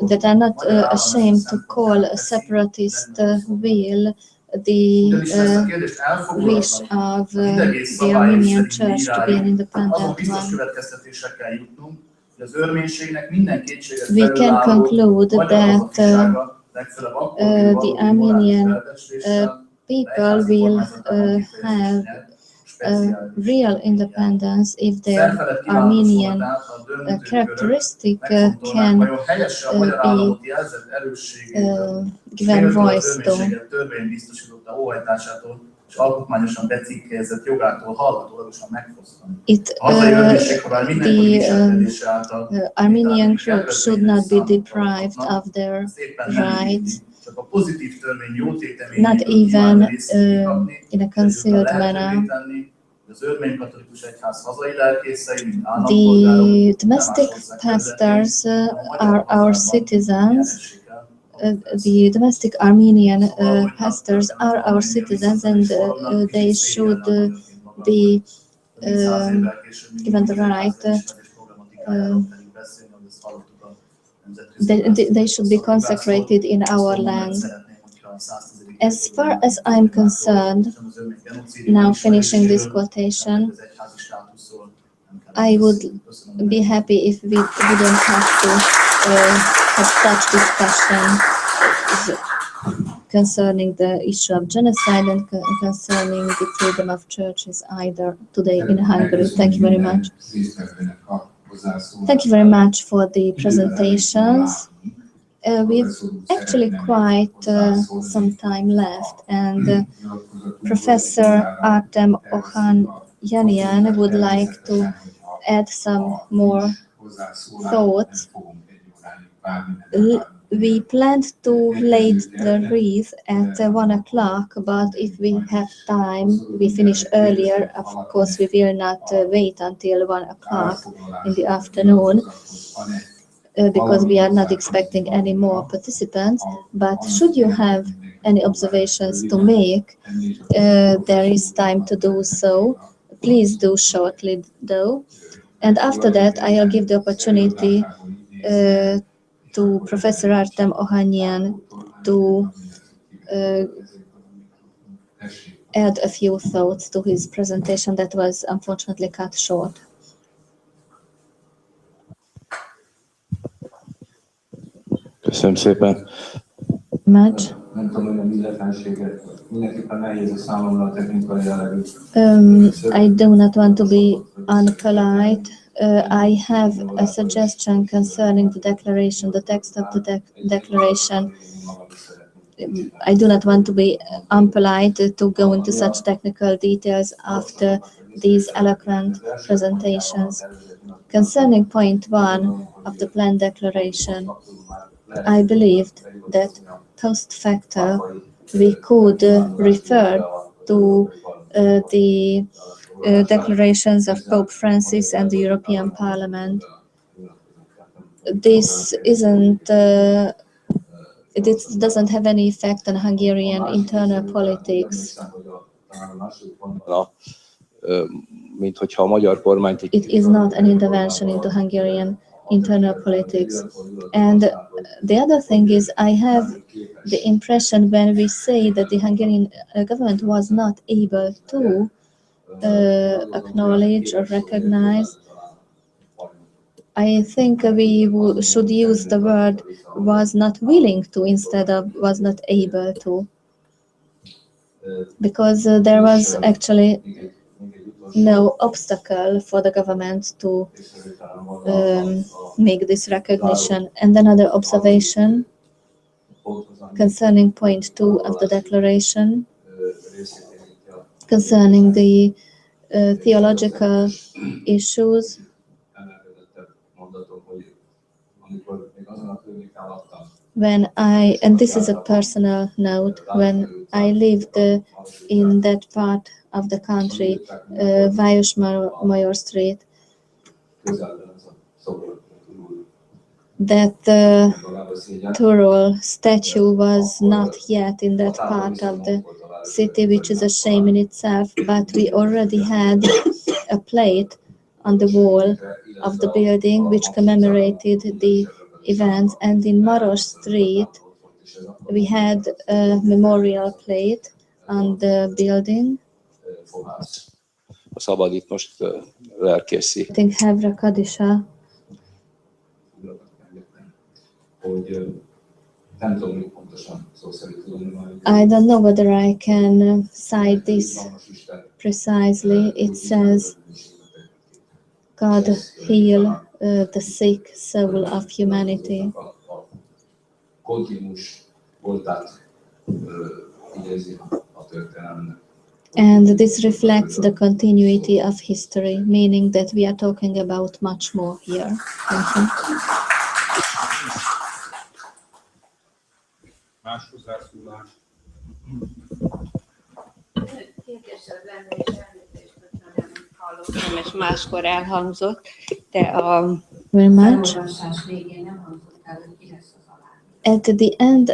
that are not ashamed to call a separatist will the wish of the Armenian Church to be an independent one. We can conclude that the Armenian people will have real independence if their Armenian characteristic can be given voice to. The Armenian group should not be deprived of their rights, not even in a concealed manner. The domestic pastors are our citizens. The domestic Armenian pastors are our citizens, and they should be given the right. They should be consecrated in our land. As far as I'm concerned, now finishing this quotation, I would be happy if we wouldn't have to have such discussion concerning the issue of genocide and concerning the freedom of churches either today in Hungary. Thank you very much. Thank you very much for the presentations. We've actually quite some time left, and Professor Artem Ohanyanyan would like to add some more thoughts. We planned to lay the wreath at 1 o'clock, but if we have time, we finish earlier. Of course, we will not wait until 1 o'clock in the afternoon, because we are not expecting any more participants. But should you have any observations to make, there is time to do so. please do shortly though. And after that, I'll give the opportunity to Professor Artem Ohanyan to add a few thoughts to his presentation that was unfortunately cut short. Köszönöm szépen. Much. Nem tudom, hogy a illetlenséget mindenképpen nehéz a számomra a technikai jellegű. I do not want to be unpolite. I have a suggestion concerning the declaration, the text of the declaration. I do not want to be unpolite to go into such technical details after these eloquent presentations. Concerning point 1 of the planned declaration, I believed that post facto we could refer to the declarations of Pope Francis and the European Parliament. This isn't it doesn't have any effect on Hungarian internal politics. It is not an intervention into Hungarian internal politics. And the other thing is, I have the impression when we say that the Hungarian government was not able to acknowledge or recognize, I think we should use the word was not willing to instead of was not able to. Because there was actually no obstacle for the government to make this recognition. And another observation concerning point 2 of the declaration, concerning the theological issues. And this is a personal note, when I lived in that part of the country, Vajos Street, that Turul statue was not yet in that part of the city, which is a shame in itself, but we already had a plate on the wall of the building which commemorated the events, and in Maros Street we had a memorial plate on the building. Szabad itt most lelkészi. I think Hevra Kadisha. I don't know whether I can cite this precisely. It says, God heal the sick soul of humanity. And this reflects the continuity of history, meaning that we are talking about much more here. Thank you. És máskor elhangzott, de a very much. At the end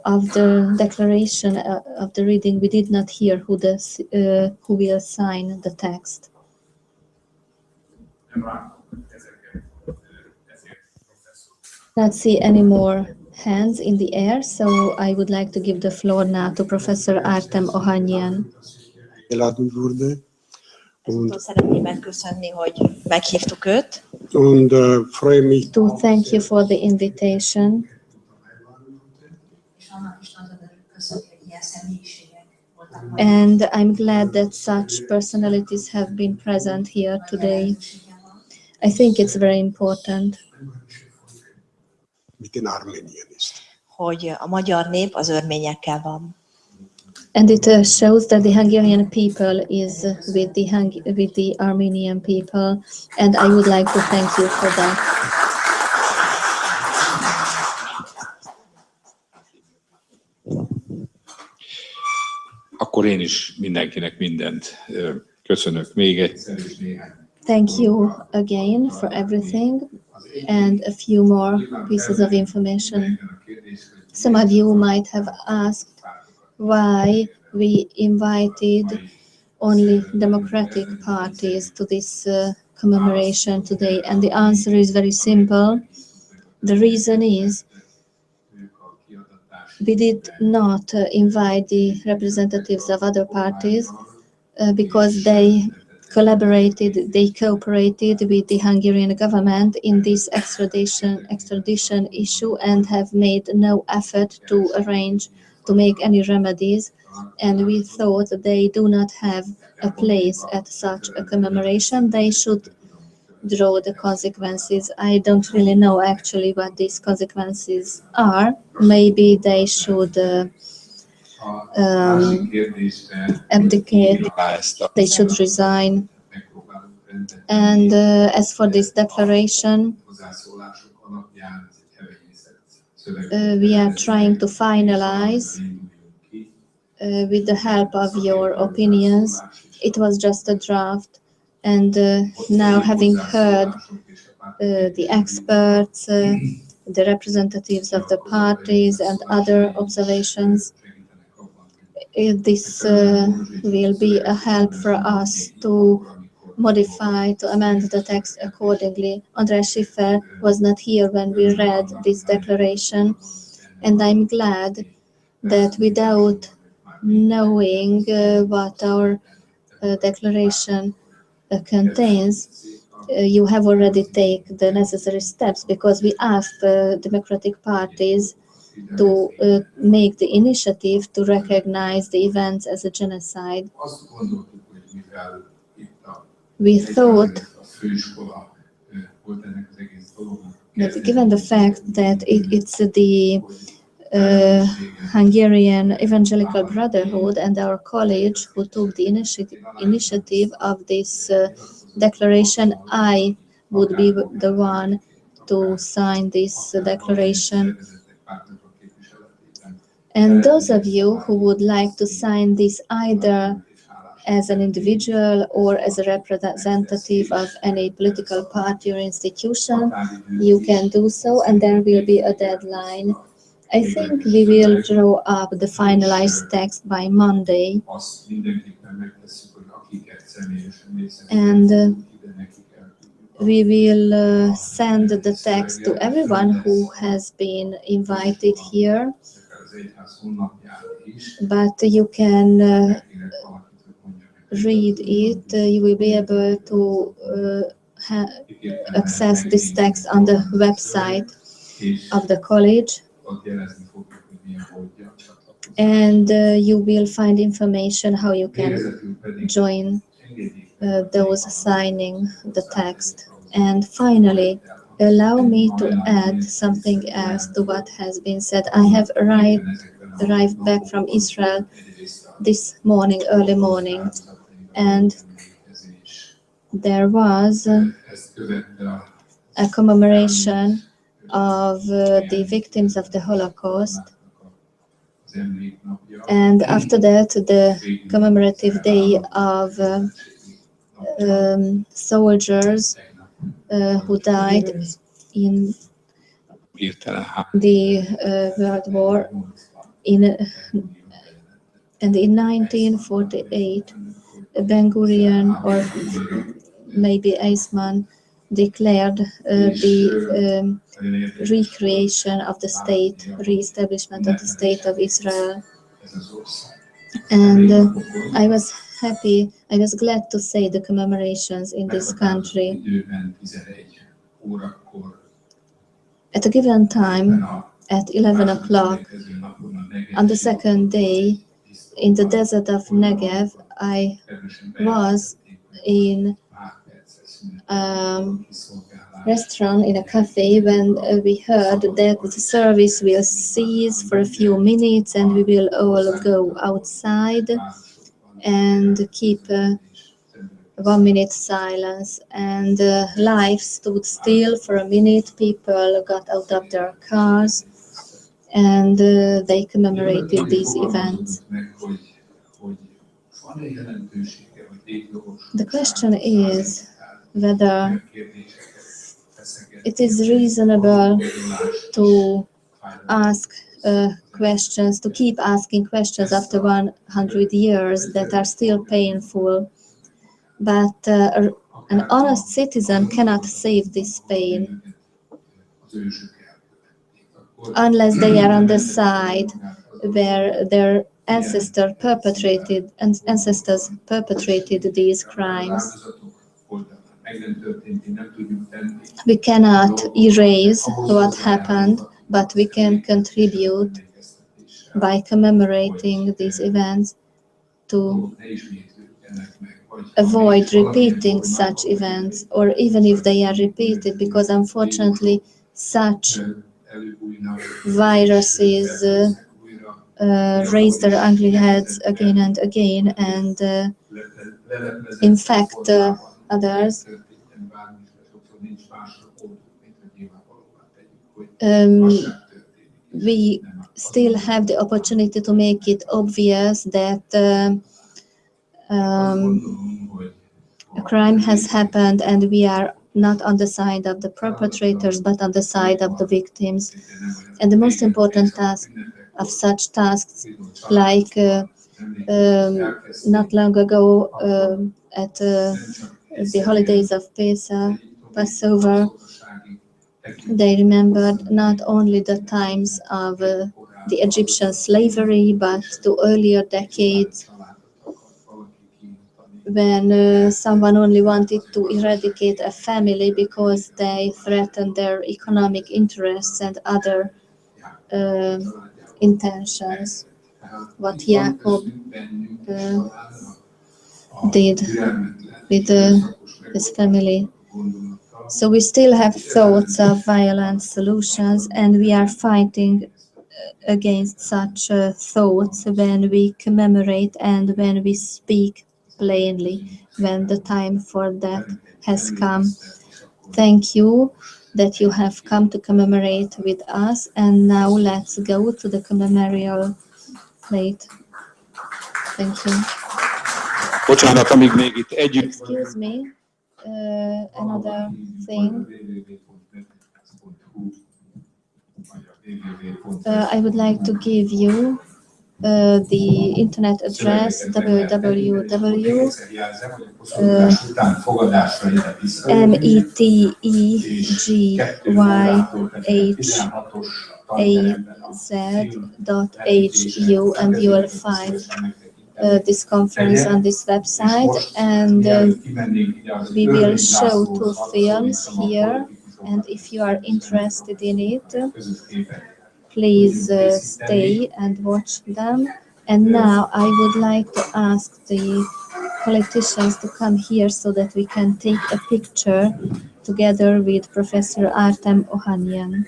of the declaration of the reading, we did not hear who will sign the text. Not see any more hands in the air, so I would like to give the floor now to Professor Artem Ohanyan. Szeretném megköszönni, hogy meghívtuk őt. To thank you for the invitation. And I'm glad that such personalities have been present here today. I think it's very important. Hogy a magyar nép az örményekkel van. And it shows that the Hungarian people is with the Armenian people, and I would like to thank you for that. Akkor én is mindenkinek mindent köszönök még egyszer. Thank you again for everything, and a few more pieces of information. Some of you might have asked why we invited only democratic parties to this commemoration today? And the answer is very simple. The reason is we did not invite the representatives of other parties because they collaborated, they cooperated with the Hungarian government in this extradition issue and have made no effort to arrange to make any remedies. And we thought they do not have a place at such a commemoration. They should draw the consequences. I don't really know actually what these consequences are. Maybe they should abdicate, they should resign. And as for this declaration, we are trying to finalize with the help of your opinions. It was just a draft, and now having heard the experts, the representatives of the parties and other observations, this will be a help for us to modify, to amend the text accordingly. András Schiffer was not here when we read this declaration, and I'm glad that without knowing what our declaration contains, you have already taken the necessary steps, because we asked democratic parties to make the initiative to recognize the events as a genocide. We thought that given the fact that it's the Hungarian Evangelical Brotherhood and our college who took the initiative of this declaration, I would be the one to sign this declaration. And those of you who would like to sign this either as an individual or as a representative of any political party or institution, you can do so, and there will be a deadline. I think we will draw up the finalized text by Monday, and we will send the text to everyone who has been invited here, but you can read it. You will be able to access this text on the website of the college, and you will find information how you can join those signing the text. And finally, allow me to add something else to what has been said. I have arrived back from Israel this morning, early morning, and there was a commemoration of the victims of the Holocaust. And after that, the commemorative day of soldiers who died in the World War. And in 1948, Ben-Gurion or maybe Eisman declared the recreation of the state, re-establishment of the state of Israel. And I was happy, I was glad to say the commemorations in this country. At a given time, at 11 o'clock, on the second day, in the desert of Negev, I was in a restaurant, in a cafe, when we heard that the service will cease for a few minutes and we will all go outside and keep 1 minute silence. And life stood still for a minute. People got out of their cars and they commemorated these events. The question is whether it is reasonable to ask a questions, to keep asking questions after 100 years that are still painful. But an honest citizen cannot save this pain unless they are on the side where their ancestors perpetrated these crimes. We cannot erase what happened, but we can contribute by commemorating these events to avoid repeating such events, or even if they are repeated, because unfortunately such viruses raise their ugly heads again and again and infect others. We still have the opportunity to make it obvious that a crime has happened and we are not on the side of the perpetrators but on the side of the victims. And the most important task of such tasks, like not long ago at the holidays of Passover, they remembered not only the times of the Egyptian slavery, but to earlier decades when someone only wanted to eradicate a family because they threatened their economic interests and other intentions. What Jacob did with his family. So we still have thoughts of violent solutions, and we are fighting against such thoughts when we commemorate and when we speak plainly when the time for that has come. Thank you that you have come to commemorate with us, and now let's go to the commemorial plate. Thank you. Bocsánat, amíg még itt együtt. Excuse me, another thing. I would like to give you the internet address metegyhaz.hu, and you will find this conference on this website, and we will show 2 films here, and if you are interested in it, please stay and watch them. And now I would like to ask the politicians to come here so that we can take a picture together with Professor Artem Ohanian.